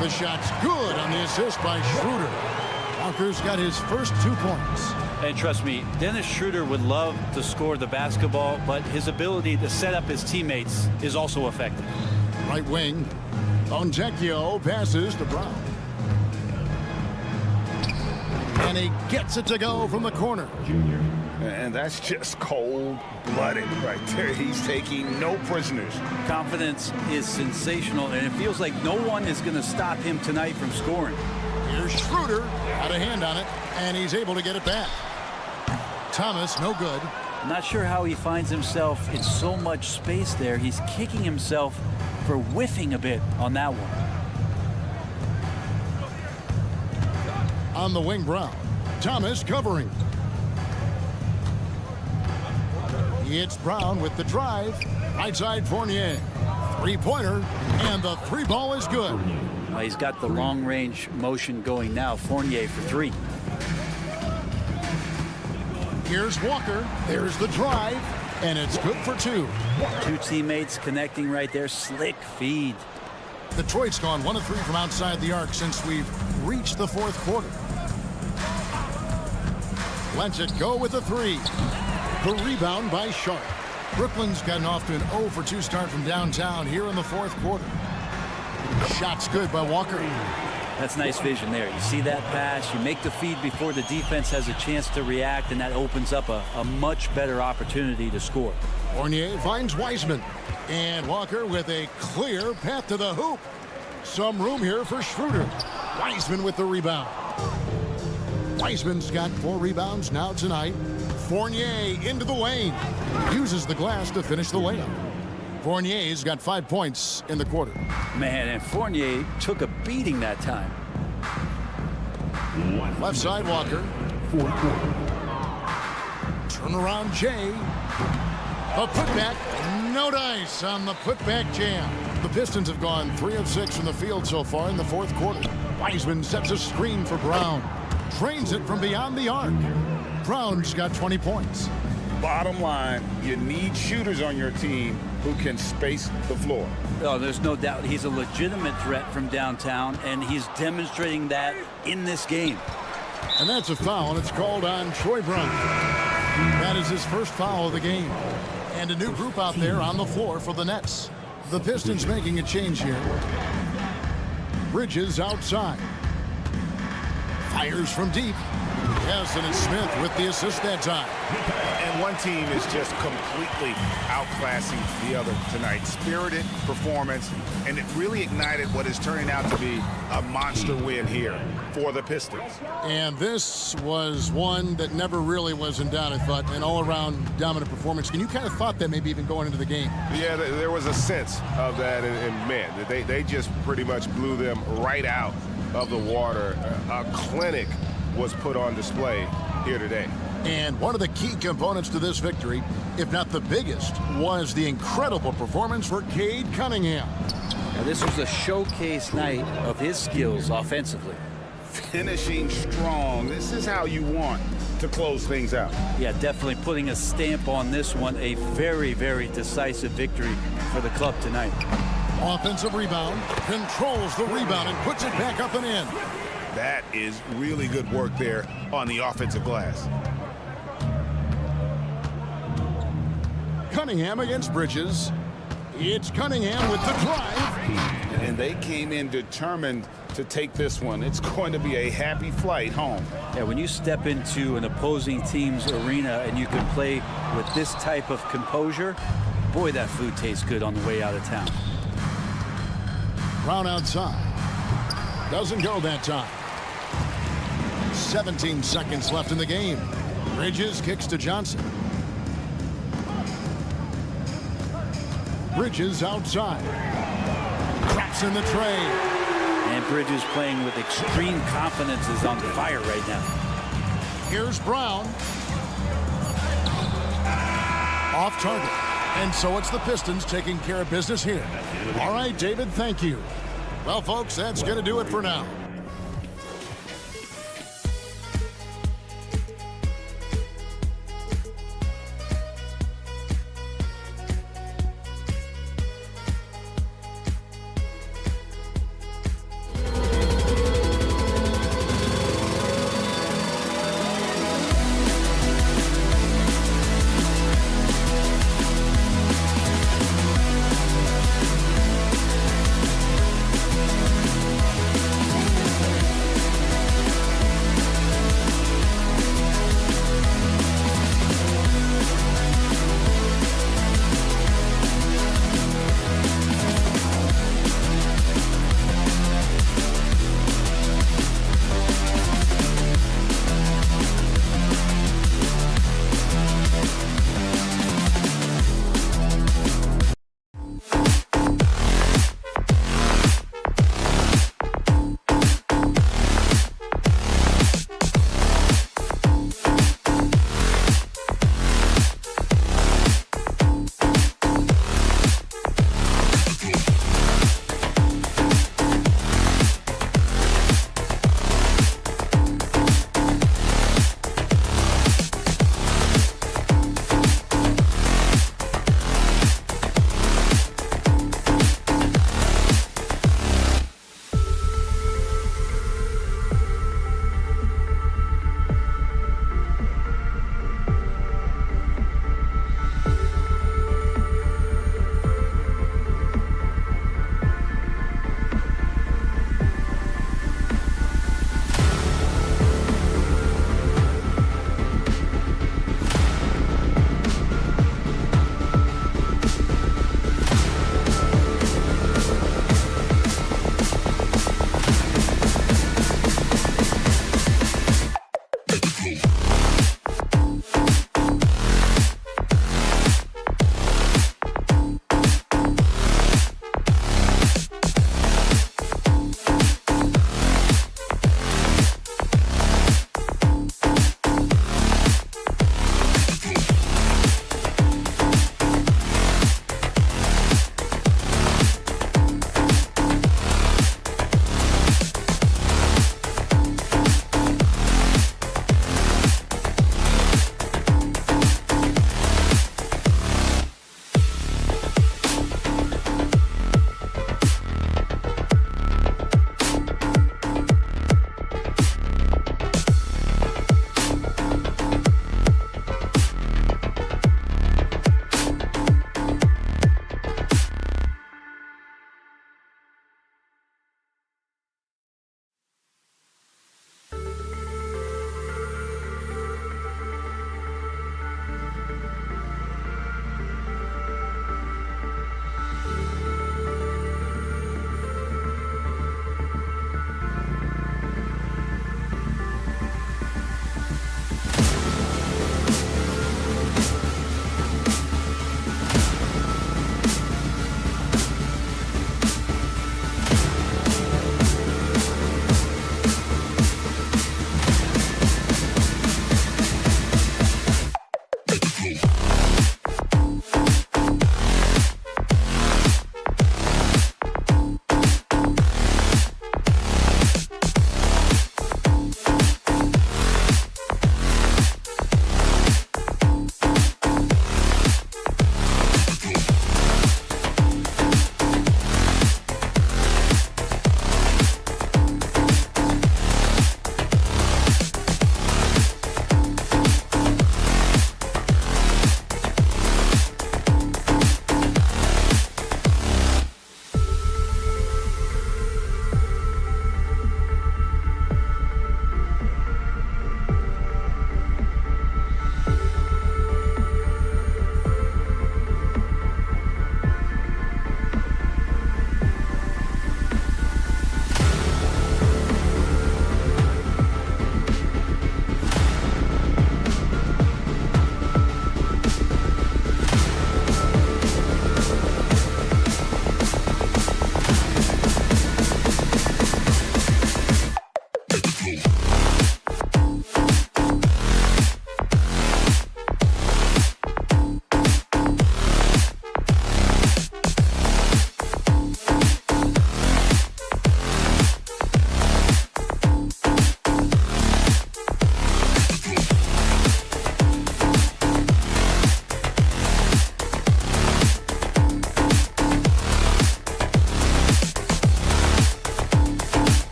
The shot's good on the assist by Schroeder. Walker's got his first 2 points. And trust me, Dennis Schroeder would love to score the basketball, but his ability to set up his teammates is also effective. Right wing. Fontecchio passes to Brown. And he gets it to go from the corner. And that's just cold-blooded right there. He's taking no prisoners. Confidence is sensational, and it feels like no one is going to stop him tonight from scoring. Here's Schroeder, got a hand on it, and he's able to get it back. Thomas, no good. I'm not sure how he finds himself in so much space there. He's kicking himself for whiffing a bit on that one. On the wing, Brown. Thomas covering. It's Brown with the drive. Right side, Fournier. Three-pointer, and the three ball is good. He's got the long-range motion going now. Fournier for three. Here's Walker. There's the drive, and it's good for two. Two teammates connecting right there. Slick feed. Detroit's gone 1 of 3 from outside the arc since we've reached the fourth quarter. Lets it go with a three. The rebound by Sharp. Brooklyn's gotten off to an 0 for 2 start from downtown here in the fourth quarter. Shot's good by Walker. That's nice vision there. You see that pass, you make the feed before the defense has a chance to react, and that opens up a much better opportunity to score. Fournier finds Wiseman. And Walker with a clear path to the hoop. Some room here for Schroeder. Wiseman with the rebound. Wiseman's got 4 rebounds now tonight. Fournier into the lane. Uses the glass to finish the layup. Fournier's got 5 points in the quarter. Man, and Fournier took a beating that time. Left side, Walker. Turn around, Jay. A putback. No dice on the putback jam. The Pistons have gone 3 of 6 from the field so far in the fourth quarter. Wiseman sets a screen for Brown. Drains it from beyond the arc. Brown's got 20 points. Bottom line, you need shooters on your team who can space the floor. Oh, there's no doubt he's a legitimate threat from downtown, and he's demonstrating that in this game. And that's a foul, and it's called on Troy Brown. That is his first foul of the game. And a new group out there on the floor for the Nets. The Pistons making a change here. Bridges outside. Fires from deep. Yes, and it's Smith with the assist that time. And one team is just completely outclassing the other tonight. Spirited performance, and it really ignited what is turning out to be a monster win here for the Pistons. And this was one that never really was in doubt, I thought, an all-around dominant performance. And you kind of thought that maybe even going into the game. Yeah, there was a sense of that, and man, they just pretty much blew them right out of the water. A clinic was put on display here today. And one of the key components to this victory, if not the biggest, was the incredible performance for Cade Cunningham. Now, this was a showcase night of his skills offensively. Finishing strong. This is how you want to close things out. Yeah, definitely putting a stamp on this one. A very, very decisive victory for the club tonight. Offensive rebound, controls the rebound and puts it back up and in. That is really good work there on the offensive glass. Cunningham against Bridges. It's Cunningham with the drive. And they came in determined to take this one. It's going to be a happy flight home. Yeah, when you step into an opposing team's arena and you can play with this type of composure, boy, that food tastes good on the way out of town. Brown outside. Doesn't go that time. 17 seconds left in the game. Bridges kicks to Johnson. Bridges outside. Drops in the tray. And Bridges playing with extreme confidence is on fire right now. Here's Brown. off target. And so it's the Pistons taking care of business here. All right, David, thank you. Well, folks, that's going to do it for now.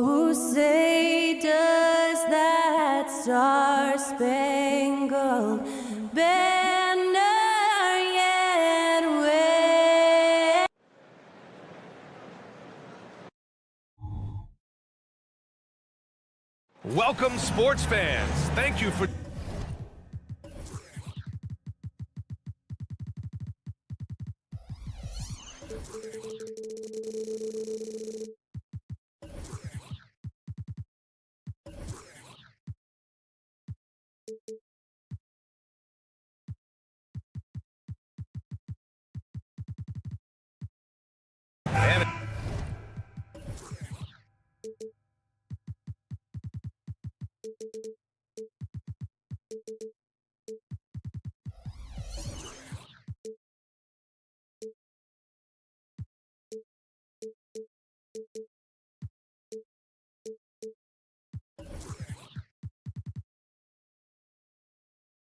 Oh, say does that star-spangled banner yet wave? Welcome, sports fans. Thank you for...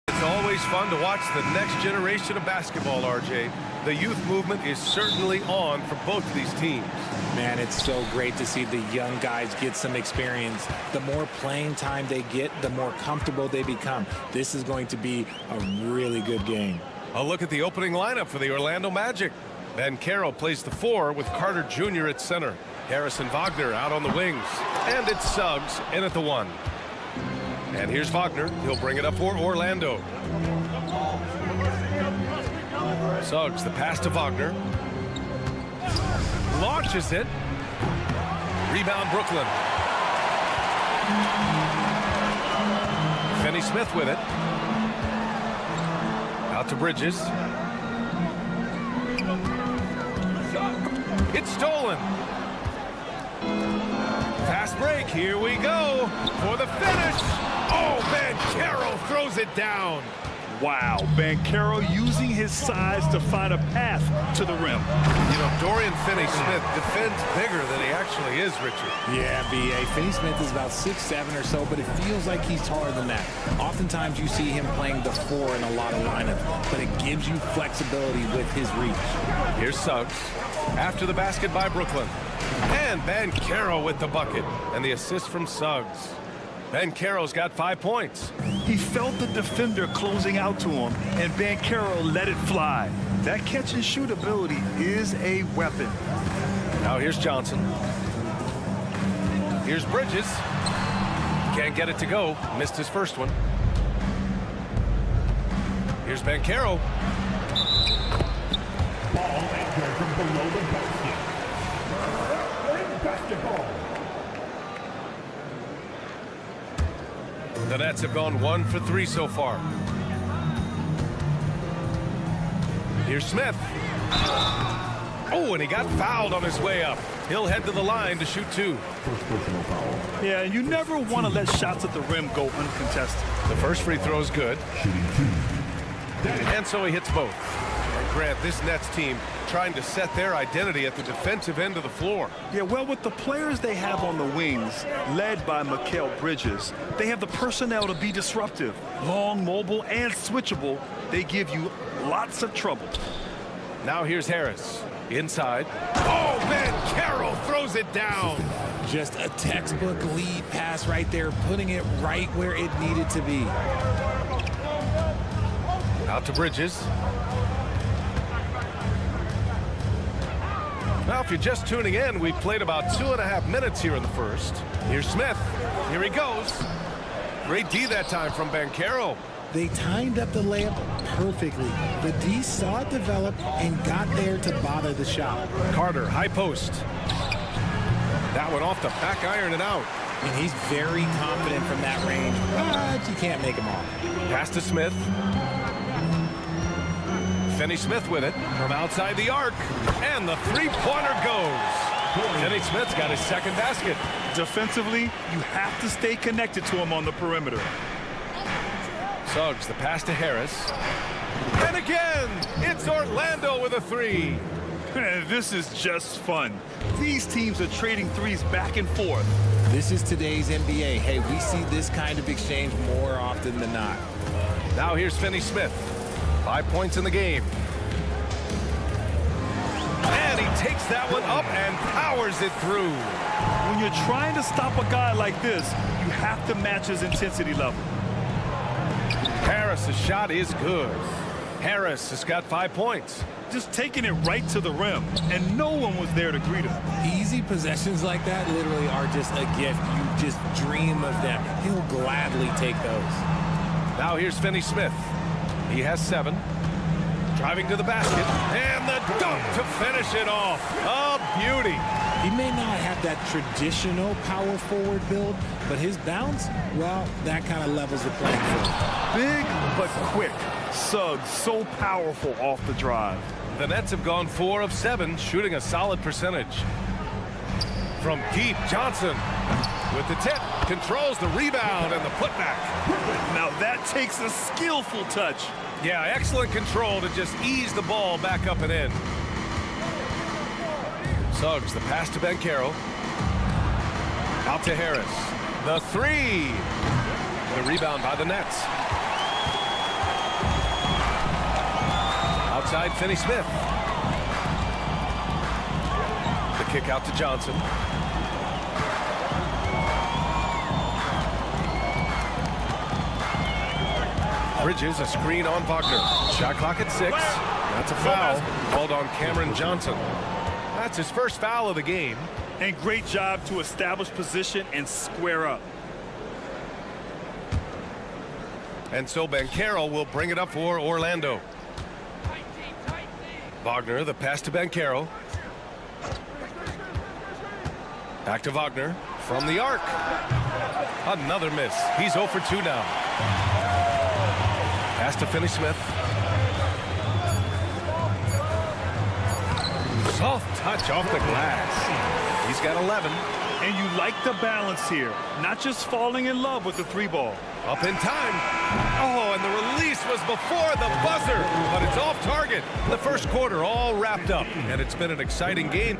It's always fun to watch the next generation of basketball, RJ. The youth movement is certainly on for both of these teams. Man, it's so great to see the young guys get some experience. The more playing time they get, the more comfortable they become. This is going to be a really good game. A look at the opening lineup for the Orlando Magic. Banchero plays the 4 with Carter Jr. at center. Harrison Wagner out on the wings. And it's Suggs in at the 1. And here's Wagner. He'll bring it up for Orlando. Suggs, the pass to Wagner. Launches it. Rebound, Brooklyn. Finney-Smith with it. Out to Bridges. It's stolen. Fast break. Here we go for the finish. Oh, Banchero throws it down. Wow, Banchero using his size to find a path to the rim. You know, Dorian Finney-Smith defends bigger than he actually is, Richard. Yeah, B.A. Finney-Smith is about 6'7" or so, but it feels like he's taller than that. Oftentimes you see him playing the 4 in a lot of lineups, but it gives you flexibility with his reach. Here's Suggs. After the basket by Brooklyn. And Banchero with the bucket. And the assist from Suggs. Banchero's got 5 points. He felt the defender closing out to him, and Banchero let it fly. That catch-and-shoot ability is a weapon. Now here's Johnson. Here's Bridges. Can't get it to go. Missed his first one. Here's Banchero. Ball entered from below the basket. Basketball. The Nets have gone 1 for 3 so far. Here's Smith. Oh, and he got fouled on his way up. He'll head to the line to shoot 2. First personal foul. Yeah, and you never want to let shots at the rim go uncontested. The first free throw is good. Shooting 2. And so he hits both. And Grant, this Nets team trying to set their identity at the defensive end of the floor. Yeah, well, with the players they have on the wings, led by Mikal Bridges, they have the personnel to be disruptive. Long, mobile, and switchable. They give you lots of trouble. Now here's Harris. Inside. Oh, Banchero throws it down. Just a textbook lead pass right there, putting it right where it needed to be. Out to Bridges. Now, if you're just tuning in, we've played about 2.5 minutes here in the first. Here's Smith. Here he goes. Great D that time from Banchero. They timed up the layup perfectly. The D saw it develop and got there to bother the shot. Carter, high post. That one off the back iron and out. And he's very confident from that range, but you can't make him off. Pass to Smith. Finney-Smith with it from outside the arc. And the three-pointer goes. Finney-Smith's got his second basket. Defensively, you have to stay connected to him on the perimeter. Suggs, the pass to Harris. And again, it's Orlando with a 3. This is just fun. These teams are trading threes back and forth. This is today's NBA. Hey, we see this kind of exchange more often than not. Now here's Finney-Smith. 5 points in the game. And he takes takes that one up and powers it through. When you're trying to stop a guy like this, you have to match his intensity level. Harris' shot is good. Harris has got 5 points. Just taking it right to the rim, and no one was there to greet him. Easy possessions like that literally are just a gift. You just dream of them. He'll gladly take those. Now here's Finney Smith. He has 7. Driving to the basket, and the dunk to finish it off. A beauty. He may not have that traditional power forward build, but his bounce, well, that kind of levels the playing field. Big but quick. Suggs so powerful off the drive. The Nets have gone 4 of 7, shooting a solid percentage. From deep, Johnson with the tip, controls the rebound and the putback. Now that takes a skillful touch. Yeah, excellent control to just ease the ball back up and in. Suggs, the pass to Banchero. Out to Harris. The 3. The rebound by the Nets. Outside, Finney Smith. The kick out to Johnson. Bridges, a screen on Wagner. Shot clock at 6. That's a foul called on Cameron Johnson. That's his first foul of the game. And great job to establish position and square up. And so Banchero will bring it up for Orlando. Wagner, the pass to Banchero. Back to Wagner from the arc. Another miss. He's 0 for 2 now. Pass to Finney Smith. Soft touch off the glass. He's got 11. And you like the balance here. Not just falling in love with the 3-ball. Up in time. Oh, and the release was before the buzzer, but it's off target. The first quarter all wrapped up, and it's been an exciting game.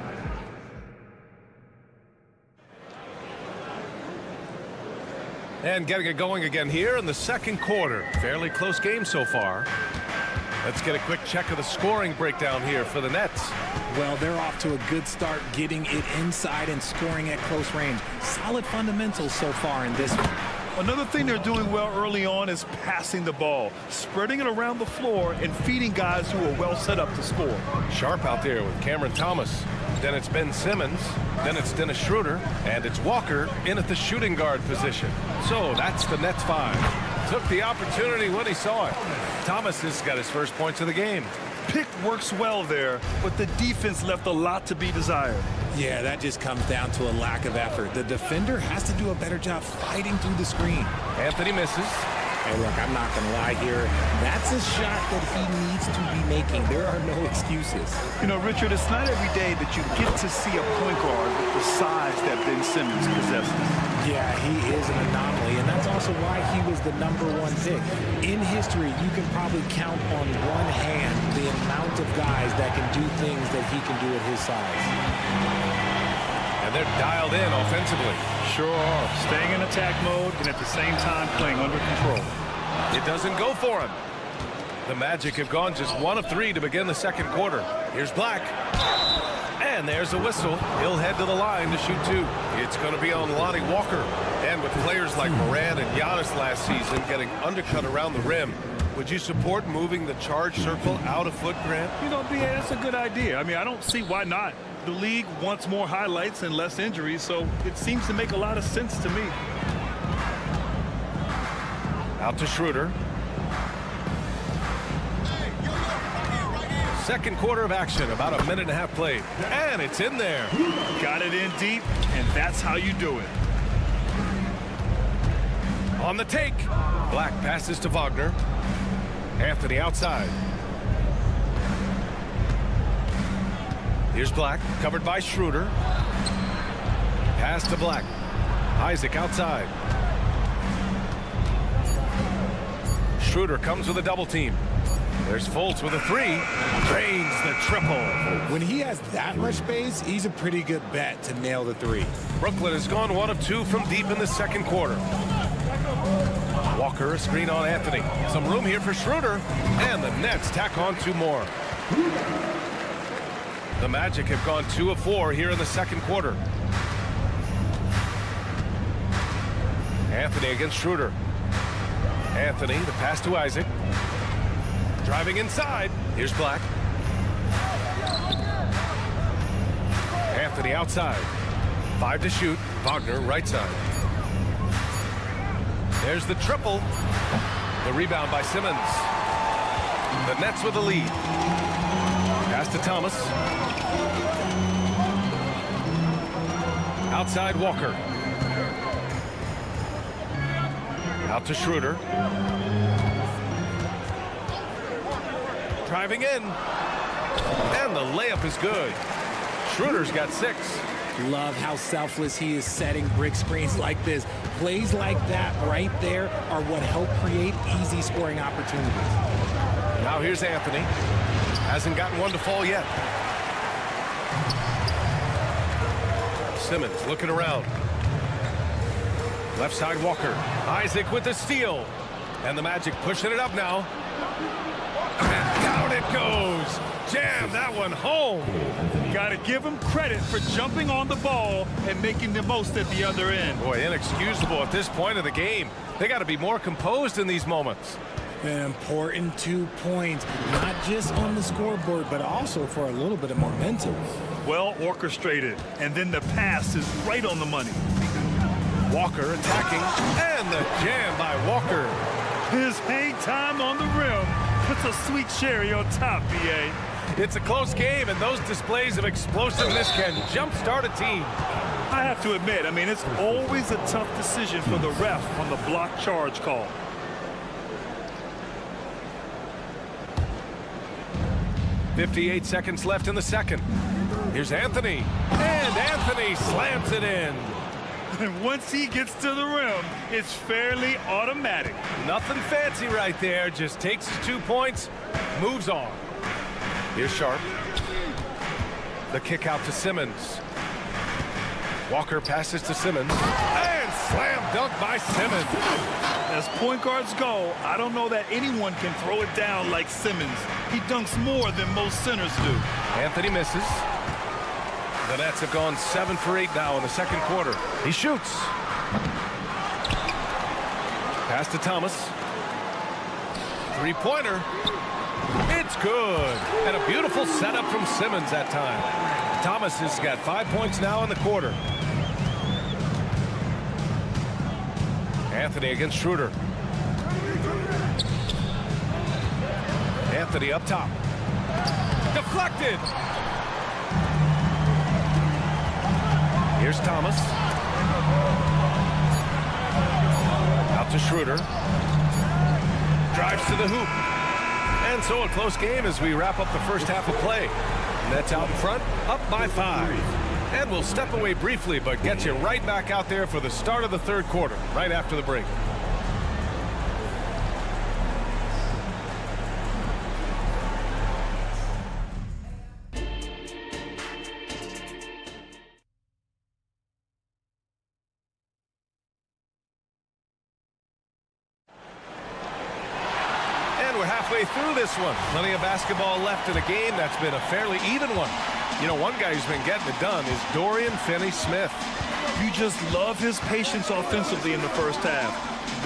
And getting it going again here in the second quarter. Fairly close game so far. Let's get a quick check of the scoring breakdown here for the Nets. Well, they're off to a good start getting it inside and scoring at close range. Solid fundamentals so far in this one. Another thing they're doing well early on is passing the ball, spreading it around the floor and feeding guys who are well set up to score. Sharp out there with Cameron Thomas. Then it's Ben Simmons. Then it's Dennis Schroeder. And it's Walker in at the shooting guard position. So that's the Nets 5. Took the opportunity when he saw it. Thomas has got his first points of the game. Pick works well there, but the defense left a lot to be desired. Yeah, that just comes down to a lack of effort. The defender has to do a better job fighting through the screen. Anthony misses. Hey, look, I'm not going to lie here. That's a shot that he needs to be making. There are no excuses. You know, Richard, it's not every day that you get to see a point guard with the size that Ben Simmons possesses. Yeah, he is an anomaly, and that's also why he was the #1 pick. In history, you can probably count on one hand the amount of guys that can do things that he can do at his size. And they're dialed in offensively. Sure are. Staying in attack mode and at the same time playing under control. It doesn't go for him. The Magic have gone just 1 of 3 to begin the second quarter. Here's Black. And there's a whistle. He'll head to the line to shoot 2. It's going to be on Lonnie Walker. And with players like Moran and Giannis last season getting undercut around the rim, would you support moving the charge circle out a foot, Grant? You know, BA, that's a good idea. I mean, I don't see why not. The league wants more highlights and less injuries, so it seems to make a lot of sense to me. Out to Schroeder. Second quarter of action, about a minute and a half played. And it's in there. Got it in deep, and that's how you do it. On the take. Black passes to Wagner. Anthony outside. Here's Black, covered by Schroeder. Pass to Black. Isaac outside. Schroeder comes with a double team. There's Fultz with a 3. Drains the triple. When he has that much space, he's a pretty good bet to nail the 3. Brooklyn has gone 1 of 2 from deep in the second quarter. Walker, a screen on Anthony. Some room here for Schroeder. And the Nets tack on 2 more. The Magic have gone 2 of 4 here in the second quarter. Anthony against Schroeder. Anthony, the pass to Isaac. Driving inside. Here's Black. Anthony outside. 5 to shoot. Wagner right side. There's the triple. The rebound by Simmons. The Nets with the lead. Pass to Thomas. Outside Walker. Out to Schroeder. Driving in. And the layup is good. Schroeder's got 6. Love how selfless he is setting brick screens like this. Plays like that right there are what help create easy scoring opportunities. Now here's Anthony. Hasn't gotten one to fall yet. Simmons looking around. Left side Walker. Isaac with the steal. And the Magic pushing it up now. And down it goes. Jam that one home. Got to give him credit for jumping on the ball and making the most at the other end. Boy, inexcusable at this point of the game. They got to be more composed in these moments. An important 2 points, not just on the scoreboard, but also for a little bit of momentum. Well orchestrated, and then the pass is right on the money. Walker attacking, and the jam by Walker. His hang time on the rim puts a sweet cherry on top, B.A. It's a close game, and those displays of explosiveness can jumpstart a team. I have to admit, I mean, it's always a tough decision for the ref on the block charge call. .58 seconds left in the second. Here's Anthony, and Anthony slams it in. And once he gets to the rim, it's fairly automatic. Nothing fancy right there, just takes his 2 points, moves on. Here's Sharp. The kick out to Simmons. Walker passes to Simmons, and slam dunk by Simmons. As point guards go, I don't know that anyone can throw it down like Simmons. He dunks more than most centers do. Anthony misses. The Nets have gone 7 for 8 now in the second quarter. He shoots. Pass to Thomas. 3-pointer. It's good. And a beautiful setup from Simmons that time. Thomas has got 5 points now in the quarter. Anthony against Schroeder. Anthony up top. Deflected. Here's Thomas. Out to Schroeder. Drives to the hoop. And so a close game as we wrap up the first half of play. Nets out in front, up by 5. And we'll step away briefly, but get you right back out there for the start of the third quarter, right after the break. Through this one. Plenty of basketball left in a game that's been a fairly even one. You know, one guy who's been getting it done is Dorian Finney-Smith. You just love his patience offensively in the first half.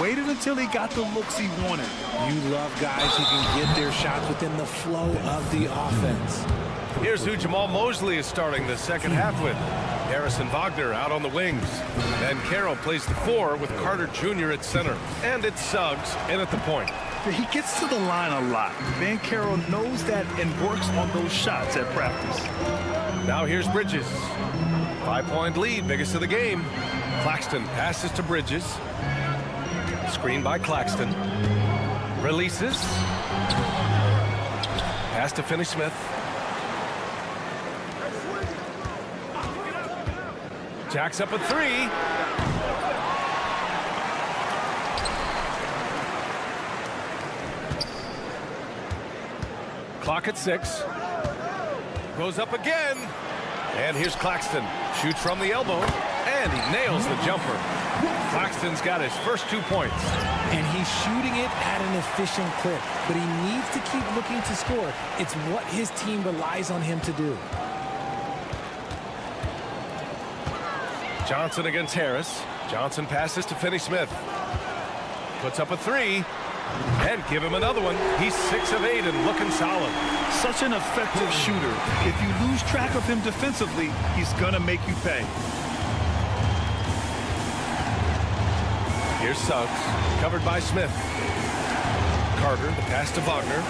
Waited until he got the looks he wanted. You love guys who can get their shots within the flow of the offense. Here's who Jamal Mosley is starting the second half with. Harrison Wagner out on the wings. Then Carroll plays the 4 with Carter Jr. at center. And it's Suggs in at the point. He gets to the line a lot. Van Carroll knows that and works on those shots at practice. Now here's Bridges. 5-point lead, biggest of the game. Claxton passes to Bridges. Screen by Claxton. Releases. Pass to Finney-Smith. Jacks up a 3. Clock at 6. Goes up again. And here's Claxton. Shoots from the elbow. And he nails the jumper. Claxton's got his first 2 points. And he's shooting it at an efficient clip. But he needs to keep looking to score. It's what his team relies on him to do. Johnson against Harris. Johnson passes to Finney-Smith. Puts up a three. And give him another one. He's 6 of 8 and looking solid. Such an effective shooter. If you lose track of him defensively, he's going to make you pay. Here's Suggs, covered by Smith. Carter, the pass to Wagner.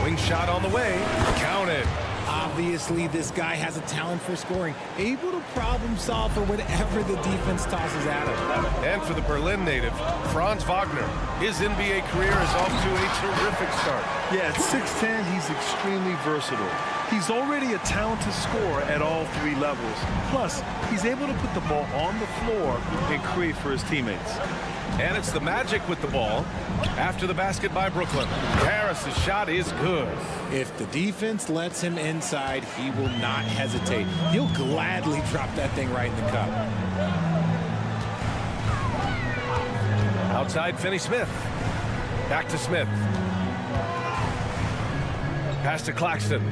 Wing shot on the way. Counted. Obviously, this guy has a talent for scoring, able to problem solve for whatever the defense tosses at him. And for the Berlin native, Franz Wagner. His NBA career is off to a terrific start. Yeah, at 6'10", he's extremely versatile. He's already a talented scorer at all 3 levels. Plus, he's able to put the ball on the floor and create for his teammates. And it's the Magic with the ball after the basket by Brooklyn. Harris's shot is good. If the defense lets him inside, he will not hesitate. He'll gladly drop that thing right in the cup. Outside Finney-Smith. Back to Smith. Pass to Claxton.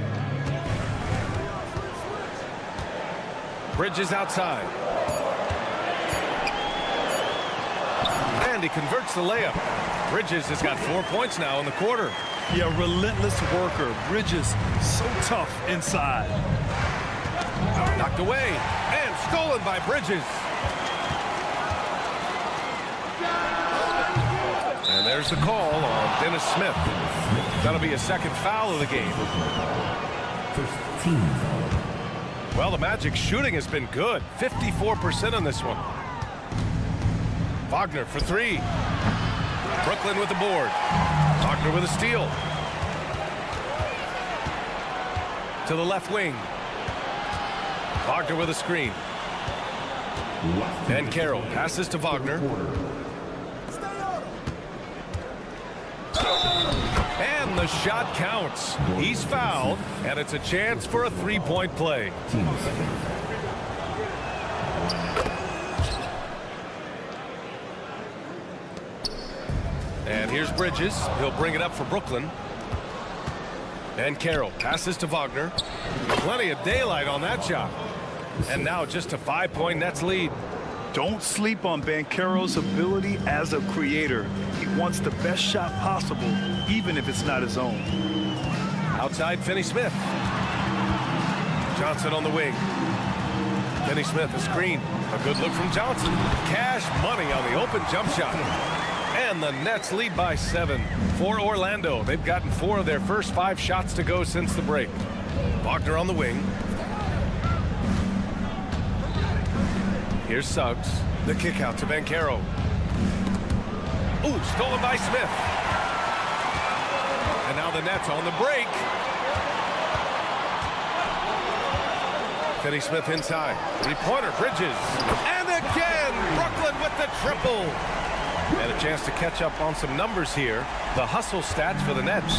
Bridges outside. And he converts the layup. Bridges has got 4 points now in the quarter. Yeah, relentless worker. Bridges, so tough inside. Knocked away and stolen by Bridges. And there's the call on Dennis Smith. That'll be a second foul of the game. Well, the Magic's shooting has been good. 54% on this one. Wagner for 3. Brooklyn with the board. Wagner with a steal. To the left wing. Wagner with a screen. And Carroll passes to Wagner. And the shot counts. He's fouled, and it's a chance for a 3-point play. And here's Bridges. He'll bring it up for Brooklyn. And Carroll passes to Wagner. Plenty of daylight on that shot. And now just a 5-point Nets lead. Don't sleep on Banchero's ability as a creator. He wants the best shot possible, even if it's not his own. Outside Finney-Smith. Johnson on the wing. Finney-Smith, a screen. A good look from Johnson. Cash money on the open jump shot. And the Nets lead by 7 for Orlando. They've gotten 4 of their first 5 shots to go since the break. Wagner on the wing. Here's Suggs. The kick out to Banchero. Ooh, stolen by Smith. And now the Nets on the break. Finney-Smith inside. 3-pointer, Bridges. And again, Brooklyn with the triple. And a chance to catch up on some numbers here. The hustle stats for the Nets.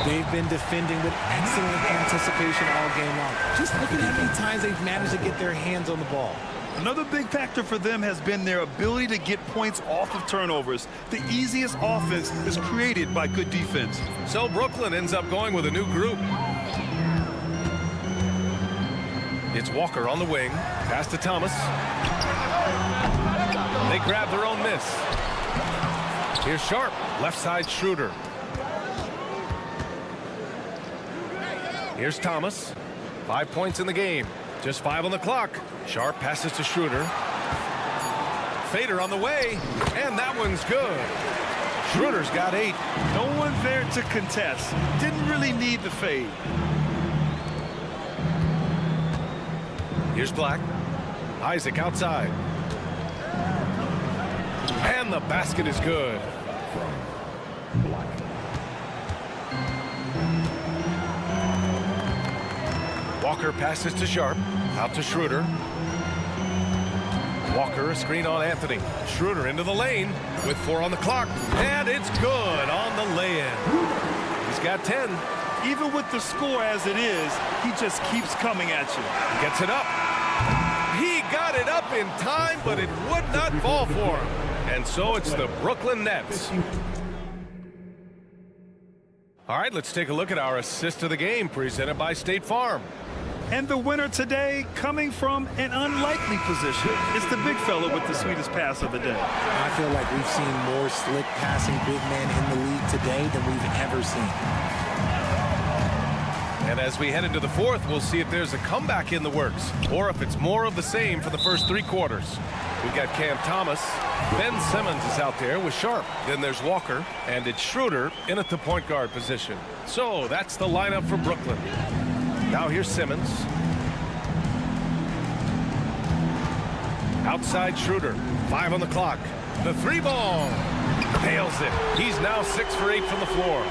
They've been defending with excellent anticipation all game long. Just look at how many times they've managed to get their hands on the ball. Another big factor for them has been their ability to get points off of turnovers. The easiest offense is created by good defense. So Brooklyn ends up going with a new group. It's Walker on the wing. Pass to Thomas. They grab their own miss. Here's Sharp. Left side Schroeder. Here's Thomas. 5 points in the game. Just 5 on the clock. Sharp passes to Schroeder. Fader on the way. And that one's good. Schroeder's got 8. No one there to contest. Didn't really need the fade. Here's Black. Isaac outside. And the basket is good. Walker passes to Sharp. Out to Schroeder. Walker, a screen on Anthony. Schroeder into the lane with 4 on the clock. And it's good on the lay-in. He's got 10. Even with the score as it is, he just keeps coming at you. Gets it up. He got it up in time, but it would not fall for him. And so it's the Brooklyn Nets. All right, let's take a look at our assist of the game presented by State Farm. And the winner today coming from an unlikely position. It's the big fella with the sweetest pass of the day. I feel like we've seen more slick passing big men in the league today than we've ever seen. And as we head into the fourth, we'll see if there's a comeback in the works or if it's more of the same for the first 3 quarters. We've got Cam Thomas. Ben Simmons is out there with Sharp. Then there's Walker, and it's Schroeder in at the point guard position. So that's the lineup for Brooklyn. Now here's Simmons. Outside Schroeder. 5 on the clock. The 3-ball. Nails it. He's now 6 for 8 from the floor.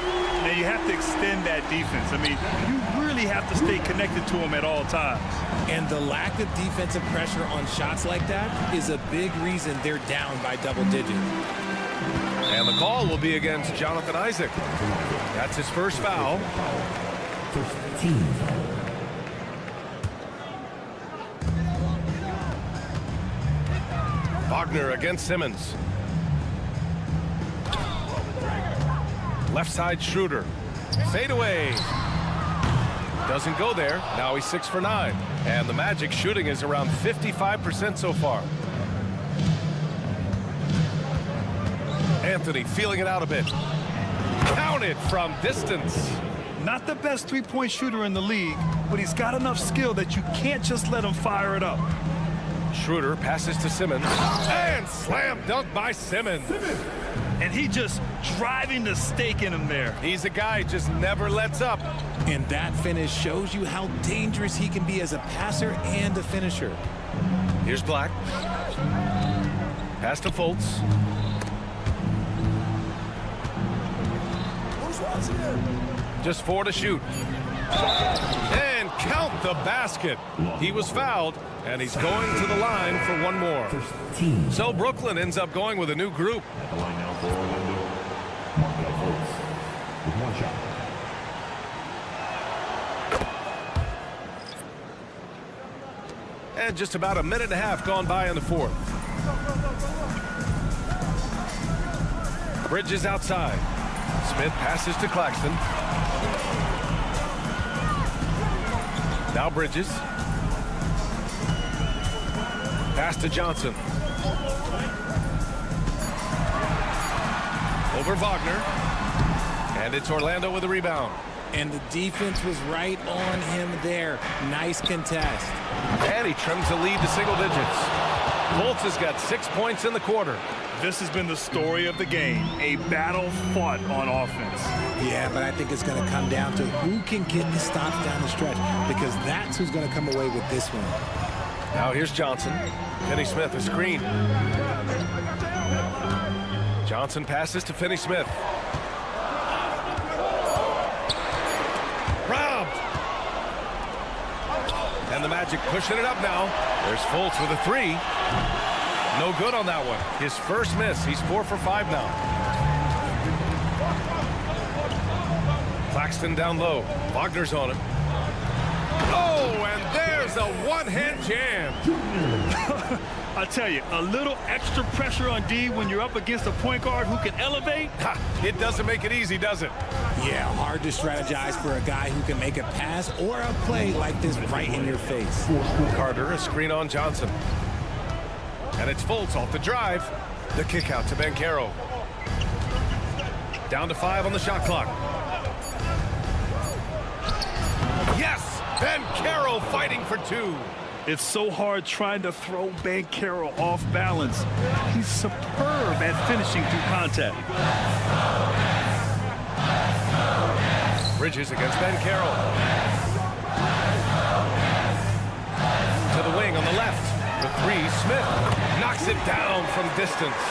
Now you have to extend that defense. I mean, you really have to stay connected to him at all times. And the lack of defensive pressure on shots like that is a big reason they're down by double digits. And the call will be against Jonathan Isaac. That's his first foul. Wagner against Simmons. Left side Schroeder. Fade away. Doesn't go there. Now he's 6 for 9. And the Magic shooting is around 55% so far. Anthony feeling it out a bit. Counted from distance. Not the best three-point shooter in the league, but he's got enough skill that you can't just let him fire it up. Schroeder passes to Simmons. And slam dunk by Simmons. And he just driving the stake in him there. He's a guy who just never lets up. And that finish shows you how dangerous he can be as a passer and a finisher. Here's Black. Pass to Fultz. Just 4 to shoot. And count the basket. He was fouled, and he's going to the line for one more. So Brooklyn ends up going with a new group. At the line now for Orlando, Markel Fultz with 1 shot. And just about a minute and a half gone by in the fourth. Bridges outside. Smith passes to Claxton. Now Bridges. Pass to Johnson. Over Wagner. And it's Orlando with a rebound. And the defense was right on him there. Nice contest. And he trims the lead to single digits. Fultz has got 6 points in the quarter. This has been the story of the game, a battle fought on offense. Yeah, but I think it's going to come down to who can get the stops down the stretch, because that's who's going to come away with this one. Now here's Johnson. Finney-Smith, a screen. Johnson passes to Finney-Smith. Robbed. And the Magic pushing it up now. There's Fultz with a 3. No good on that one. His first miss. He's 4 for 5 now. Claxton down low. Wagner's on him. Oh, and there's a one-hand jam. I tell you, a little extra pressure on D when you're up against a point guard who can elevate. It doesn't make it easy, does it? Yeah, hard to strategize for a guy who can make a pass or a play like this right in your face. Carter, a screen on Johnson. And it's Fultz off the drive. The kick out to Banchero. Down to 5 on the shot clock. Yes! Banchero fighting for 2. It's so hard trying to throw Banchero off balance. He's superb at finishing through contact. Bridges against Banchero. To the wing on the left. The 3, Smith knocks it down from distance.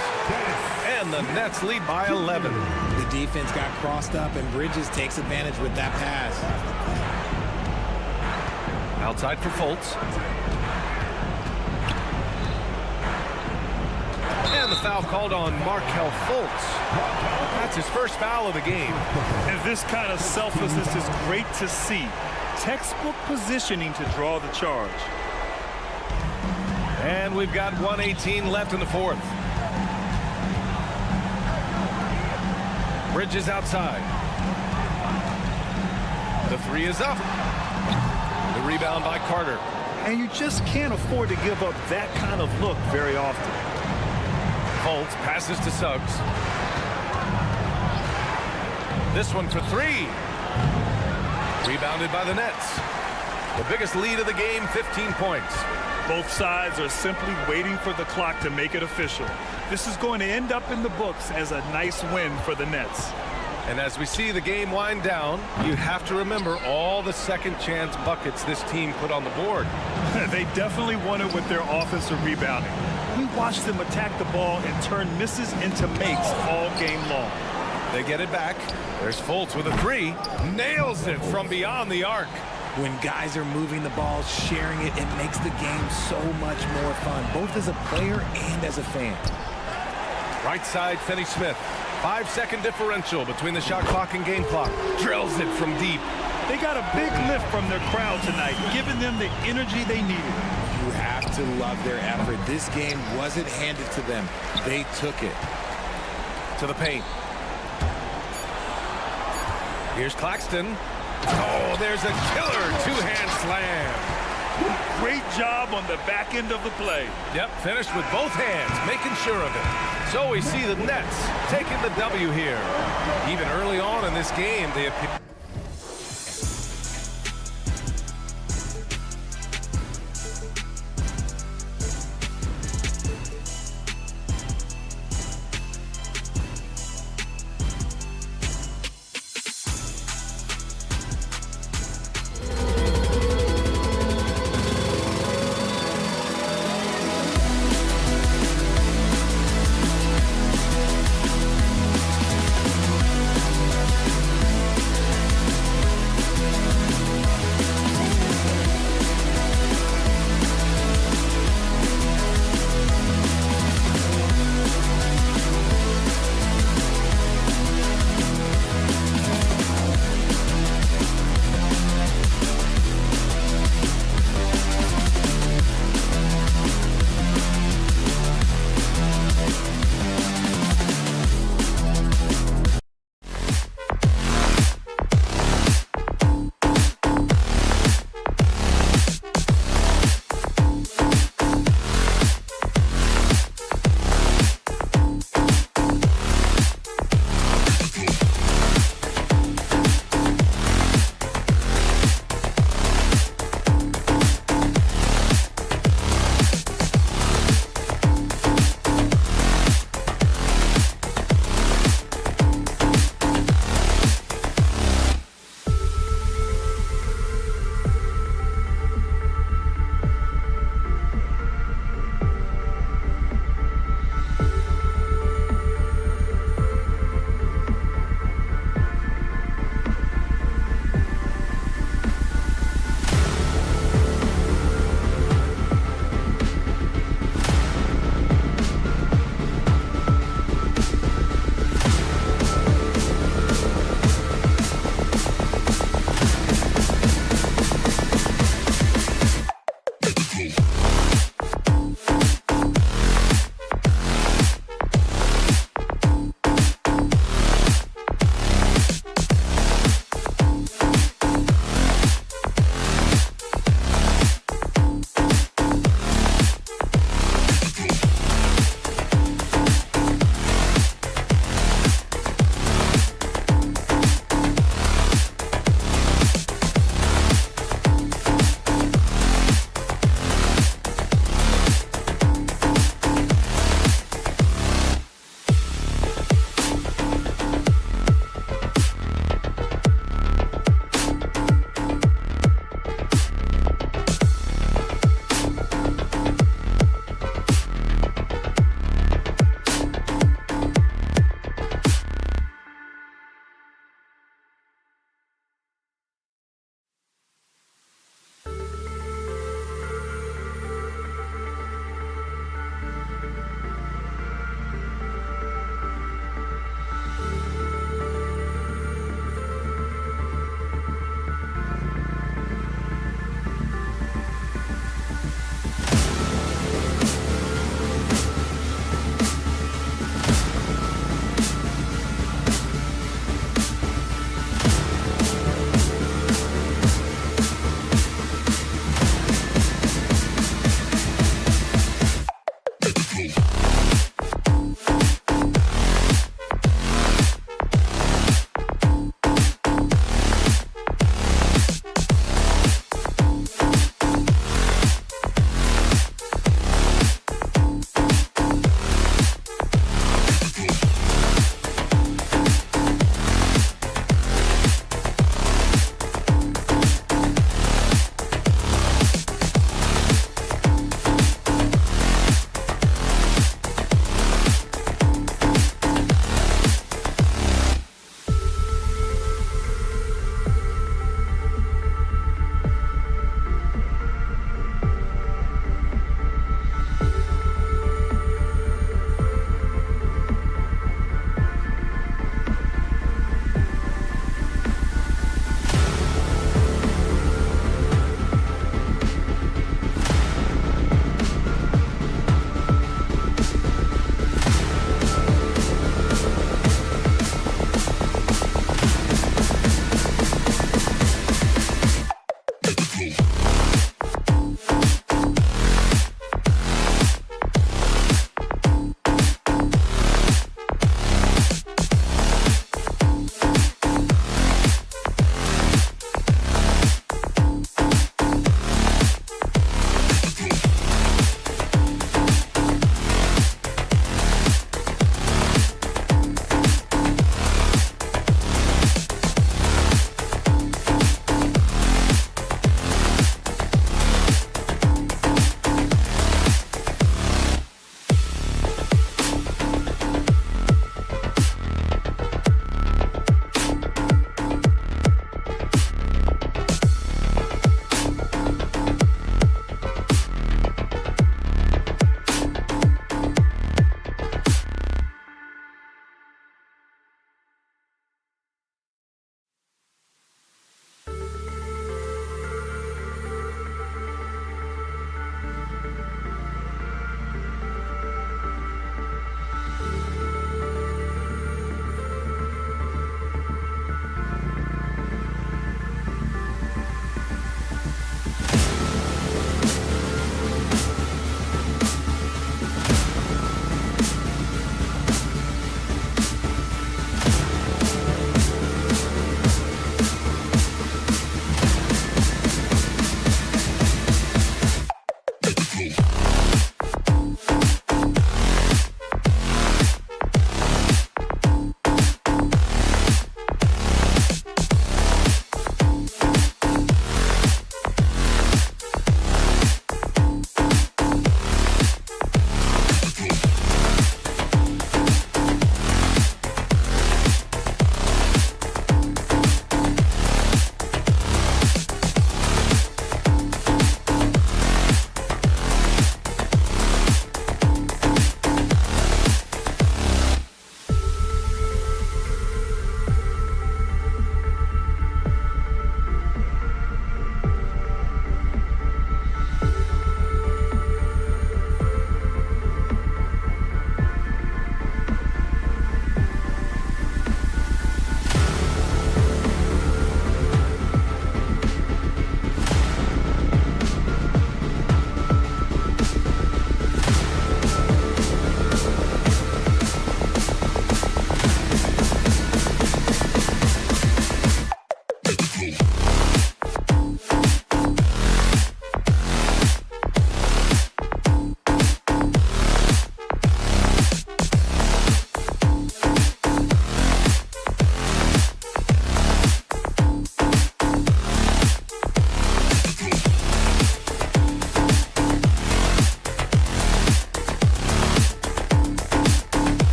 And the Nets lead by 11. The defense got crossed up, and Bridges takes advantage with that pass. Outside for Fultz. And the foul called on Markel Fultz. That's his first foul of the game. And this kind of selflessness is great to see. Textbook positioning to draw the charge. And we've got 1:18 left in the fourth. Bridges outside. The 3 is up. The rebound by Carter. And you just can't afford to give up that kind of look very often. Fultz passes to Suggs. This one for three. Rebounded by the Nets. The biggest lead of the game, 15 points. Both sides are simply waiting for the clock to make it official. This is going to end up in the books as a nice win for the Nets. And as we see the game wind down, you have to remember all the second chance buckets this team put on the board. They definitely won it with their offensive rebounding. We watched them attack the ball and turn misses into makes all game long. They get it back. There's Fultz with a three. Nails it from beyond the arc. When guys are moving the ball, sharing it, it makes the game so much more fun, both as a player and as a fan. Right side, Finney-Smith. 5-second differential between the shot clock and game clock. Drills it from deep. They got a big lift from their crowd tonight, giving them the energy they needed. You have to love their effort. This game wasn't handed to them. They took it. To the paint. Here's Claxton. Oh, there's a killer two-hand slam. Great job on the back end of the play. Yep, finished with both hands, making sure of it. So we see the Nets taking the W here. Even early on in this game, they appear.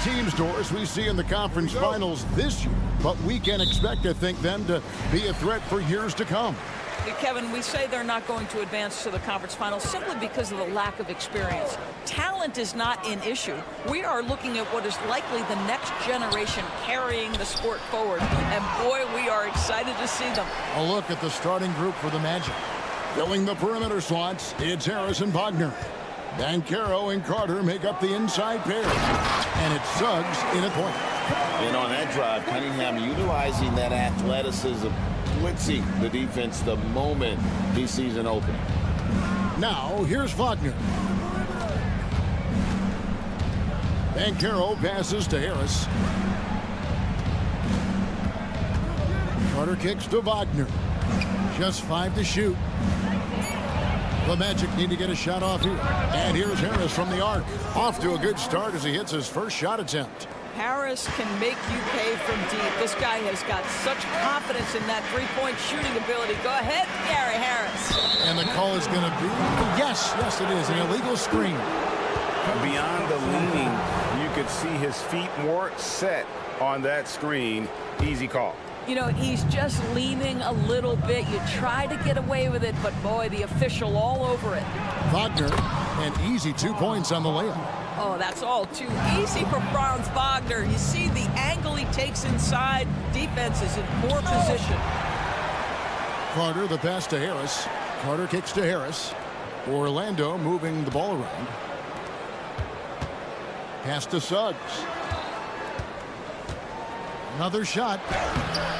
teams, Doris, we see in the conference finals this year, but we can expect to think them to be a threat for years to come. Kevin, we say they're not going to advance to the conference finals simply because of the lack of experience. Talent is not an issue. We are looking at what is likely the next generation carrying the sport forward. And boy, we are excited to see them. A look at the starting group for the Magic. Filling the perimeter slots, it's Harris and Wagner. Banchero and Carter make up the inside pair. And it's Suggs in at point. And on that drive, Cunningham utilizing that athleticism, blitzing the defense the moment he sees an opening. Now, here's Wagner. Banchero passes to Harris. Carter kicks to Wagner. Just 5 to shoot. The Magic need to get a shot off here. And here's Harris from the arc. Off to a good start as he hits his first shot attempt. Harris can make you pay from deep. This guy has got such confidence in that three-point shooting ability. Go ahead, Gary Harris. And the call is going to be, yes, it is, an illegal screen. Beyond the leaning, you could see his feet more set on that screen. Easy call. You know, he's just leaning a little bit. You try to get away with it, but boy, the official all over it. Wagner, an easy 2 points on the layup. Oh, that's all too easy for Franz Wagner. You see the angle he takes inside. Defense is in poor position. Carter, the pass to Harris. Carter kicks to Harris. Orlando moving the ball around. Pass to Suggs. Another shot.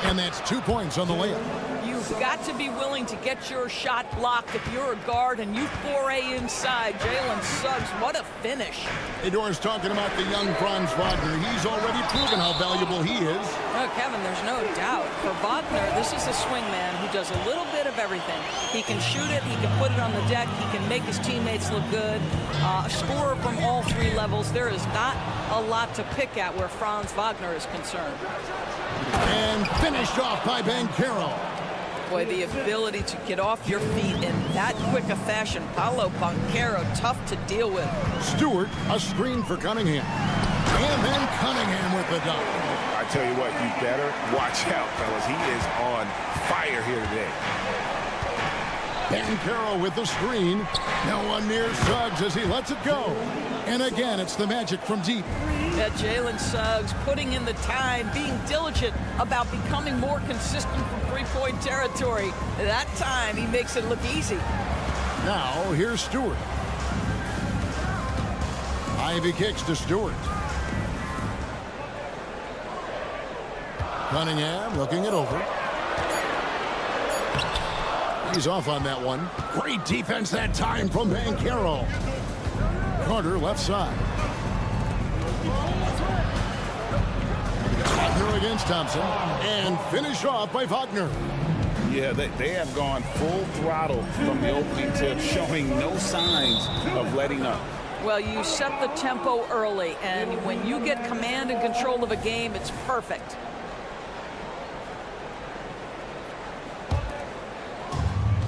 And that's 2 points on the layup. You've got to be willing to get your shot blocked if you're a guard and you foray inside. Jalen Suggs, what a finish. Doris talking about the young Franz Wagner. He's already proven how valuable he is. Oh, Kevin, there's no doubt. For Wagner, this is a swing man who does a little bit of everything. He can shoot it, he can put it on the deck, he can make his teammates look good. A scorer from all 3 levels. There is not a lot to pick at where Franz Wagner is concerned. And finished off by Banchero. Boy, the ability to get off your feet in that quick a fashion. Paolo Banchero, tough to deal with. Stewart, a screen for Cunningham. And then Cunningham with the dunk. I tell you what, you better watch out, fellas. He is on fire here today. Banchero with the screen. No one near Suggs as he lets it go. And again, it's the Magic from deep. Yeah, Jalen Suggs putting in the time, being diligent about becoming more consistent from three-point territory. That time, he makes it look easy. Now, here's Stewart. Ivy kicks to Stewart. Cunningham looking it over. He's off on that one. Great defense that time from Banchero. Carter left side. Wagner against Thompson. And finish off by Wagner. Yeah, they have gone full throttle from the opening tip, showing no signs of letting up. Well, you set the tempo early, and when you get command and control of a game, it's perfect.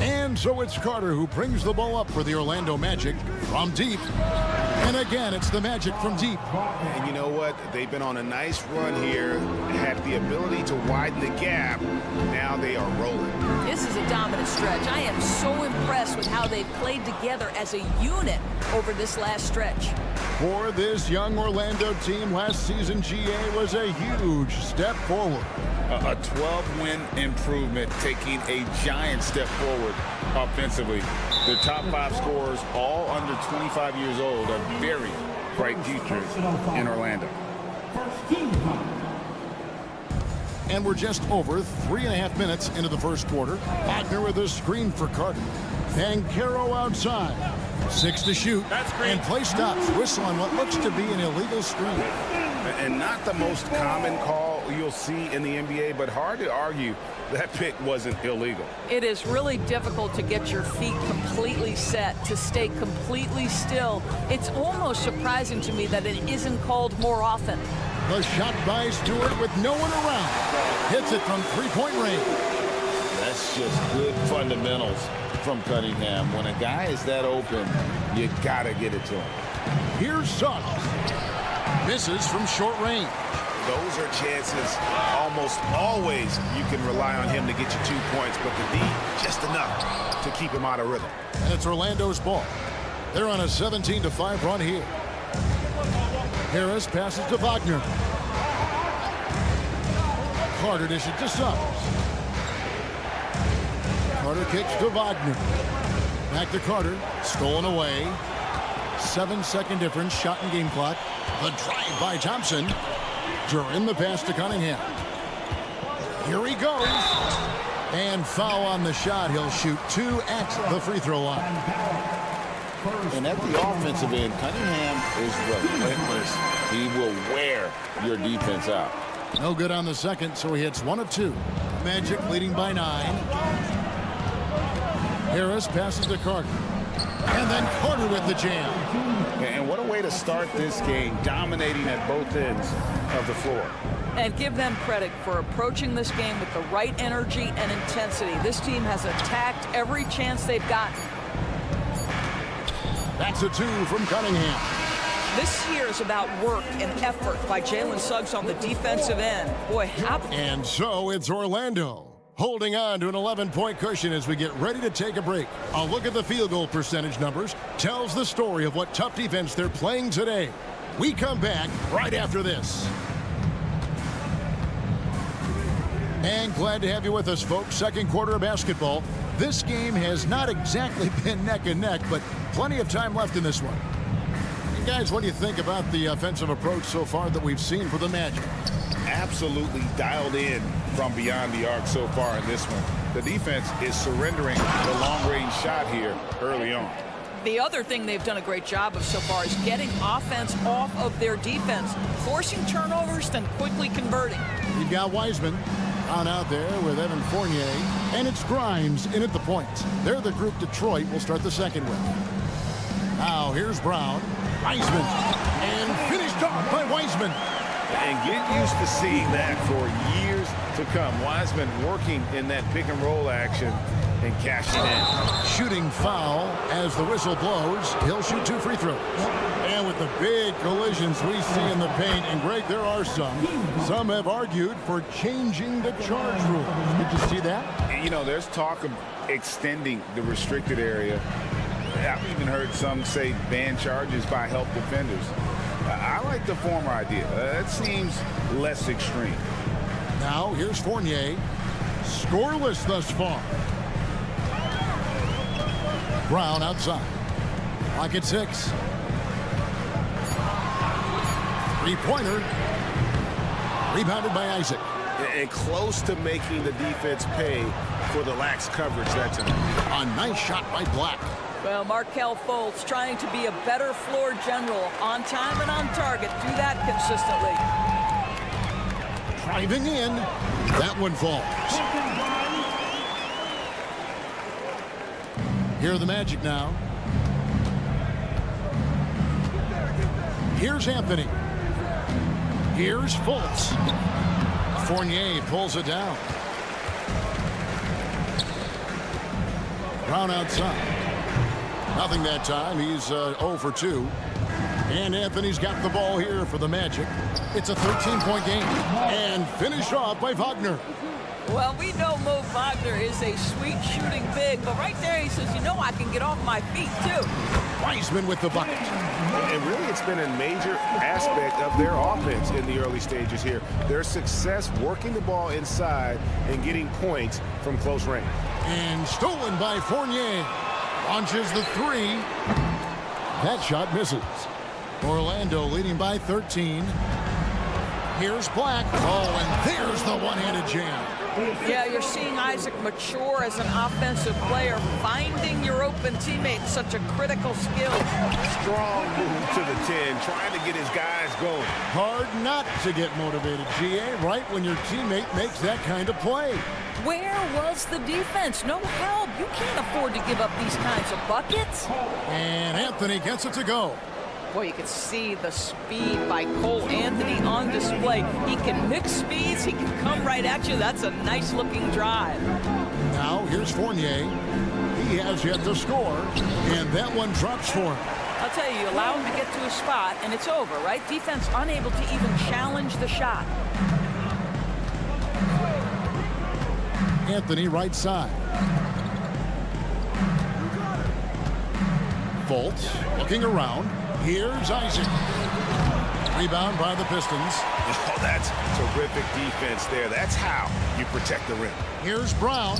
And so it's Carter who brings the ball up for the Orlando Magic from deep. And again, it's the Magic from deep. And you know what? They've been on a nice run here, had the ability to widen the gap. Now they are rolling. This is a dominant stretch. I am so impressed with how they've played together as a unit over this last stretch. For this young Orlando team, last season GA was a huge step forward. A 12-win improvement, taking a giant step forward offensively. Their top 5 scorers, all under 25 years old, a very bright future in Orlando. And we're just over 3.5 minutes into the first quarter. Wagner with a screen for Carter. Banchero outside. 6 to shoot. And play stops. Whistle on what looks to be an illegal screen. And not the most common call you'll see in the NBA, but hard to argue that pick wasn't illegal. It is really difficult to get your feet completely set, to stay completely still. It's almost surprising to me that it isn't called more often. The shot by Stewart with no one around. Hits it from 3-point range. That's just good fundamentals from Cunningham. When a guy is that open, you gotta get it to him. Here's Suggs. Misses from short range. Those are chances almost always you can rely on him to get you 2 points, but the D, just enough to keep him out of rhythm. And it's Orlando's ball. They're on a 17-5 run here. Harris passes to Wagner. Carter dishes to Suggs. Carter kicks to Wagner. Back to Carter. Stolen away. 7-second difference. Shot and game clock. The drive by Thompson. During the pass to Cunningham. Here he goes. And foul on the shot. He'll shoot 2 at the free throw line. And at the offensive end, Cunningham is relentless. He will wear your defense out. No good on the second, so he hits 1 of 2. Magic leading by 9. Harris passes to Carter. And then Carter with the jam. And what a way to start this game, dominating at both ends of the floor. And give them credit for approaching this game with the right energy and intensity. This team has attacked every chance they've gotten. That's a 2 from Cunningham. This year is about work and effort by Jalen Suggs on the defensive end. Boy, how... And so it's Orlando holding on to an 11-point cushion as we get ready to take a break. A look at the field goal percentage numbers tells the story of what tough defense they're playing today. We come back right after this. And glad to have you with us, folks. Second quarter of basketball. This game has not exactly been neck and neck, but plenty of time left in this one. And guys, what do you think about the offensive approach so far that we've seen for the Magic? Absolutely dialed in from beyond the arc so far in this one. The defense is surrendering the long-range shot here early on. The other thing they've done a great job of so far is getting offense off of their defense, forcing turnovers, then quickly converting. You've got Wiseman on out there with Evan Fournier, and it's Grimes in at the point. They're the group Detroit will start the second with. Now here's Brown, Wiseman, and finished off by Wiseman. And get used to seeing that for years to come. Wiseman working in that pick and roll action and cashing in. Shooting foul as the whistle blows. He'll shoot 2 free throws. And with the big collisions we see in the paint, and Greg, there are some have argued for changing the charge rules. Did you see that? You know, there's talk of extending the restricted area. I've even heard some say ban charges by help defenders. I like the former idea. It seems less extreme. Now here's Fournier. Scoreless thus far. Brown outside. Clock at 6. Three-pointer. Rebounded by Isaac. And close to making the defense pay for the lax coverage that time. A nice shot by Black. Well, Markelle Fultz trying to be a better floor general, on time and on target. Do that consistently. Driving in. That one falls. Here are the Magic now. Here's Anthony. Here's Fultz. Fournier pulls it down. Brown outside. Nothing that time. He's 0 for 2. And Anthony's got the ball here for the Magic. It's a 13-point game. And finished off by Wagner. Well, we know Mo Wagner is a sweet shooting big, but right there he says, you know, I can get off my feet, too. Wiseman with the bucket. And really, it's been a major aspect of their offense in the early stages here. Their success working the ball inside and getting points from close range. And stolen by Fournier. Launches the 3. That shot misses. Orlando leading by 13. Here's Black. Oh, and there's the one-handed jam. Yeah, you're seeing Isaac mature as an offensive player, finding your open teammate, such a critical skill. Strong move to the 10, trying to get his guys going. Hard not to get motivated, GA, right when your teammate makes that kind of play. Where was the defense? No help. You can't afford to give up these kinds of buckets. And Anthony gets it to go. Boy, you can see the speed by Cole Anthony on display. He can mix speeds. He can come right at you. That's a nice-looking drive. Now, here's Fournier. He has yet to score, and that one drops for him. I'll tell you, you allow him to get to a spot, and it's over, right? Defense unable to even challenge the shot. Anthony right side. Fultz looking around. Here's Isaac. Rebound by the Pistons. Oh, that's terrific defense there. That's how you protect the rim. Here's Brown.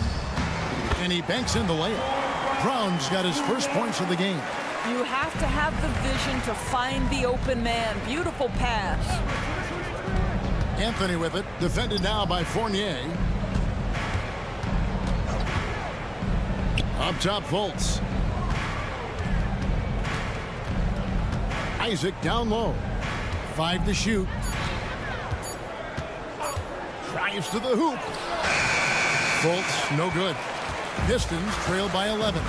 And he banks in the layup. Brown's got his first points of the game. You have to have the vision to find the open man. Beautiful pass. Anthony with it. Defended now by Fournier. Up top, Fultz. Isaac down low. 5 to shoot. Drives to the hoop. Fultz, no good. Pistons trail by 11.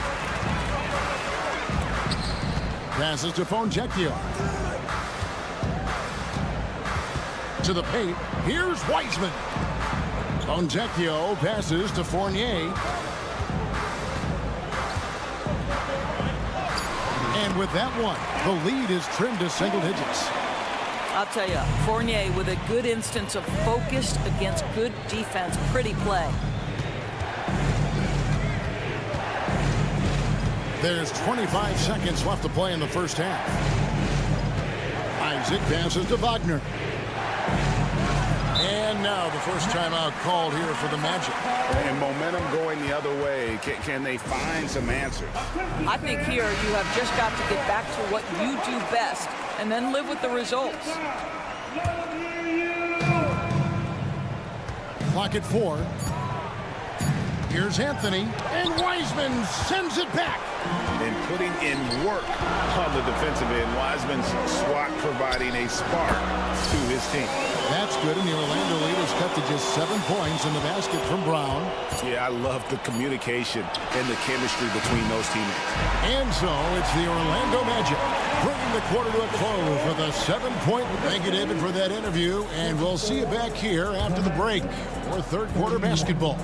Passes to Fournier. To the paint. Here's Wiseman. Fournier passes to Fournier. And with that one, the lead is trimmed to single digits. I'll tell you, Fournier with a good instance of focused against good defense. Pretty play. There's 25 seconds left to play in the first half. Isaac passes to Wagner. And now the first timeout called here for the Magic. And momentum going the other way. Can they find some answers? I think here you have just got to get back to what you do best and then live with the results. Clock at 4. Here's Anthony. And Wiseman sends it back. And putting in work on the defensive end. Wiseman's swat providing a spark to his team. That's good, and the Orlando lead is cut to just 7 points in the basket from Brown. Yeah, I love the communication and the chemistry between those teammates. And so it's the Orlando Magic bringing the quarter to a close with a 7-point. Thank you, David, for that interview, and we'll see you back here after the break for third quarter basketball.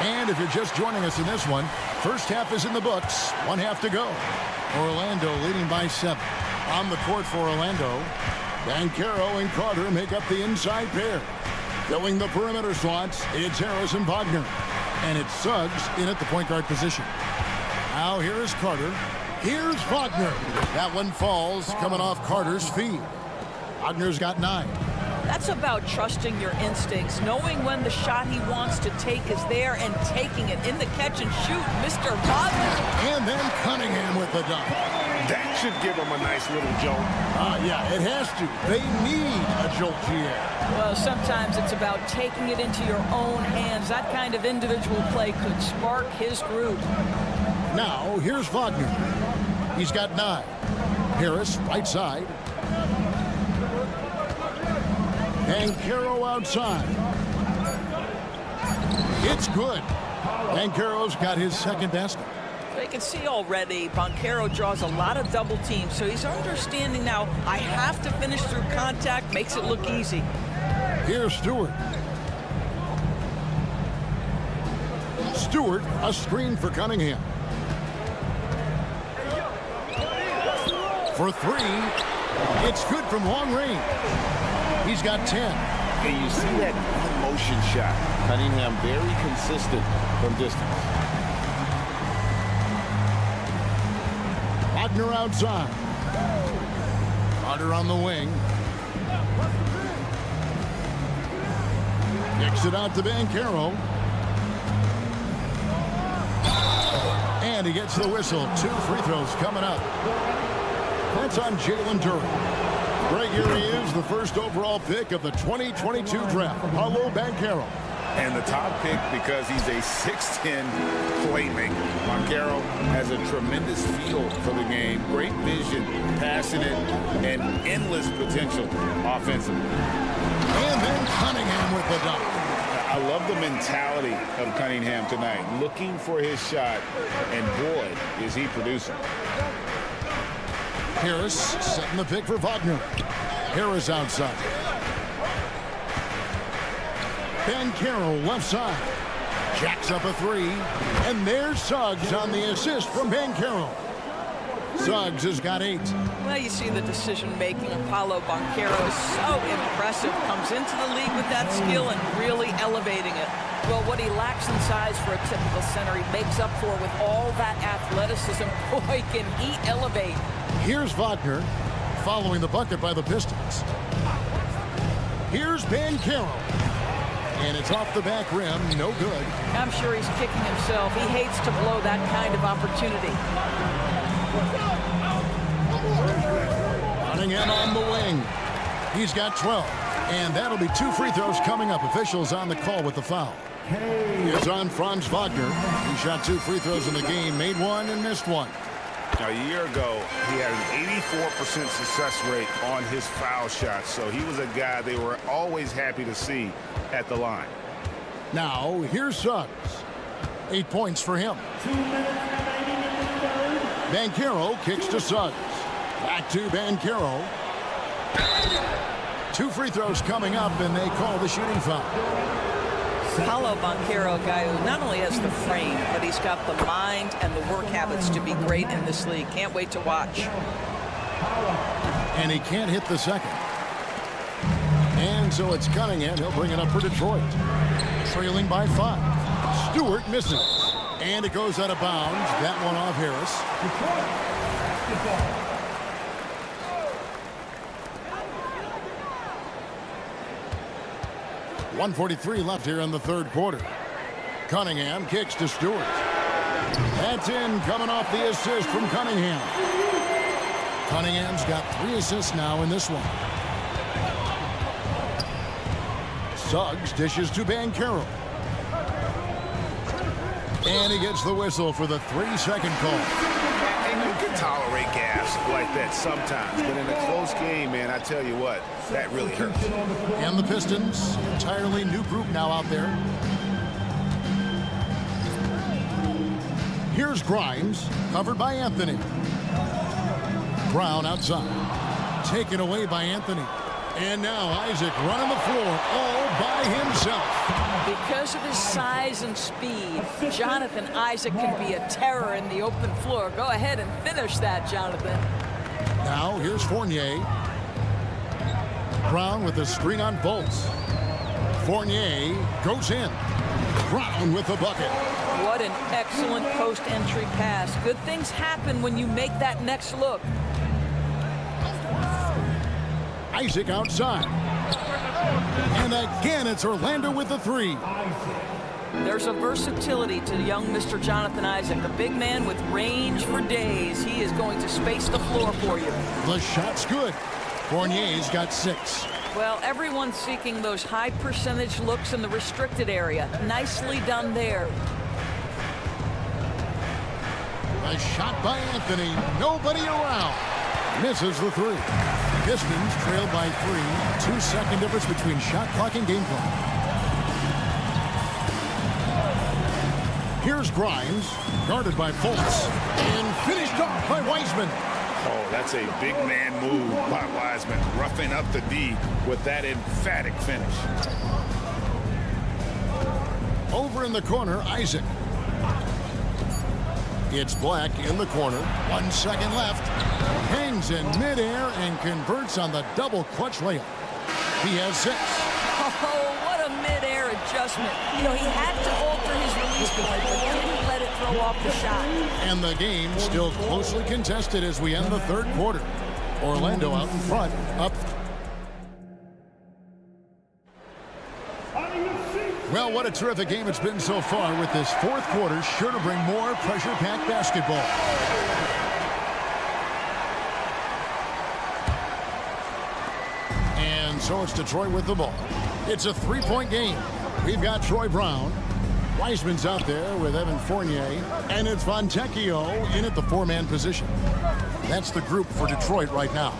And if you're just joining us in this one, first half is in the books. 1 half to go. Orlando leading by 7. On the court for Orlando, Banchero and Carter make up the inside pair. Filling the perimeter slots, it's Harris and Wagner. And it's Suggs in at the point guard position. Now here is Carter. Here's Wagner. That one falls, coming off Carter's feet. Wagner's got 9. That's about trusting your instincts, knowing when the shot he wants to take is there and taking it in the catch and shoot, Mr. Wagner. And then Cunningham with the dunk. That should give him a nice little jolt. Yeah, it has to. They need a jolt here. Well, sometimes it's about taking it into your own hands. That kind of individual play could spark his groove. Now, here's Wagner. He's got 9. Harris, right side. Banchero outside. It's good. Banchero's got his second basket. You can see already Banchero draws a lot of double teams, so he's understanding now I have to finish through contact, makes it look easy. Here's Stewart. Stewart, a screen for Cunningham. For 3, it's good from long range. He's got 10. And you see that motion shot. Cunningham very consistent from distance. Wagner outside. Carter on the wing. Kicks it out to Banchero. And he gets the whistle. 2 free throws coming up. That's on Jalen Duren. Right here he is, the first overall pick of the 2022 draft, Paolo Banchero. And the top pick because he's a 6'10 playmaker. Banchero has a tremendous feel for the game, great vision, passionate, and endless potential offensively. And then Cunningham with the dunk. I love the mentality of Cunningham tonight, looking for his shot, and boy, is he producing. Harris setting the pick for Wagner. Harris outside. Banchero left side. Jacks up a three. And there's Suggs on the assist from Banchero. Suggs has got 8. Well, you see the decision-making of Paolo Banchero is so impressive. Comes into the league with that skill and really elevating it. Well, what he lacks in size for a typical center, he makes up for with all that athleticism. Boy, can he elevate. Here's Wagner following the bucket by the Pistons. Here's Banchero. And it's off the back rim, no good. I'm sure he's kicking himself. He hates to blow that kind of opportunity. Cunningham on the wing. He's got 12. And that'll be 2 free throws coming up. Officials on the call with the foul. It's on Franz Wagner. He shot 2 free throws in the game, made 1 and missed 1. A year ago, he had an 84% success rate on his foul shots, so he was a guy they were always happy to see at the line. Now, here's Suggs. 8 points for him. Banchero kicks to Suggs. Back to Banchero. 2 free throws coming up, and they call the shooting foul. Paolo Banchero, a guy who not only has the frame, but he's got the mind and the work habits to be great in this league. Can't wait to watch. And he can't hit the second. And so it's Cunningham. He'll bring it up for Detroit. Trailing by 5. Stewart misses. And it goes out of bounds. That one off Harris. 1:43 left here in the third quarter. Cunningham kicks to Stewart. That's in, coming off the assist from Cunningham. Cunningham's got 3 assists now in this one. Suggs dishes to Banchero. And he gets the whistle for the 3-second call. And you can tolerate gas like that sometimes, but in a close game, man, I tell you what, that really hurts. And the Pistons, entirely new group now out there. Here's Grimes, covered by Anthony. Brown outside, taken away by Anthony. And now Isaac running the floor all by himself. Because of his size and speed, Jonathan Isaac can be a terror in the open floor. Go ahead and finish that, Jonathan. Now here's Fournier. Brown with the screen on Fultz. Fournier goes in. Brown with the bucket. What an excellent post-entry pass. Good things happen when you make that next look. Isaac outside. And again, it's Orlando with the 3. There's a versatility to young Mr. Jonathan Isaac, a big man with range for days. He is going to space the floor for you. The shot's good. Fournier's got 6. Well, everyone's seeking those high percentage looks in the restricted area. Nicely done there. A shot by Anthony. Nobody around. Misses the 3. Pistons trail by 3. 2-second difference between shot clock and game clock. Here's Grimes, guarded by Fultz, and finished off by Wiseman. Oh, that's a big man move by Wiseman, roughing up the D with that emphatic finish. Over in the corner, Isaac. It's Black in the corner. 1 second left. Hangs in midair and converts on the double clutch layup. He has 6. Oh, what a midair adjustment. You know, he had to alter his release point, but didn't let it throw off the shot. And the game still closely contested as we end the third quarter. Orlando out in front, up. Well, what a terrific game it's been so far, with this fourth quarter sure to bring more pressure-packed basketball. And so it's Detroit with the ball. It's a 3-point game. We've got Troy Brown. Wiseman's out there with Evan Fournier. And it's Fontecchio in at the 4-man position. That's the group for Detroit right now.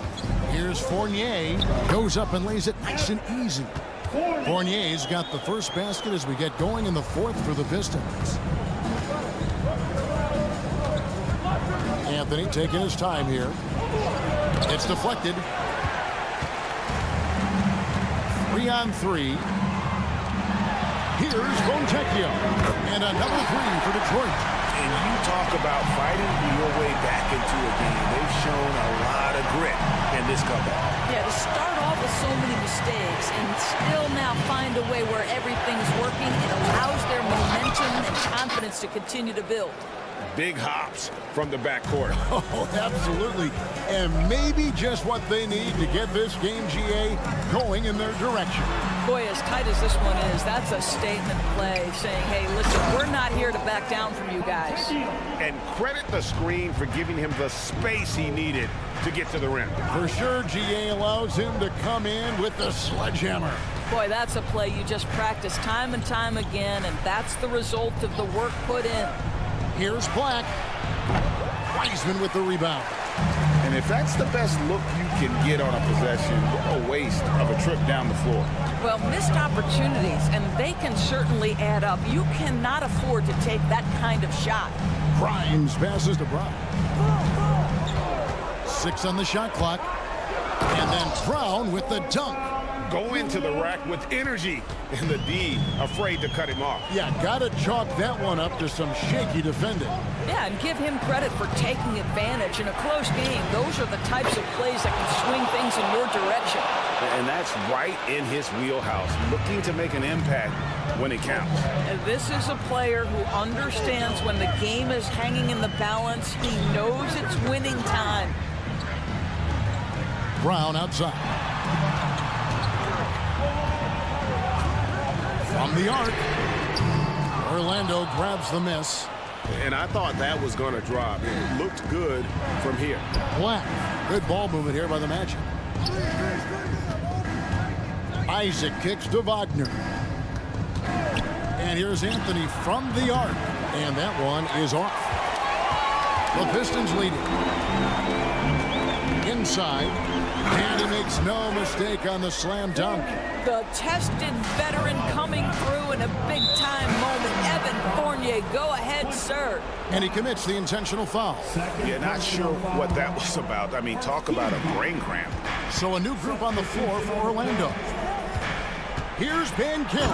Here's Fournier. Goes up and lays it nice and easy. Fournier's got the first basket as we get going in the fourth for the Pistons. Anthony taking his time here. It's deflected. 3-on-3. Here's Fontecchio. And another three for Detroit. And you talk about fighting your way back into a game. They've shown a lot of grit in this comeback. Yeah, to start off with so many mistakes and still now find a way where everything's working, it allows their momentum and confidence to continue to build. Big hops from the backcourt. Oh, absolutely. And maybe just what they need to get this game, GA, going in their direction. Boy, as tight as this one is, that's a statement play saying, hey, listen, we're not here to back down from you guys. And credit the screen for giving him the space he needed to get to the rim. For sure, GA allows him to come in with the sledgehammer. Boy, that's a play you just practice time and time again, and that's the result of the work put in. Here's Black. Wiseman with the rebound. And if that's the best look you can get on a possession, what a waste of a trip down the floor. Well, missed opportunities, and they can certainly add up. You cannot afford to take that kind of shot. Grimes passes to Brown. 6 on the shot clock. And then Brown with the dunk. Go into the rack with energy, and the D afraid to cut him off. Yeah, gotta chalk that one up to some shaky defending. Yeah, and give him credit for taking advantage. In a close game, those are the types of plays that can swing things in your direction. And that's right in his wheelhouse, looking to make an impact when it counts. And this is a player who understands when the game is hanging in the balance. He knows it's winning time. Brown outside. From the arc, Orlando grabs the miss. And I thought that was going to drop. It looked good from here. Black, good ball movement here by the Magic. Isaac kicks to Wagner. And here's Anthony from the arc. And that one is off. The Pistons lead it. Inside. And he makes no mistake on the slam dunk. The tested veteran coming through in a big-time moment. Evan Fournier, go ahead, sir. And he commits the intentional foul. Yeah, not sure what that was about. I mean, talk about a brain cramp. So a new group on the floor for Orlando. Here's Banchero.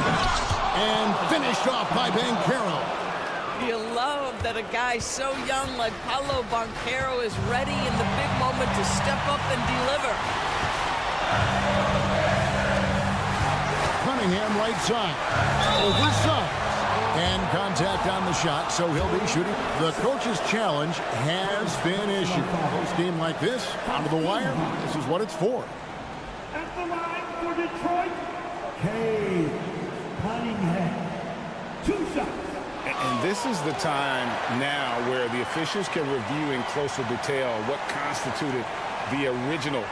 And finished off by Banchero. You love that a guy so young like Paolo Banchero is ready in the big moment to step up and deliver. Cunningham right side. Over Suggs. And contact on the shot, so he'll be shooting. The coach's challenge has been issued. Close game like this, down to the wire, this is what it's for. At the line for Detroit, K. Cunningham. 2 shots. And this is the time now where the officials can review in closer detail what constituted the original.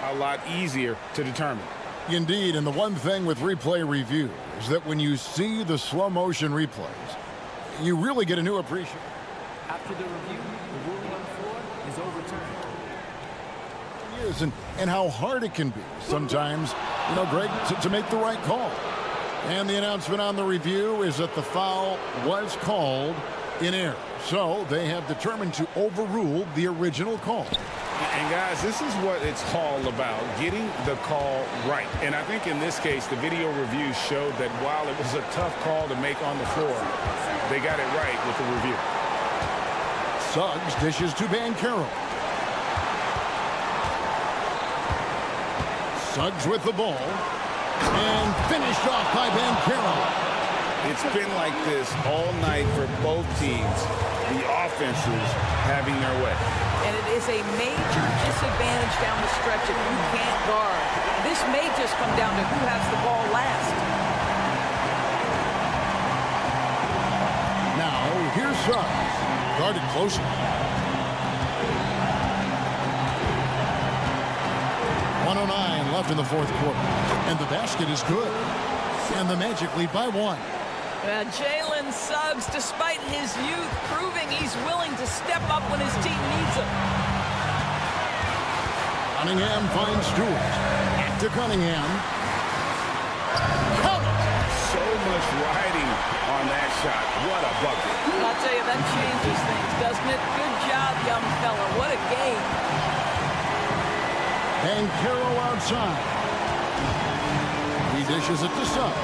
A lot easier to determine. Indeed, and the one thing with replay review is that when you see the slow motion replays, you really get a new appreciation. After the review, the ruling on the floor is overturned. And how hard it can be sometimes, you know, Greg, to make the right call. And the announcement on the review is that the foul was called in error. So they have determined to overrule the original call. And guys, this is what it's all about, getting the call right. And I think in this case, the video review showed that while it was a tough call to make on the floor, they got it right with the review. Suggs dishes to Banchero. Suggs with the ball. And finished off by Banchero. It's been like this all night for both teams. The offenses having their way. And it is a major disadvantage down the stretch if you can't guard. This may just come down to who has the ball last. Now, here's Suggs. Guarded closely. 1:09 left in the fourth quarter. And the basket is good. And the Magic lead by 1. Jalen Suggs, despite his youth, proving he's willing to step up when his team needs him. Cunningham finds Stewart. Back to Cunningham. Count it. So much riding on that shot. What a bucket. I'll tell you, that changes things, doesn't it? Good job, young fella. What a game. And Carroll outside. He dishes it to Suggs.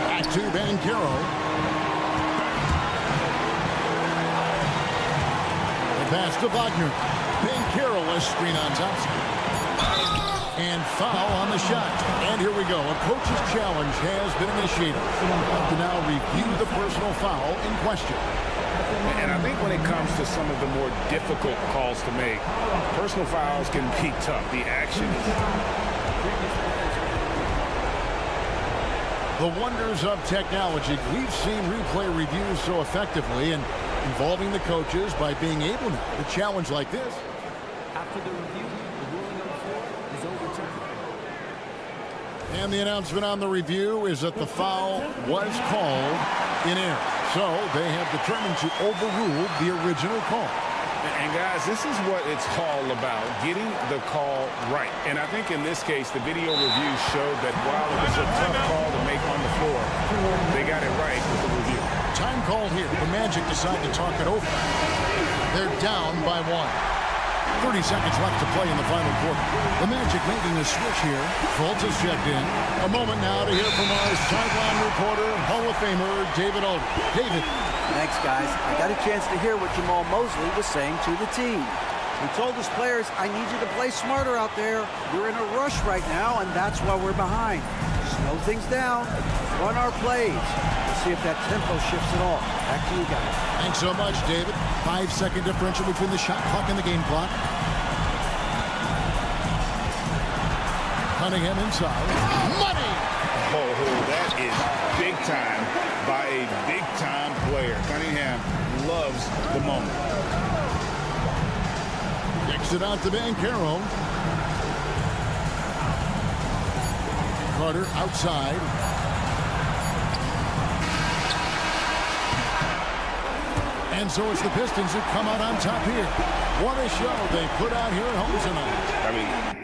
Back to Banchero. The pass to Wagner. Banchero, a screen on top. And foul on the shot. And here we go. A coach's challenge has been initiated. We'll have to now review the personal foul in question. And I think when it comes to some of the more difficult calls to make, personal fouls can be tough. The action is... The wonders of technology. We've seen replay reviews so effectively and involving the coaches by being able to challenge like this. After the review, the ruling on the floor is overturned. And the announcement on the review is that the foul was called in error. So they have determined to overrule the original call. And guys, this is what it's all about, getting the call right. And I think in this case, the video review showed that while it was a tough call to make on the floor, they got it right with the review. Time called here. The Magic decide to talk it over. They're down by 1. 30 seconds left to play in the final quarter. The Magic making a switch here. Fultz is checked in. A moment now to hear from our sideline reporter, Hall of Famer David Aldridge. David. Thanks, guys. I got a chance to hear what Jamal Mosley was saying to the team. He told his players, I need you to play smarter out there. You're in a rush right now, and that's why we're behind. Slow things down. Run our plays. We'll see if that tempo shifts at all. Back to you guys. Thanks so much, David. 5-second differential between the shot clock and the game clock. Cunningham inside. Money! Oh, that is big time by a big-time player. Cunningham loves the moment. Kicks it out to Banchero. Carter outside. And so it's the Pistons who come out on top here. What a show they put out here at home tonight. I mean,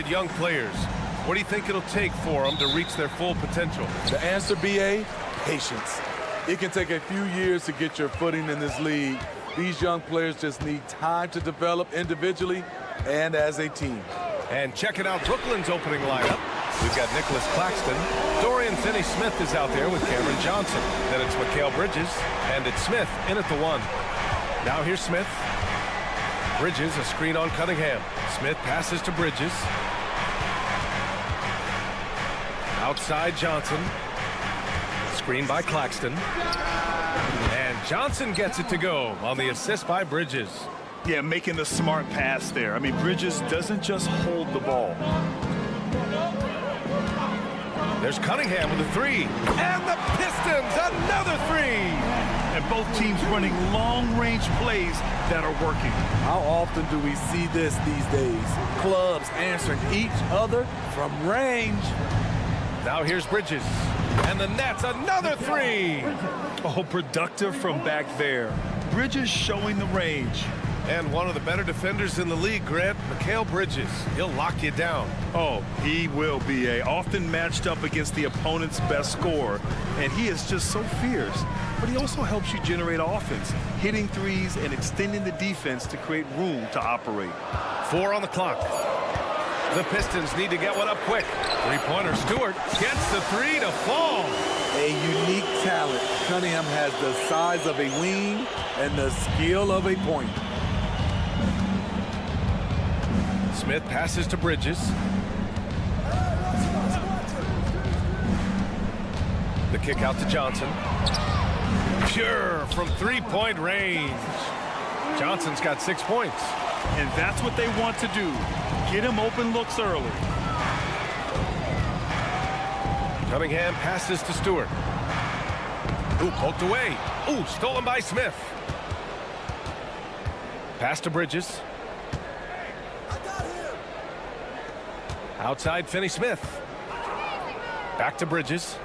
young players. What do you think it'll take for them to reach their full potential? The answer, BA, patience. It can take a few years to get your footing in this league. These young players just need time to develop individually and as a team. And checking out Brooklyn's opening lineup, we've got Nicholas Claxton. Dorian Finney-Smith is out there with Cameron Johnson. Then it's Mikal Bridges, and it's Smith in at the 1. Now here's Smith. Bridges, a screen on Cunningham. Smith passes to Bridges. Outside Johnson. Screen by Claxton. And Johnson gets it to go on the assist by Bridges. Yeah, making the smart pass there. I mean, Bridges doesn't just hold the ball. There's Cunningham with a 3. And the Pistons, another 3. And both teams running long-range plays that are working. How often do we see this these days? Clubs answering each other from range. Now here's Bridges. And the Nets, another 3. Oh, productive from back there. Bridges showing the range. And one of the better defenders in the league, Grant, Mikal Bridges. He'll lock you down. Oh, he will be often matched up against the opponent's best scorer. And he is just so fierce. But he also helps you generate offense, hitting threes and extending the defense to create room to operate. 4 on the clock. The Pistons need to get one up quick. Three-pointer. Stewart gets the 3 to fall. A unique talent. Cunningham has the size of a wing and the skill of a point. Smith passes to Bridges. The kick out to Johnson. Pure from three-point range. Johnson's got 6 points. And that's what they want to do. Get him open looks early. Cunningham passes to Stewart. Ooh, poked away. Ooh, stolen by Smith. Pass to Bridges. Outside Finney-Smith. Back to Bridges.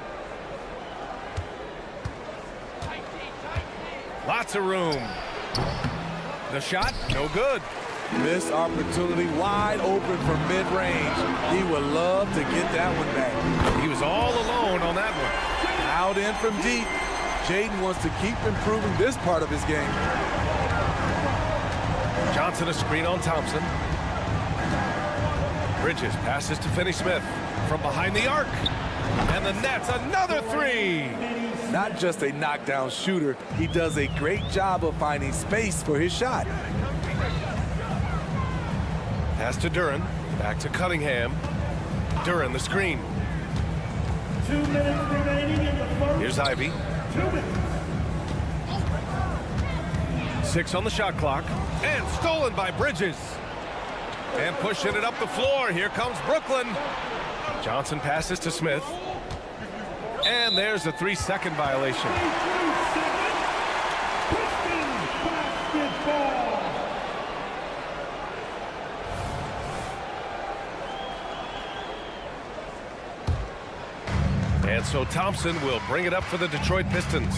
Lots of room. The shot, no good. Missed opportunity, wide open from mid-range. He would love to get that one back. He was all alone on that one. Out in from deep. Jaden wants to keep improving this part of his game. Johnson a screen on Thompson. Bridges passes to Finney-Smith from behind the arc. And the Nets, another 3. Not just a knockdown shooter, he does a great job of finding space for his shot. Pass to Duren, back to Cunningham. Duren, the screen. 2 minutes remaining in the first. Here's Ivy. 2 minutes. 6 on the shot clock. And stolen by Bridges. And pushing it up the floor. Here comes Brooklyn. Johnson passes to Smith. And there's a 3-second violation. And so Thompson will bring it up for the Detroit Pistons.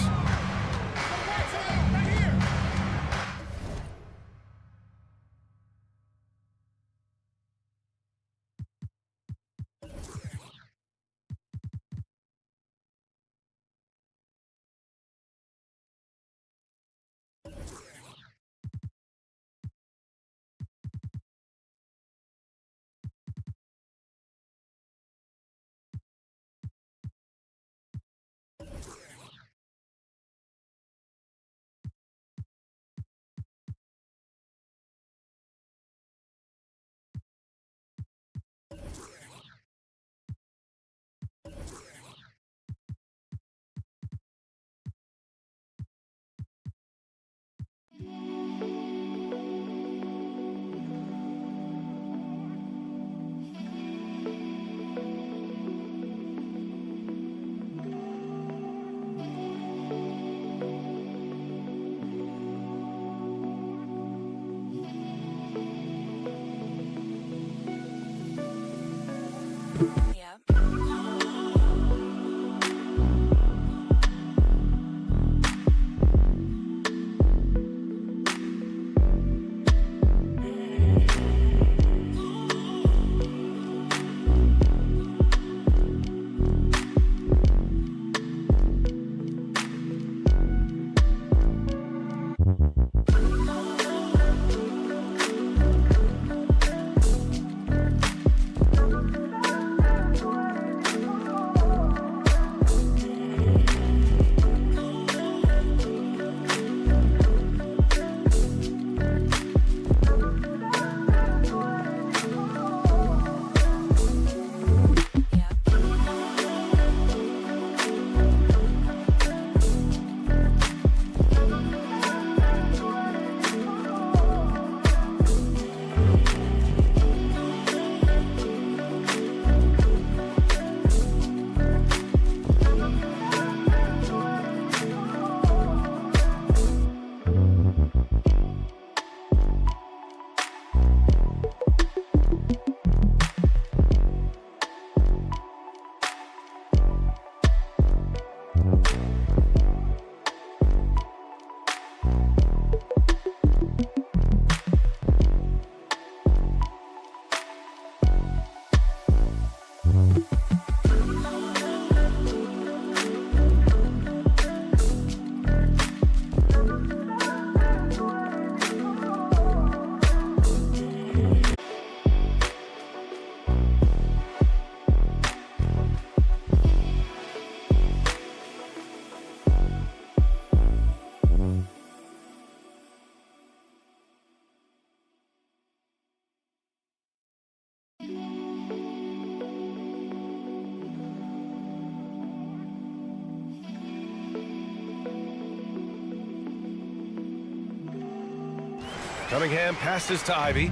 Cunningham passes to Ivy.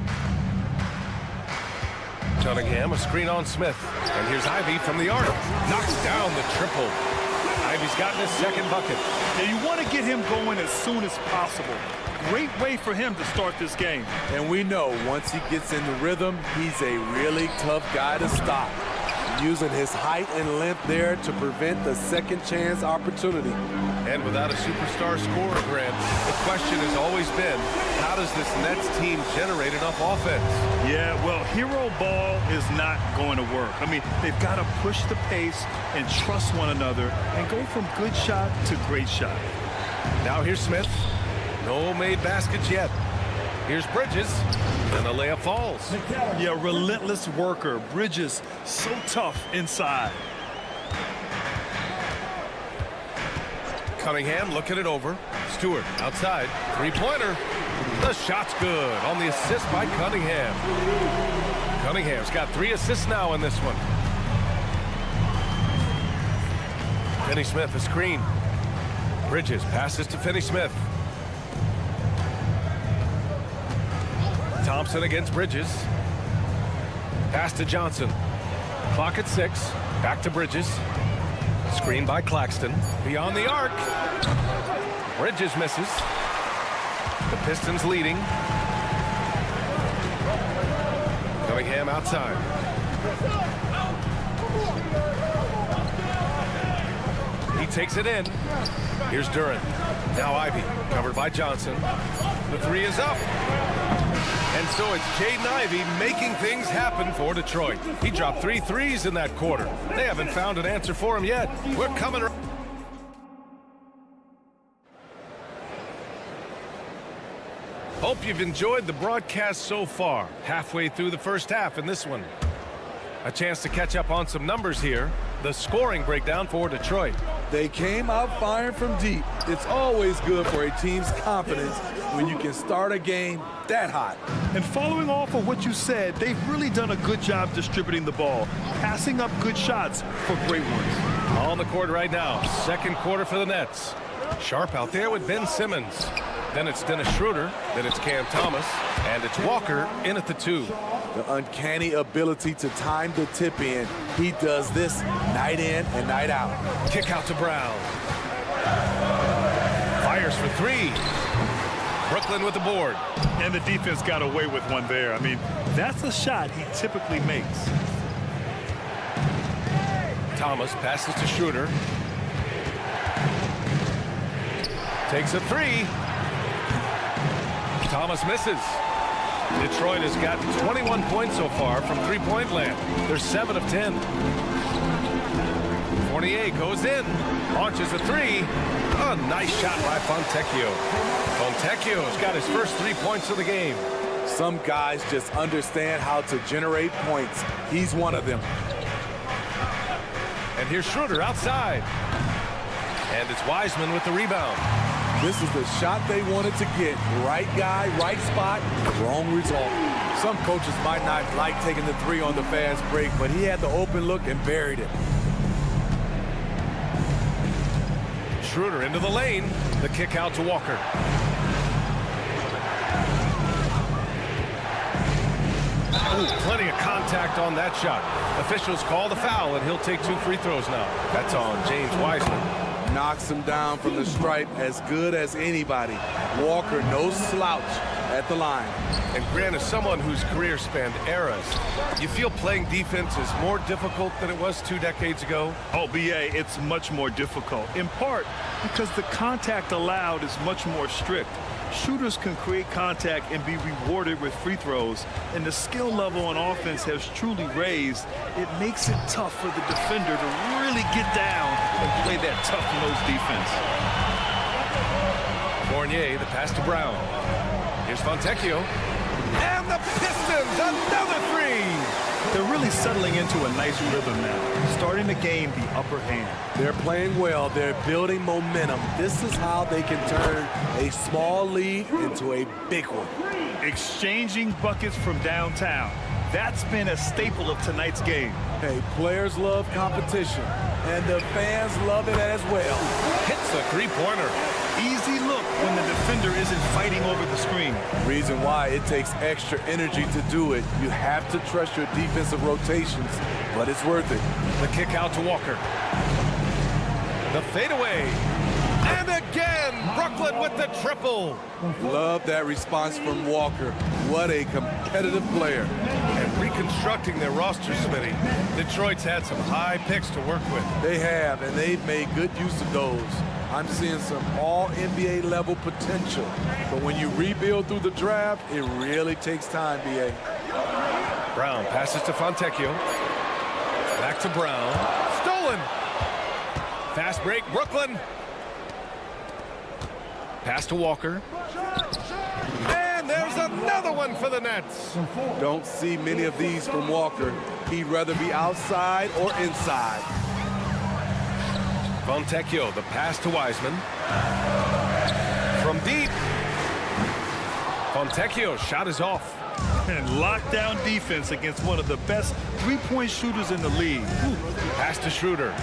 Cunningham, a screen on Smith. And here's Ivy from the arc. Knocks down the triple. Ivy's gotten his second bucket. Yeah, you want to get him going as soon as possible. Great way for him to start this game. And we know once he gets in the rhythm, he's a really tough guy to stop. Using his height and length there to prevent the second chance opportunity. And without a superstar scorer, Grant, the question has always been, how does this Nets team generate enough offense? Yeah, well, hero ball is not going to work. I mean, they've got to push the pace and trust one another and go from good shot to great shot. Now here's Smith. No made baskets yet. Here's Bridges, and the layup falls. Yeah, relentless worker. Bridges, so tough inside. Cunningham looking it over. Stewart outside. Three-pointer. The shot's good on the assist by Cunningham. Cunningham's got 3 assists now in this one. Finney-Smith, a screen. Bridges passes to Finney-Smith. Thompson against Bridges. Pass to Johnson. Clock at 6. Back to Bridges. Screen by Claxton. Beyond the arc. Bridges misses. The Pistons leading. Cunningham outside. He takes it in. Here's Duran. Now Ivy, covered by Johnson. The 3 is up. And so it's Jaden Ivey making things happen for Detroit. He dropped 3 threes in that quarter. They haven't found an answer for him yet. We're coming. Hope you've enjoyed the broadcast so far. Halfway through the first half in this one. A chance to catch up on some numbers here. The scoring breakdown for Detroit. They came out firing from deep. It's always good for a team's confidence when you can start a game that hot. And following off of what you said, they've really done a good job distributing the ball, passing up good shots for great ones. On the court right now, second quarter for the Nets. Sharp out there with Ben Simmons. Then it's Dennis Schroeder. Then it's Cam Thomas. And it's Walker in at the 2. The uncanny ability to time the tip in. He does this night in and night out. Kick out to Brown. Fires for 3. Brooklyn with the board. And the defense got away with one there. I mean, that's a shot he typically makes. Thomas passes to Schroeder. Takes a 3. Thomas misses. Detroit has got 21 points so far from three-point land. They're 7 of 10. Fournier goes in, launches a 3. A nice shot by Fontecchio. Fontecchio's got his first 3 points of the game. Some guys just understand how to generate points. He's one of them. And here's Schroeder outside. And it's Wiseman with the rebound. This is the shot they wanted to get. Right guy, right spot, wrong result. Some coaches might not like taking the 3 on the fast break, but he had the open look and buried it. Schroeder into the lane. The kick out to Walker. Ooh, plenty of contact on that shot. Officials call the foul, and he'll take 2 free throws now. That's on James Wiseman. Knocks him down from the stripe as good as anybody. Walker, no slouch at the line. And Grant, as someone whose career spanned eras, you feel playing defense is more difficult than it was 2 decades ago? Oh, BA, it's much more difficult, in part because the contact allowed is much more strict. Shooters can create contact and be rewarded with free throws, and the skill level on offense has truly raised. It makes it tough for the defender to really get down and play that tough-nosed defense. Fournier, the pass to Brown. Here's Fontecchio. And the Pistons, another 3! They're really settling into a nice rhythm now, starting to gain the upper hand. They're playing well. They're building momentum. This is how they can turn a small lead into a big one. Exchanging buckets from downtown. That's been a staple of tonight's game. Hey, players love competition, and the fans love it as well. Hits a 3-pointer. Easy look when the defender isn't fighting over the screen. Reason why it takes extra energy to do it. You have to trust your defensive rotations, but it's worth it. The kick out to Walker. The fadeaway. And again, Brooklyn with the triple. Love that response from Walker. What a competitive player. And reconstructing their roster, Smitty, Detroit's had some high picks to work with. They have, and they've made good use of those. I'm seeing some all-NBA level potential. But when you rebuild through the draft, it really takes time, B.A. Brown passes to Fontecchio. Back to Brown. Stolen. Fast break, Brooklyn. Pass to Walker. And there's another one for the Nets. Don't see many of these from Walker. He'd rather be outside or inside. Fontecchio, the pass to Wiseman. From deep. Fontecchio, shot is off. And lockdown defense against one of the best three-point shooters in the league. Pass to Schroeder.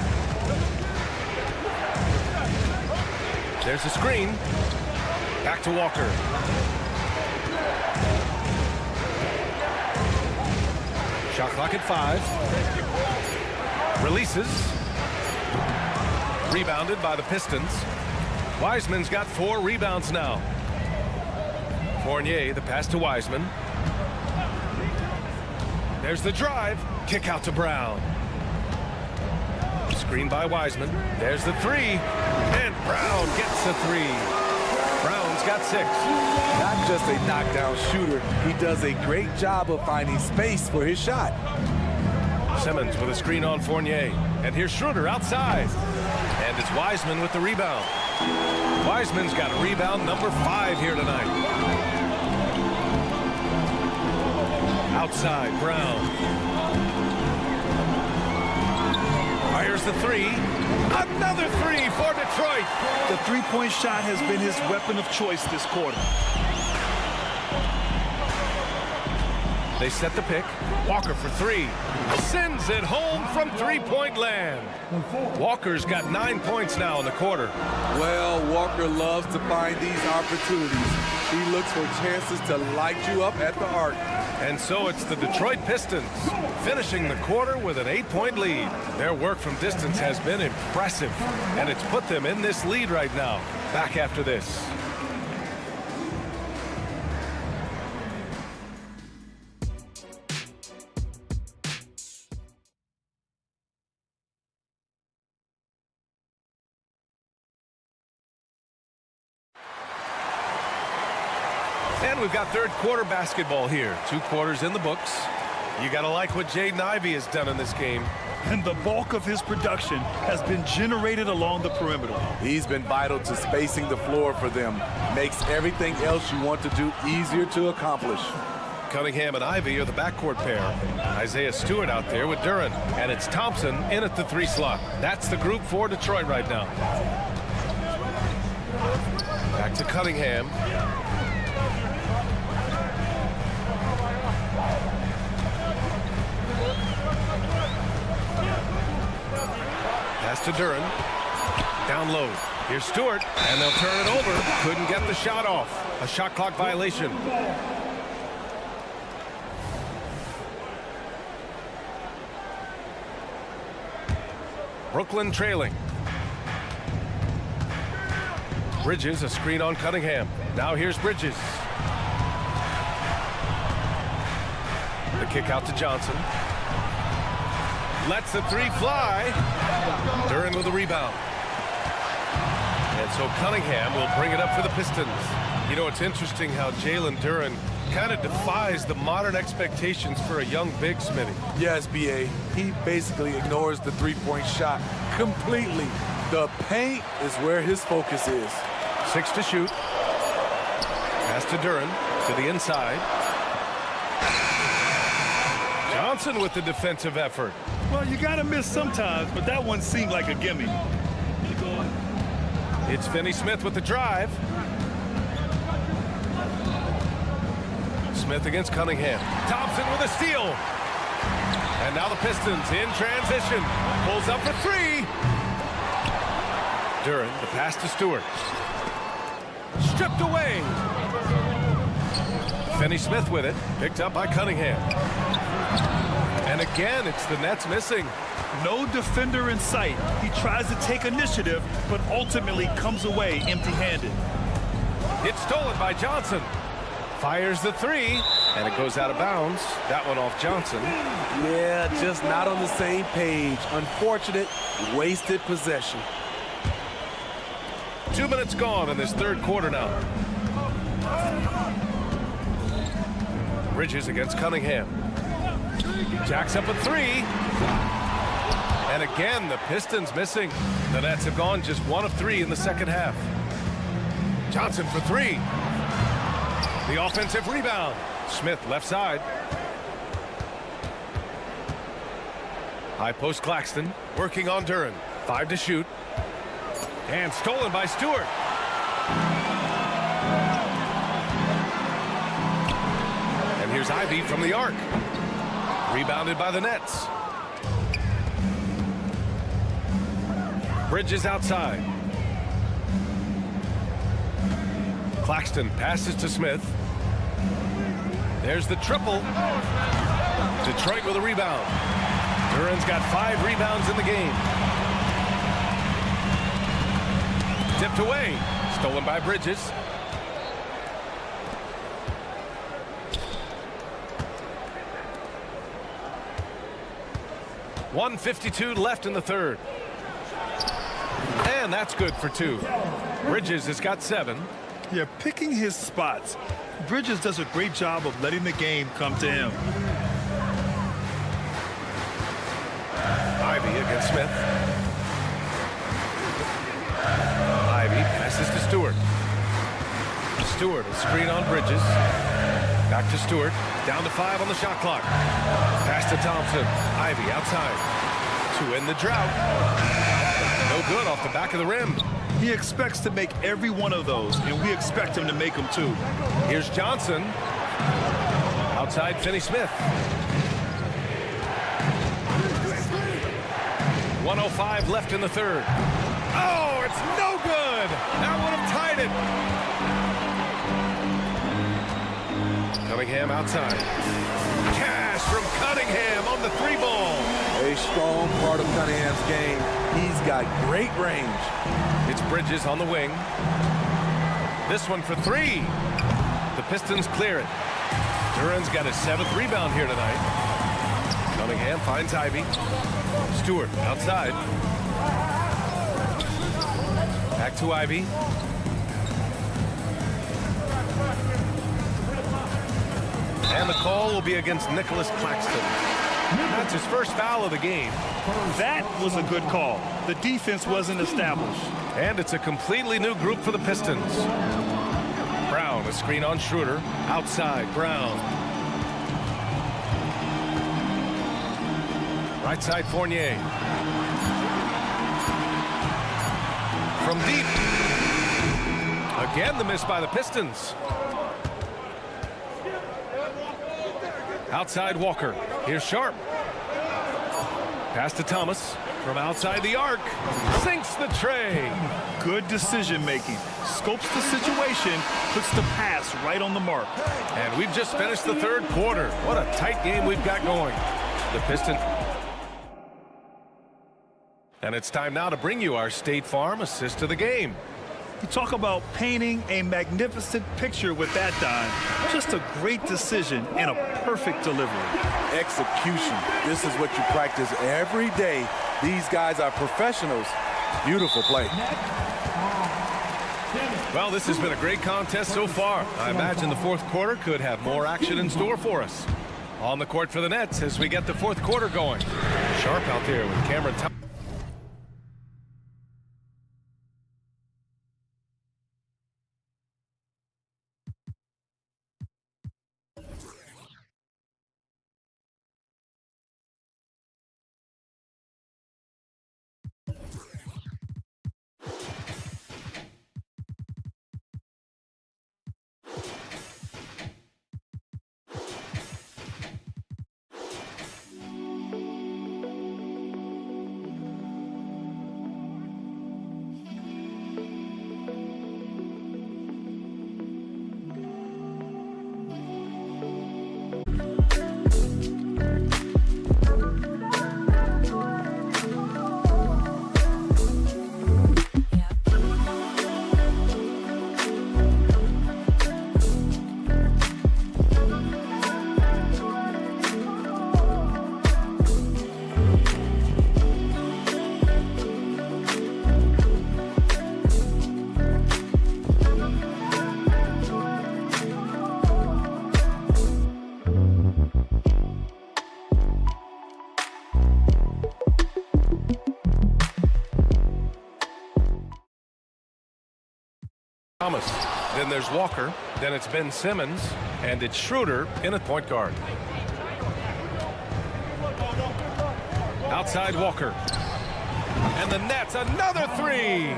There's a screen. Back to Walker. Shot clock at 5. Releases. Rebounded by the Pistons. Wiseman's got 4 rebounds now. Fournier, the pass to Wiseman. There's the drive. Kick out to Brown. Screen by Wiseman. There's the 3. And Brown gets the 3. Brown's got 6. Not just a knockdown shooter, he does a great job of finding space for his shot. Simmons with a screen on Fournier. And here's Schroeder outside. And it's Wiseman with the rebound. Wiseman's got rebound number 5 here tonight. Outside, Brown. Fires the 3. Another 3 for Detroit. The three-point shot has been his weapon of choice this quarter. They set the pick. Walker for 3. Sends it home from three-point land. Walker's got 9 points now in the quarter. Well, Walker loves to find these opportunities. He looks for chances to light you up at the arc. And so it's the Detroit Pistons finishing the quarter with an 8-point lead. Their work from distance has been impressive, and it's put them in this lead right now. Back after this. And we've got third quarter basketball here. 2 quarters in the books. You got to like what Jaden Ivey has done in this game. And the bulk of his production has been generated along the perimeter. He's been vital to spacing the floor for them. Makes everything else you want to do easier to accomplish. Cunningham and Ivey are the backcourt pair. Isaiah Stewart out there with Duren. And it's Thompson in at the 3 slot. That's the group for Detroit right now. Back to Cunningham. Pass to Duren. Down low. Here's Stewart, and they'll turn it over. Couldn't get the shot off. A shot clock violation. Brooklyn trailing. Bridges, a screen on Cunningham. Now here's Bridges. The kick out to Johnson. Lets the 3 fly. Duren with a rebound. And so Cunningham will bring it up for the Pistons. You know, it's interesting how Jalen Duren kind of defies the modern expectations for a young big, Smitty. Yes, B.A. He basically ignores the 3-point shot completely. The paint is where his focus is. 6 to shoot. Pass to Duren to the inside. Johnson with the defensive effort. Well, you got to miss sometimes, but that one seemed like a gimme. It's Finney-Smith with the drive. Smith against Cunningham. Thompson with a steal. And now the Pistons in transition. Pulls up for 3. Duren, the pass to Stewart. stripped away. Finney Smith with it, picked up by Cunningham. And again, it's the Nets missing. No defender in sight. He tries to take initiative, but ultimately comes away empty-handed. It's stolen by Johnson. Fires the three, and it goes out of bounds. That one off Johnson. Yeah, just not on the same page. Unfortunate, wasted possession. 2 minutes gone in this third quarter now. Bridges against Cunningham. Jacks up a three. And again, the Pistons missing. The Nets have gone just 1 of 3 in the second half. Johnson for three. The offensive rebound. Smith left side. High post Claxton working on Duran. 5 to shoot. And stolen by Stewart. And here's Ivy from the arc. Rebounded by the Nets. Bridges outside. Claxton passes to Smith. There's the triple. Detroit with a rebound. Duran's got 5 rebounds in the game. Tipped away. Stolen by Bridges. .152 left in the third. And that's good for 2. Bridges has got 7. Yeah, picking his spots. Bridges does a great job of letting the game come to him. Ivy against Smith. Ivy passes to Stewart. Stewart, a screen on Bridges. Back to Stewart. Down to 5 on the shot clock. Pass to Thompson. Ivy outside. To end the drought. No good off the back of the rim. He expects to make every one of those, and we expect him to make them too. Here's Johnson. Outside Finney Smith. 1:05 left in the third. Oh, it's no good. That would have tied it. Cunningham outside. Cash from Cunningham on the 3-ball. A strong part of Cunningham's game. He's got great range. It's Bridges on the wing. This one for 3. The Pistons clear it. Duran's got his 7th rebound here tonight. Cunningham finds Ivy. Stewart outside. Back to Ivy. And the call will be against Nicholas Claxton. That's his first foul of the game. That was a good call. The defense wasn't established. And it's a completely new group for the Pistons. Brown, a screen on Schroeder. Outside, Brown. Right side, Fournier. From deep. Again, the miss by the Pistons. Outside, Walker. Here's Sharp. Pass to Thomas. From outside the arc. Sinks the tray. Good decision making. Scopes the situation. Puts the pass right on the mark. And we've just finished the third quarter. What a tight game we've got going. The Pistons. And it's time now to bring you our State Farm assist of the game. You talk about painting a magnificent picture with that dime. Just a great decision and a perfect delivery. Execution. This is what you practice every day. These guys are professionals. Beautiful play. Well, this has been a great contest so far. I imagine the fourth quarter could have more action in store for us. On the court for the Nets as we get the fourth quarter going. Sharp out there with Cameron Thompson. Thomas. Then there's Walker. Then it's Ben Simmons. And it's Schroeder in at point guard. Outside Walker. And the Nets, another three.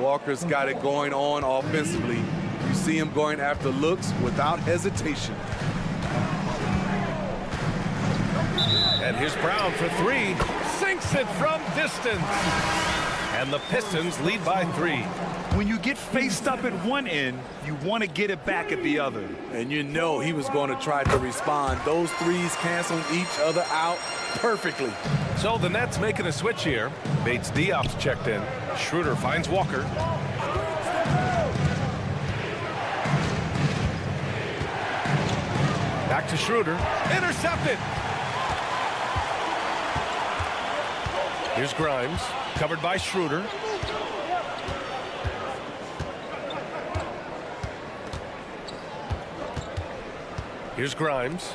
Walker's got it going on offensively. You see him going after looks without hesitation. And here's Brown for three. Sinks it from distance. And the Pistons lead by 3. When you get faced up at one end, you want to get it back at the other. And you know he was going to try to respond. Those threes canceling each other out perfectly. So the Nets making a switch here. Bates Diop's checked in. Schroeder finds Walker. Back to Schroeder. Intercepted. Here's Grimes. Covered by Schroeder. Here's Grimes.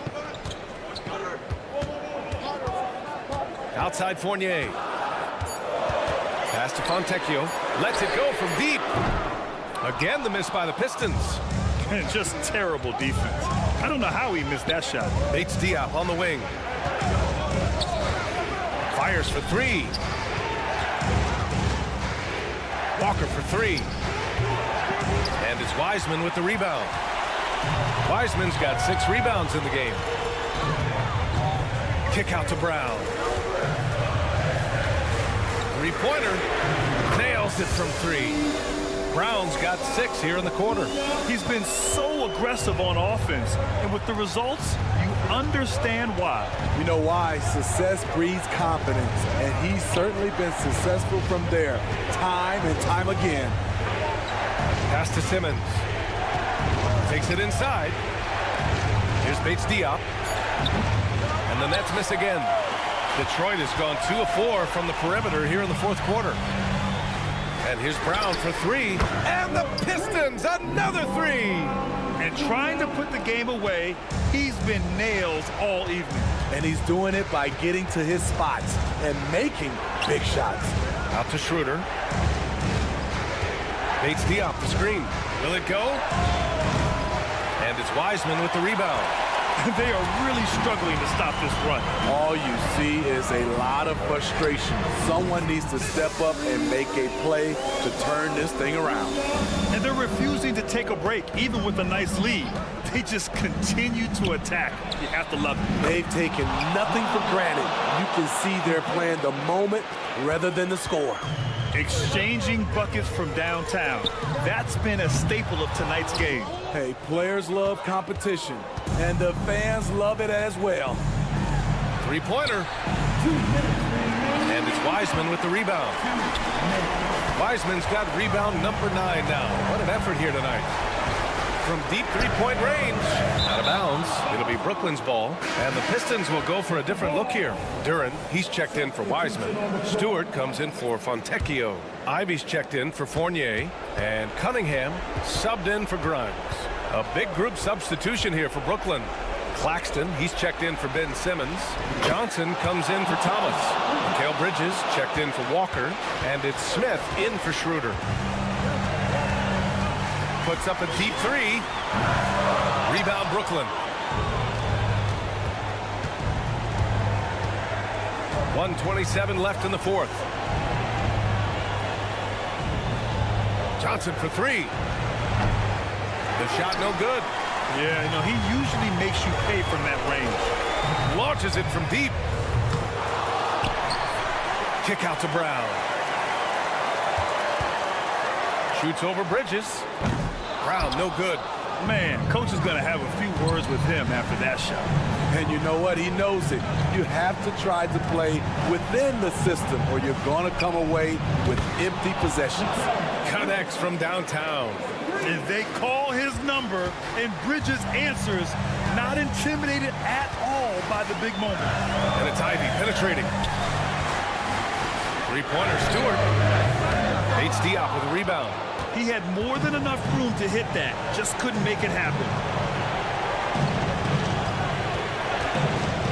Outside Fournier. Pass to Fontecchio. Lets it go from deep. Again, the miss by the Pistons. Just terrible defense. I don't know how he missed that shot. Bates Diop on the wing. Fires for 3. Walker for 3. And it's Wiseman with the rebound. Wiseman's got 6 rebounds in the game. Kick out to Brown. Three-pointer. Nails it from 3. Brown's got 6 here in the quarter. He's been so aggressive on offense, and with the results, you understand why. You know why? Success breeds confidence, and he's certainly been successful from there, time and time again. Pass to Simmons. Takes it inside. Here's Bates Diop. And the Nets miss again. Detroit has gone 2 of 4 from the perimeter here in the 4th quarter. And here's Brown for 3. And the Pistons, another 3. And trying to put the game away, he's been nails all evening. And he's doing it by getting to his spots and making big shots. Out to Schroeder. Bates Diop, the screen. Will it go? And it's Wiseman with the rebound. They are really struggling to stop this run. All you see is a lot of frustration. Someone needs to step up and make a play to turn this thing around. And they're refusing to take a break, even with a nice lead. They just continue to attack. You have to love it. They've taken nothing for granted. You can see they're playing the moment rather than the score. Exchanging buckets from downtown. That's been a staple of tonight's game. Hey, players love competition, and the fans love it as well. Three-pointer. And it's Wiseman with the rebound. Wiseman's got rebound number 9 now. What an effort here tonight. From deep three-point range. Out of bounds. It'll be Brooklyn's ball. And the Pistons will go for a different look here. Duren, he's checked in for Wiseman. Stewart comes in for Fontecchio. Ivy's checked in for Fournier. And Cunningham subbed in for Grimes. A big group substitution here for Brooklyn. Claxton, he's checked in for Ben Simmons. Johnson comes in for Thomas. Mikal Bridges checked in for Walker. And it's Smith in for Schroeder. Puts up a deep 3. Rebound Brooklyn. 1:27 left in the 4th. Johnson for 3. The shot no good. Yeah, you know, he usually makes you pay from that range. Launches it from deep. Kick out to Brown. Shoots over Bridges. Brown, no good. Man, coach is going to have a few words with him after that shot. And you know what? He knows it. You have to try to play within the system or you're going to come away with empty possessions. Connects from downtown. And they call his number, and Bridges answers, not intimidated at all by the big moment. And it's Ivy penetrating. Three-pointer, Stewart. Bates Diop with a rebound. He had more than enough room to hit that, just couldn't make it happen.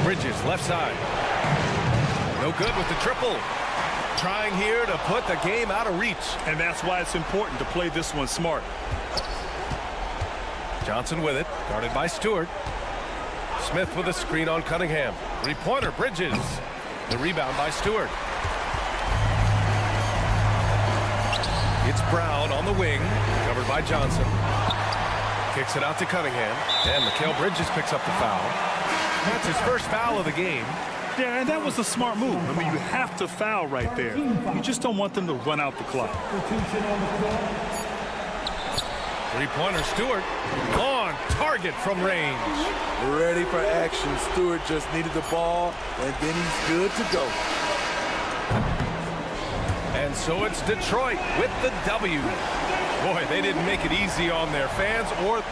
Bridges, left side. No good with the triple. trying here to put the game out of reach. And that's why it's important to play this one smart. Johnson with it, guarded by Stewart. Smith with a screen on Cunningham. Three-pointer, Bridges. The rebound by Stewart. It's Brown on the wing, covered by Johnson. Kicks it out to Cunningham, and Mikal Bridges picks up the foul. That's his first foul of the game. Yeah, and that was a smart move. I mean, you have to foul right there. You just don't want them to run out the clock. Three-pointer, Stewart. On target from range. Ready for action. Stewart just needed the ball, and then he's good to go. And so it's Detroit with the W. Boy, they didn't make it easy on their fans or...